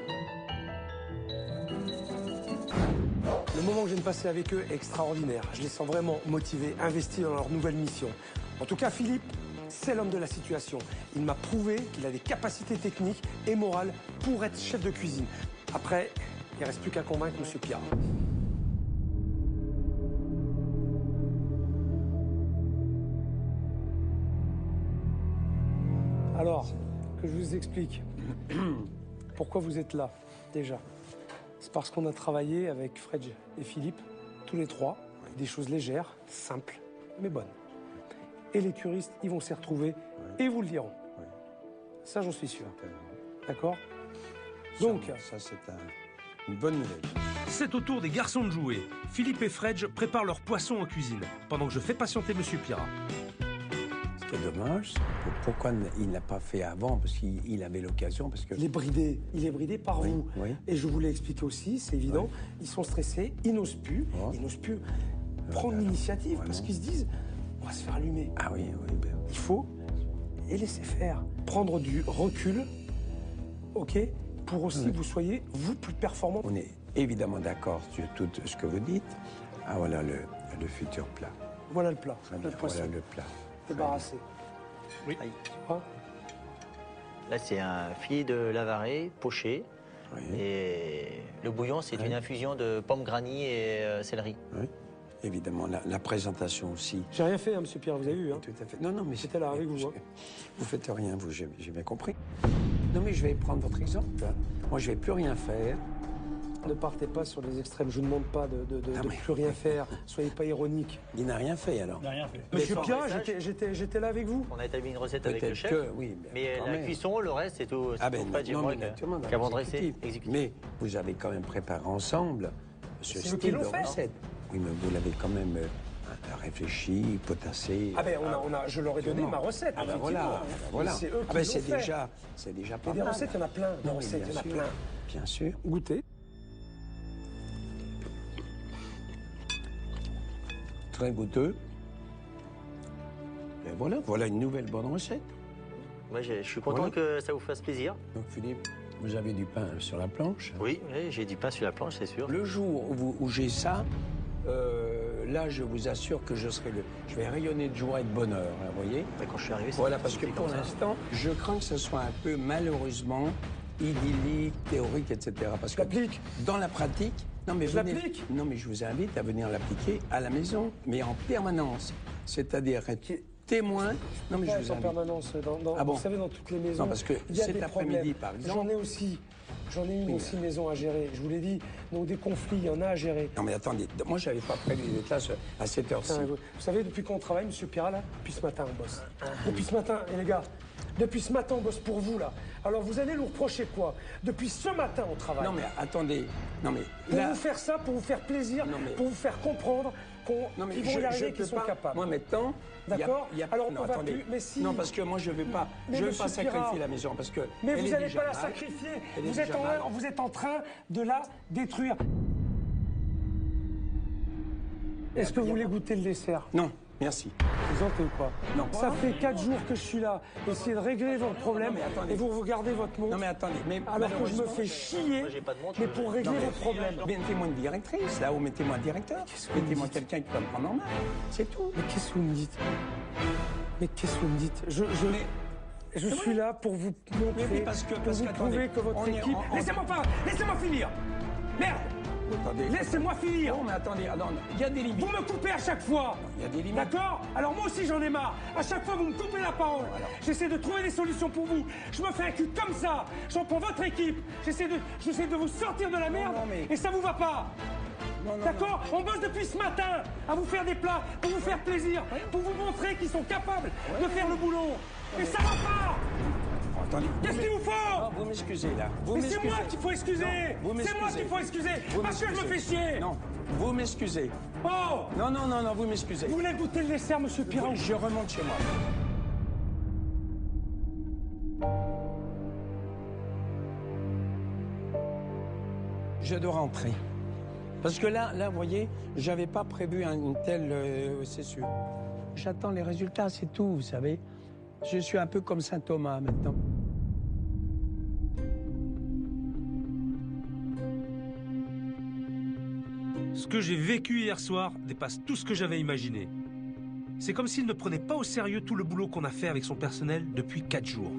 Le moment que je viens de passer avec eux est extraordinaire. Je les sens vraiment motivés, investis dans leur nouvelle mission. En tout cas, Philippe, c'est l'homme de la situation. Il m'a prouvé qu'il a des capacités techniques et morales pour être chef de cuisine. Après, il ne reste plus qu'à convaincre Monsieur Pirat. Alors, que je vous explique pourquoi vous êtes là, déjà. C'est parce qu'on a travaillé avec Fred et Philippe, tous les trois, des choses légères, simples, mais bonnes. Et les curistes, ils vont s'y retrouver et vous le diront. Ça, j'en suis sûr. D'accord? Donc, ça c'est une bonne nouvelle. C'est au tour des garçons de jouer. Philippe et Fred préparent leur poisson en cuisine, pendant que je fais patienter Monsieur Pirat. Ce qui est dommage, pourquoi il ne l'a pas fait avant? Parce qu'il avait l'occasion, parce que... Il est bridé par vous. Oui. Et je vous l'ai expliqué aussi, c'est évident. Oui. Ils sont stressés, ils n'osent plus. Oh. Ils n'osent plus prendre l'initiative parce qu'ils se disent, on va se faire allumer. Ah oui. Il faut les laisser faire. Prendre du recul, ok, pour aussi que vous soyez, vous, plus performants. On est évidemment d'accord sur tout ce que vous dites. Ah voilà le futur plat. Voilà le plat. Voilà le plat. Débarrassé. Oui. Ah. Là, c'est un filet de Lavaret poché. Oui. Et le bouillon, c'est une infusion de pommes granny et céleri. Oui. Évidemment, la présentation aussi. J'ai rien fait, Monsieur Pierre, vous avez vu. Hein. Tout à fait. Non, mais j'étais là avec vous. Hein. Vous faites rien, vous, j'ai bien compris. Non, mais je vais prendre votre exemple. Moi, je vais plus rien faire. Ne partez pas sur les extrêmes. Je vous demande pas de plus rien faire. Soyez pas ironique. Il n'a rien fait, alors. Il n'a rien fait. Monsieur Pierre, j'étais là avec vous. On a établi une recette avec le chef. Oui, mais la cuisson, le reste, c'est tout. Fred et moi qui avons dressé. Mais vous avez quand même préparé ensemble ce style de recette. Oui, mais vous l'avez quand même réfléchi, potassé. Ah ben, je leur ai donné ma recette. Ah ben voilà. C'est eux qui l'ont fait. C'est déjà pas mal. Des recettes, il y en a plein. Des recettes, il y en a plein. Bien sûr. Goûtez. Très goûteux. Et voilà une nouvelle bonne recette. Moi, je suis content que ça vous fasse plaisir. Donc Philippe, vous avez du pain sur la planche? Oui, j'ai du pain sur la planche, c'est sûr. Le jour où j'ai ça, là, je vous assure que je vais rayonner de joie et de bonheur, vous voyez? Quand je suis arrivé, voilà, parce que pour l'instant, je crains que ce soit un peu, malheureusement, idyllique, théorique, etc. Parce que dans la pratique, non mais je vous invite à venir l'appliquer à la maison, mais en permanence. C'est-à-dire être témoin. Non mais je vous invite. En permanence, vous savez, dans toutes les maisons. Non, parce que cet après-midi, par exemple. J'en ai une aussi maison à gérer, je vous l'ai dit. Donc des conflits, il y en a à gérer. Non mais attendez, moi j'avais pas prévu d'être là à cette heure-ci. Vous savez, depuis qu'on travaille, Monsieur Pirat, là, depuis ce matin, on bosse. Depuis ce matin, et les gars, Depuis ce matin, on bosse pour vous, là. Alors vous allez nous reprocher quoi? Depuis ce matin, on travaille. Non mais attendez, non mais pour là... vous faire ça, pour vous faire plaisir, pour vous faire comprendre qu'ils vont y arriver, qu'ils sont capables. Moi maintenant, d'accord. Alors on non, ne va attendez. plus. Mais si. Non parce que moi je ne veux pas, sacrifier la maison parce que. Mais vous n'allez pas la sacrifier. Vous êtes en train de la détruire. Est-ce que vous voulez goûter le dessert? Non, merci. Vous entendez ou pas? Non. Ça fait 4 jours que je suis là. Essayez de régler votre problème et vous regardez votre montre. Non mais attendez, mais alors que je me fais chier, mais pour régler vos problèmes. Mettez-moi une directrice là ou mettez-moi un directeur. Mettez-moi quelqu'un qui va me prendre en main. C'est tout. Mais qu'est-ce que vous me dites? Mais qu'est-ce que vous me dites? Je suis là pour vous montrer, mais parce que vous prouver que votre équipe... Laissez-moi finir. Merde. Attendez. Laissez-moi finir. Non mais attendez, il y a des limites. Vous me coupez à chaque fois. Il y a des limites. D'accord? Alors moi aussi j'en ai marre. À chaque fois vous me coupez la parole. J'essaie de trouver des solutions pour vous. Je me fais un cul comme ça. J'en prends votre équipe. J'essaie de vous sortir de la merde. Et ça vous va pas. D'accord? On bosse depuis ce matin à vous faire des plats, pour vous faire plaisir, pour vous montrer qu'ils sont capables de faire le boulot. Et ça va pas. Qu'est-ce qu'il vous faut? Vous m'excusez là. Mais c'est moi qu'il faut excuser. C'est moi qu'il faut excuser. Parce que je me fais chier. Non, vous m'excusez. Oh! Non, vous m'excusez. Vous voulez goûter le dessert, monsieur Piron? Je remonte chez moi. Je dois rentrer. Parce que là, vous voyez, j'avais pas prévu une telle... c'est sûr. J'attends les résultats, c'est tout, vous savez. Je suis un peu comme Saint Thomas maintenant. Ce que j'ai vécu hier soir dépasse tout ce que j'avais imaginé. C'est comme s'il ne prenait pas au sérieux tout le boulot qu'on a fait avec son personnel depuis 4 jours.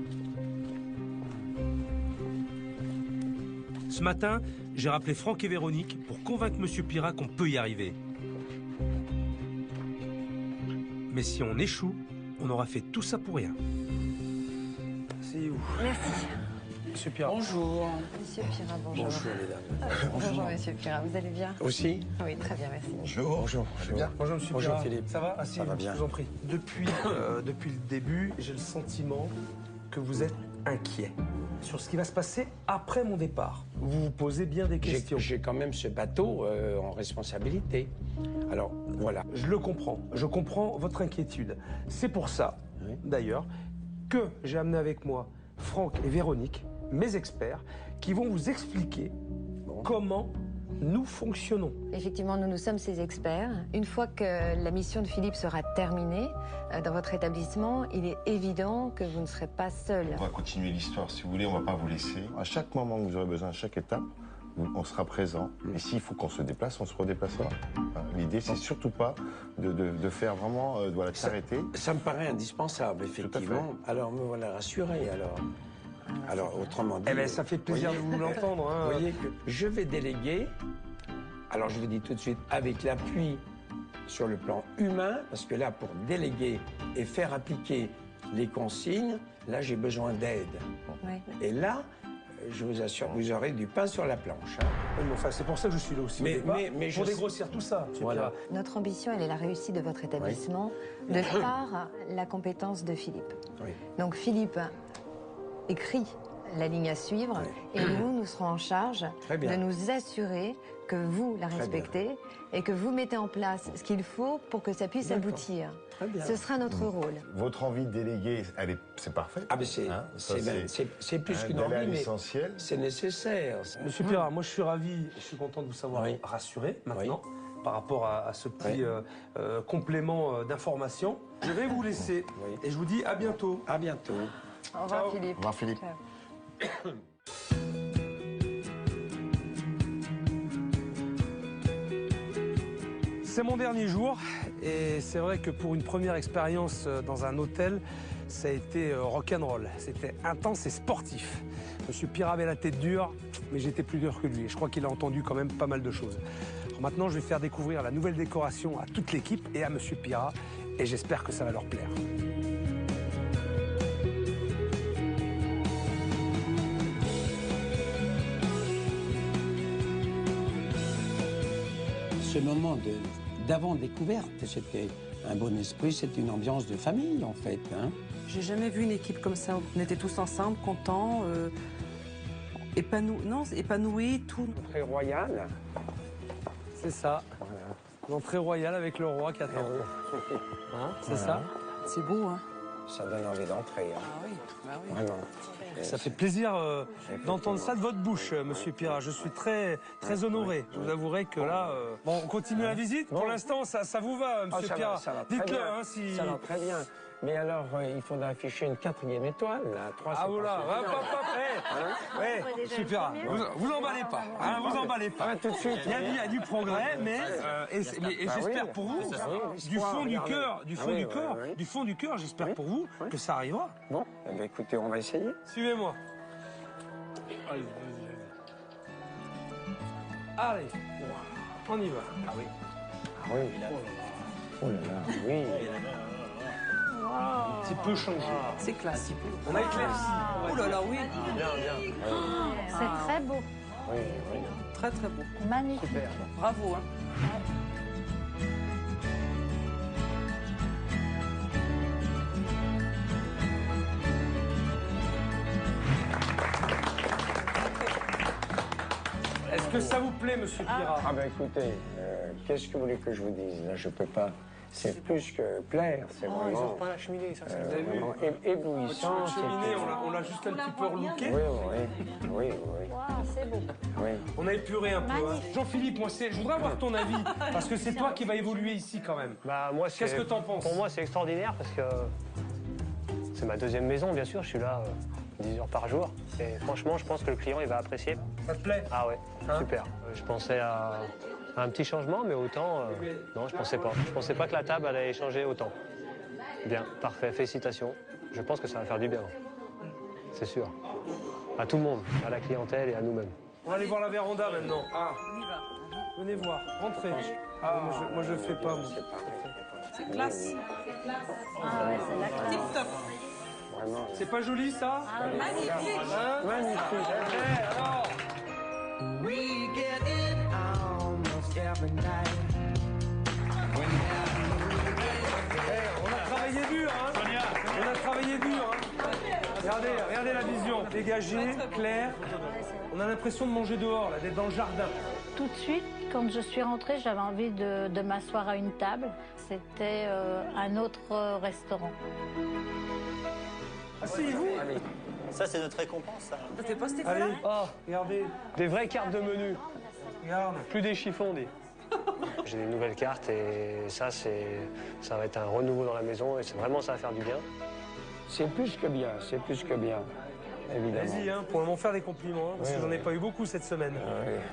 Ce matin, j'ai rappelé Franck et Véronique pour convaincre M. Pirat qu'on peut y arriver. Mais si on échoue, on aura fait tout ça pour rien. C'est où? Merci. Monsieur Pirat. Bonjour. Monsieur Pirat, bonjour. Bonjour, mesdames. Bonjour, monsieur Pirat. Vous allez bien? Aussi? Oui, très bien, merci. Bonjour. Je vais bien. Bonjour, monsieur Bonjour, Pirat. Philippe. Ça va? Asseyez-vous, Ça va bien. je vous en prie. Depuis le début, j'ai le sentiment que vous êtes inquiet sur ce qui va se passer après mon départ. Vous vous posez bien des questions. J'ai quand même ce bateau en responsabilité. Alors, voilà. Je le comprends. Je comprends votre inquiétude. C'est pour ça, d'ailleurs, que j'ai amené avec moi Franck et Véronique, mes experts, qui vont vous expliquer comment nous fonctionnons. Effectivement, nous sommes ces experts. Une fois que la mission de Philippe sera terminée dans votre établissement, il est évident que vous ne serez pas seul. On va continuer l'histoire, si vous voulez, on ne va pas vous laisser. À chaque moment que vous aurez besoin, à chaque étape, on sera présent. Et s'il faut qu'on se déplace, on se redéplacera. L'idée, c'est surtout pas de faire vraiment, de s'arrêter. Ça me paraît indispensable, effectivement. Alors, me voilà rassuré, alors, autrement dit... Eh bien, ça fait plaisir de vous l'entendre. Vous voyez que je vais déléguer, alors je vous dis tout de suite, avec l'appui sur le plan humain, parce que là, pour déléguer et faire appliquer les consignes, là, j'ai besoin d'aide. Et là, je vous assure, vous aurez du pain sur la planche. Enfin, c'est pour ça que je suis là aussi. Mais pour dégrossir tout ça. Voilà. Notre ambition, elle est la réussite de votre établissement, de par la compétence de Philippe. Donc, Philippe écrit la ligne à suivre et nous serons en charge de nous assurer que vous la respectez et que vous mettez en place ce qu'il faut pour que ça puisse aboutir. Ce sera notre rôle. Votre envie de déléguer, c'est parfait. Ah, mais c'est plus qu'une envie, mais c'est nécessaire. Monsieur Pirat, moi je suis ravi, je suis content de vous savoir rassuré maintenant par rapport à ce petit complément d'information. Je vais vous laisser et je vous dis à bientôt. À bientôt. Au revoir, Philippe. Au revoir, Philippe. C'est mon dernier jour et c'est vrai que pour une première expérience dans un hôtel, ça a été rock'n'roll. C'était intense et sportif. Monsieur Pirat avait la tête dure, mais j'étais plus dur que lui. Je crois qu'il a entendu quand même pas mal de choses. Alors maintenant, je vais faire découvrir la nouvelle décoration à toute l'équipe et à Monsieur Pirat et j'espère que ça va leur plaire. Ce moment d'avant-découverte, c'était Un bon esprit, c'est une ambiance de famille, en fait. Hein. J'ai jamais vu une équipe comme ça. On était tous ensemble, contents, épanouis, tout. L'entrée royale. C'est ça. Voilà. L'entrée royale avec le roi qui attend. Hein, c'est ça. C'est beau, hein. Ça donne envie d'entrer. Hein. Ah oui, bah oui. Vraiment. Ça fait plaisir d'entendre ça de votre bouche, Monsieur Pirat. Je suis très honoré. Je vous avouerai que là... Bon, on continue la visite. Pour l'instant, ça vous va, Monsieur Pirat. Dites-le, hein, si... Ça va très bien. Mais alors, il faudra afficher une 4e étoile, là. 3, ah, voilà. Super. Vous emballez pas. Hein, vous emballez pas. Ah, tout de suite. Il y a du progrès, mais j'espère pour vous, du fond du cœur, j'espère pour vous que ça arrivera. Bon, eh bien, écoutez, on va essayer. Suivez-moi. Allez, on y va. Ah oui. Ah oui. Oh là là, oui. Un petit peu changé. C'est classique. On a éclairci. Oh là là, oui. Bien. C'est très beau. Oui. Très très beau. Magnifique. Super. Bravo, hein. Est-ce que ça vous plaît, Monsieur Pirat? Ah ben écoutez, qu'est-ce que vous voulez que je vous dise? Là, je peux pas... C'est plus que plaire, c'est vraiment... Ils n'ont pas la cheminée, ça, vous avez vu? Vraiment éblouissant. La cheminée, on l'a juste un petit peu relooké. Oui. Wow, c'est beau. Oui. On a épuré un peu. Hein. Jean-Philippe, je voudrais avoir ton avis, parce que c'est toi qui vas évoluer ici quand même. Bah, moi, qu'est-ce que t'en penses? Pour moi, c'est extraordinaire, parce que c'est ma deuxième maison, bien sûr. Je suis là 10 heures par jour. Et franchement, je pense que le client, il va apprécier. Ça te plaît? Ah ouais, super. Je pensais à un petit changement, mais autant... non, je pensais pas. Je pensais pas que la table allait changer autant. Bien, parfait, félicitations. Je pense que ça va faire du bien. C'est sûr. À tout le monde, à la clientèle et à nous-mêmes. On va aller voir la véranda maintenant. Ah, venez voir, rentrez. Ah, moi je fais pas, moi. C'est classe. Ah ouais, c'est la classe. Tip-top. C'est pas joli, ça? Magnifique. Hein? Magnifique. Alors on a travaillé dur, hein? On a travaillé dur, hein? Regardez la vision. Dégagée, claire. On a l'impression de manger dehors, là, d'être dans le jardin. Tout de suite, quand je suis rentrée, j'avais envie de m'asseoir à une table. C'était un autre restaurant. Asseyez-vous. Ça, c'est notre récompense, ça. T'es pas Stéphane? Allez, regardez. Des vraies cartes de menu. Regarde. Plus des chiffons, des. J'ai des nouvelles cartes et ça va être un renouveau dans la maison et vraiment, ça va faire du bien. C'est plus que bien, évidemment. Vas-y, hein, pour m'en faire des compliments, hein, parce que j'en ai pas eu beaucoup cette semaine.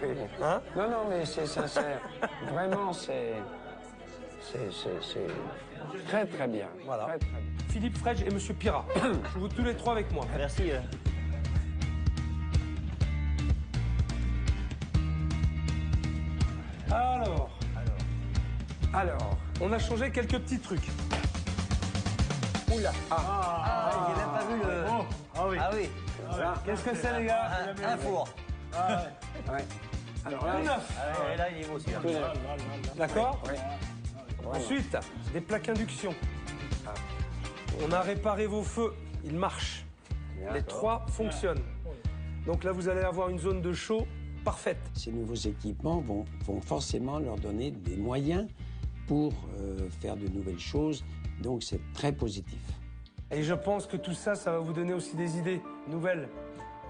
Oui. Hein? Non, mais c'est sincère. Vraiment, c'est très, très bien. Voilà. Très, très bien. Philippe Fredge et Monsieur Pirat. Je vous tous les trois avec moi. Merci. Alors, on a changé quelques petits trucs. Oula. J'ai même pas vu le... Ah oui. Qu'est-ce que c'est, les gars? Un four. Ouais. Alors là, Tout neuf. Là, il est beau, celui-là. D'accord? Oui. Ensuite, des plaques induction. On a réparé vos feux. Ils marchent. Les trois fonctionnent. Donc là, vous allez avoir une zone de chaud parfaite. Ces nouveaux équipements vont forcément leur donner des moyens pour faire de nouvelles choses. Donc c'est très positif. Et je pense que tout ça, ça va vous donner aussi des idées nouvelles.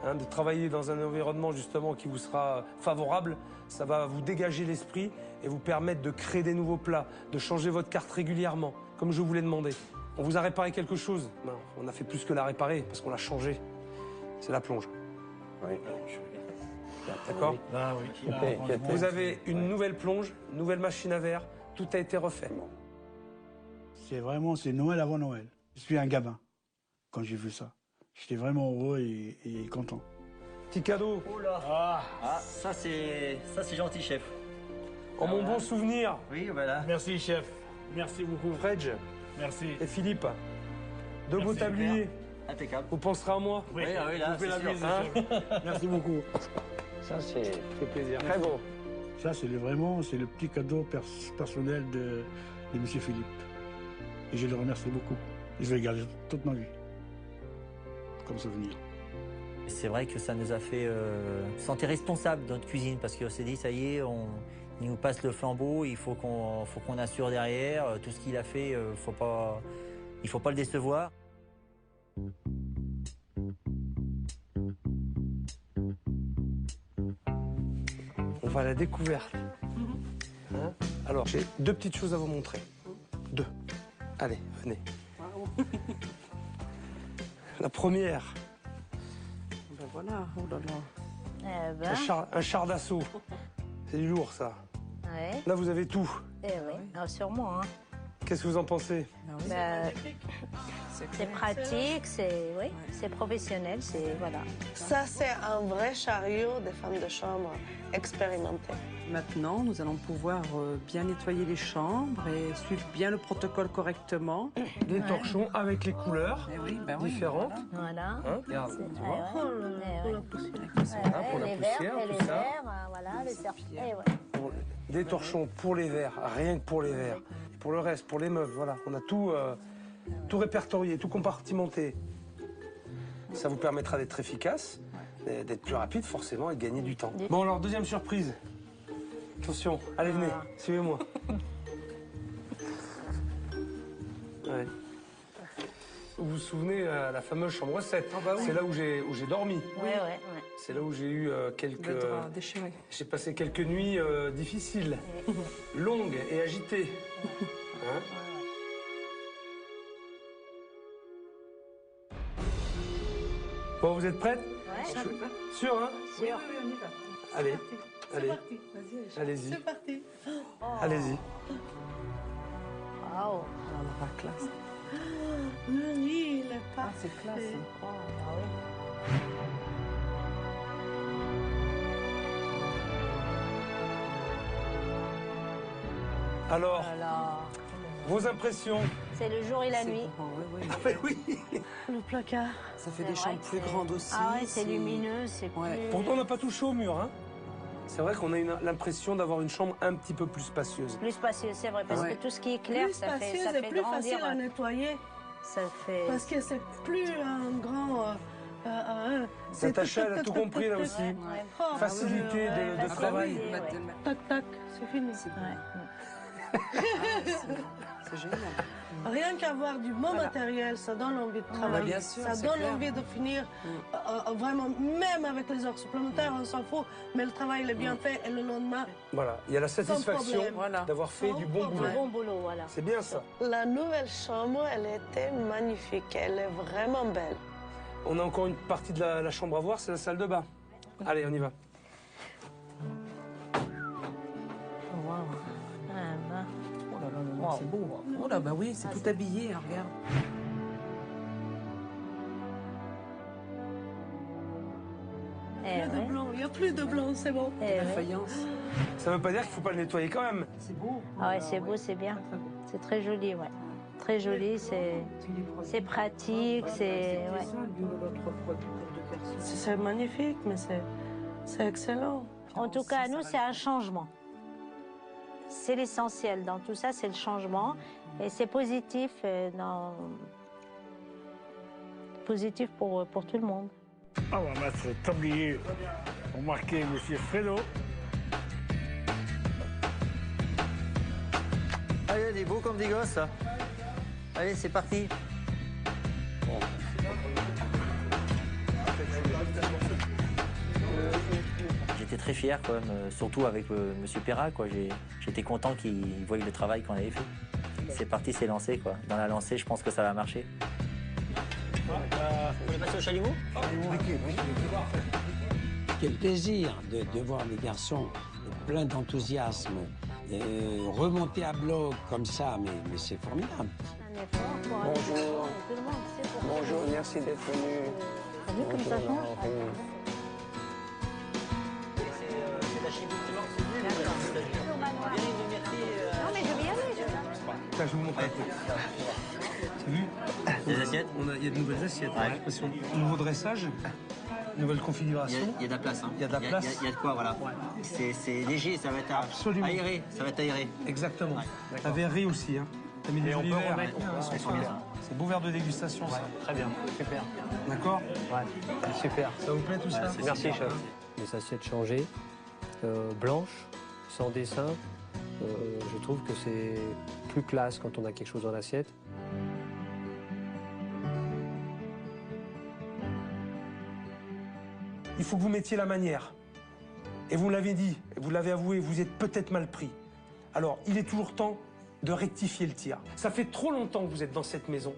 Hein, de travailler dans un environnement justement qui vous sera favorable. Ça va vous dégager l'esprit et vous permettre de créer des nouveaux plats, de changer votre carte régulièrement, comme je vous l'ai demandé. On vous a réparé quelque chose. Non, on a fait plus que la réparer, parce qu'on l'a changé. C'est la plonge. Oui. D'accord? Ah oui. Vous avez une nouvelle plonge, une nouvelle machine à verre. Tout a été refait. C'est Noël avant Noël. Je suis un gamin quand j'ai vu ça. J'étais vraiment heureux et content. Petit cadeau. Oh là. Ça c'est gentil, chef. En mon bon souvenir. Oui, voilà. Merci, chef. Merci beaucoup. Fredge. Merci. Et Philippe. De beaux tabliers. Impeccable. Vous penserez à moi? Oui, là, Vous faites la c'est mise, sûr. chef. Merci beaucoup. Ça, c'est plaisir. très beau. Ça, c'est le petit cadeau personnel de M. Philippe. Et je le remercie beaucoup. Et je vais le garder toute ma vie, comme souvenir. C'est vrai que ça nous a fait sentir responsables dans notre cuisine, parce qu'on s'est dit, ça y est, il nous passe le flambeau, il faut qu'on assure derrière. Tout ce qu'il a fait, il ne faut pas le décevoir. On va à la découverte. Hein? Alors, j'ai 2 petites choses à vous montrer. 2. Allez, venez. La première. Ben voilà, oh là là. Un char d'assaut. C'est du lourd, ça. Ouais. Là, vous avez tout. Eh oui, ah, sûrement. Hein. Qu'est-ce que vous en pensez? C'est pratique, c'est professionnel, voilà. Ça, c'est un vrai chariot des femmes de chambre expérimentées. Maintenant, nous allons pouvoir bien nettoyer les chambres et suivre bien le protocole correctement. Des torchons avec les couleurs différentes. Voilà. Hein, regarde, tu vois. Pour la poussière, tout ça. Voilà, les serpillères. Des torchons pour les verres, rien que pour les verres. Et pour le reste, pour les meubles, voilà. On a tout répertorié, tout compartimenté. Ça vous permettra d'être efficace, d'être plus rapide forcément et de gagner du temps. Bon alors, deuxième surprise. Attention, allez venez, suivez-moi. Ouais. Vous vous souvenez, la fameuse chambre 7, c'est là où j'ai dormi. Oui. C'est là où j'ai eu quelques... J'ai passé quelques nuits difficiles, longues et agitées. Hein? Bon, vous êtes prêtes? Ouais. Sûr, hein? Sûr. Oui, on y va. Allez, allez. Allez-y. C'est parti. Allez-y. Waouh. La classe. Le lit, il est pas. C'est classe. Alors, vos impressions? C'est le jour et la nuit. Oui. Le placard. Ça fait des chambres plus grandes aussi. Ah ouais, c'est lumineux, c'est plus... Pourtant, on n'a pas touché au mur, hein? C'est vrai qu'on a l'impression d'avoir une chambre un petit peu plus spacieuse. Plus spacieuse, c'est vrai, parce que tout ce qui est clair, ça fait plus grandir. Facile à nettoyer. Ça fait... Parce que c'est plus un grand... Natacha, elle a tout compris là aussi. Facilité de travail. Tac, tac, c'est fini. C'est génial. Rien qu'avoir du bon matériel, ça donne envie de travailler. Bien sûr, ça donne envie de finir vraiment, même avec les heures supplémentaires, on s'en fout, mais le travail il est bien fait et le lendemain. Voilà, il y a la satisfaction d'avoir fait du bon boulot. Bon boulot, voilà. C'est bien ça. La nouvelle chambre, elle était magnifique, elle est vraiment belle. On a encore une partie de la chambre à voir, c'est la salle de bain. Allez, on y va. C'est beau. Oh là, bah oui, c'est tout habillé, hein, regarde. Il n'y a plus de blanc, c'est bon. La faïence. Ça veut pas dire qu'il faut pas le nettoyer quand même. C'est beau. Ah ouais, c'est beau, c'est bien. C'est très joli, ouais. Très joli, c'est pratique, c'est... C'est magnifique, mais c'est excellent. En tout cas, nous, c'est un changement. C'est l'essentiel dans tout ça, c'est le changement. Et c'est positif, positif pour tout le monde. On va mettre le tablier pour marquer M. Fredo. Allez, il est beau comme des gosses, ça. Allez, c'est parti. J'étais très fier, quand même, surtout avec M. Perra, quoi. J'étais content qu'il voie le travail qu'on avait fait. C'est parti, c'est lancé, quoi. Dans la lancée, je pense que ça va marcher. Vous voulez passer au chalumeau? Quel plaisir de voir les garçons pleins d'enthousiasme remonter à bloc comme ça, mais c'est formidable. Bonjour. Bonjour, merci d'être venu. T'as vu comme ça change? C'est la chimie qui manque, Non, mais je vais y aller. Je vous montre un peu. T'as vu? Des assiettes? Il y a de nouvelles assiettes. Nouveau dressage, nouvelle configuration. Il y a de la place. Hein. Il y a de la place. Il y a de quoi, voilà. C'est léger, ça va être absolument aéré. Ça va être aéré. Exactement. Ouais, la verrerie aussi. Hein. T'as mis des Et on jolis peut verres. remettre. C'est beau verre de dégustation, ça. Très bien, super. D'accord? Ouais, super. Ça vous plaît tout ça? Merci, chef. Les assiettes changées, blanches, sans dessin. Je trouve que c'est plus classe quand on a quelque chose dans l'assiette. Il faut que vous mettiez la manière. Et vous l'avez dit, vous l'avez avoué, vous êtes peut-être mal pris. Alors, il est toujours temps de rectifier le tir. Ça fait trop longtemps que vous êtes dans cette maison,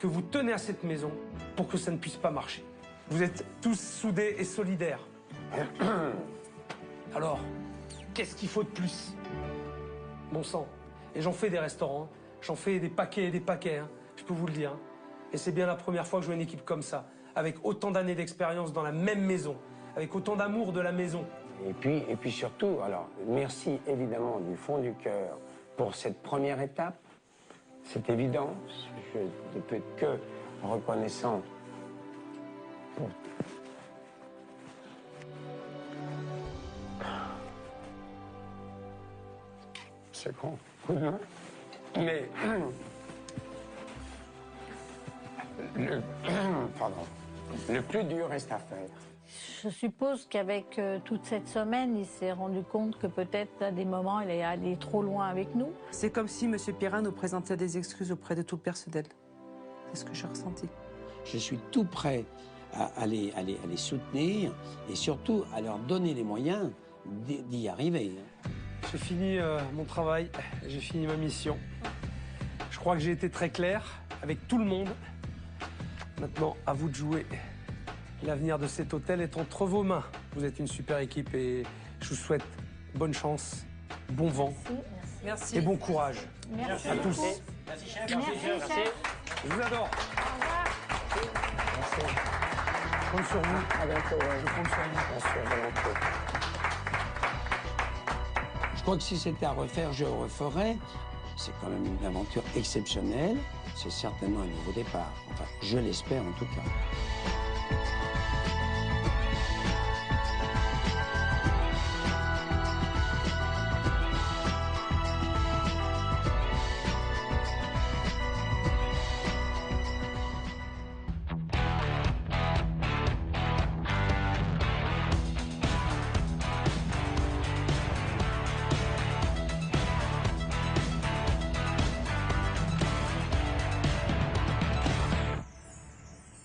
que vous tenez à cette maison pour que ça ne puisse pas marcher. Vous êtes tous soudés et solidaires. Alors, qu'est-ce qu'il faut de plus? Bon sang. Et j'en fais des restaurants, j'en fais des paquets et des paquets, hein, je peux vous le dire. Et c'est bien la première fois que je vois une équipe comme ça, avec autant d'années d'expérience dans la même maison, avec autant d'amour de la maison. Et puis surtout, alors, merci évidemment du fond du cœur pour cette première étape. C'est évident, je ne peux être que reconnaissant pour... C'est con, coup de main. Mais... le plus dur reste à faire. Je suppose qu'avec toute cette semaine, il s'est rendu compte que peut-être à des moments, il est allé trop loin avec nous. C'est comme si M. Pirra nous présentait des excuses auprès de tout le personnel. C'est ce que j'ai ressenti. Je suis tout prêt à les soutenir et surtout à leur donner les moyens d'y arriver. J'ai fini mon travail, j'ai fini ma mission. Je crois que j'ai été très clair avec tout le monde. Maintenant, à vous de jouer. L'avenir de cet hôtel est entre vos mains. Vous êtes une super équipe et je vous souhaite bonne chance, bon vent Merci. et bon courage Merci à tous. beaucoup. Merci, chef. Merci, chef. Je vous adore. Je compte sur vous. À bientôt. Je compte sur vous. Bien sûr, volontiers. Je crois que si c'était à refaire, je le referais. C'est quand même une aventure exceptionnelle. C'est certainement un nouveau départ. Enfin, je l'espère en tout cas.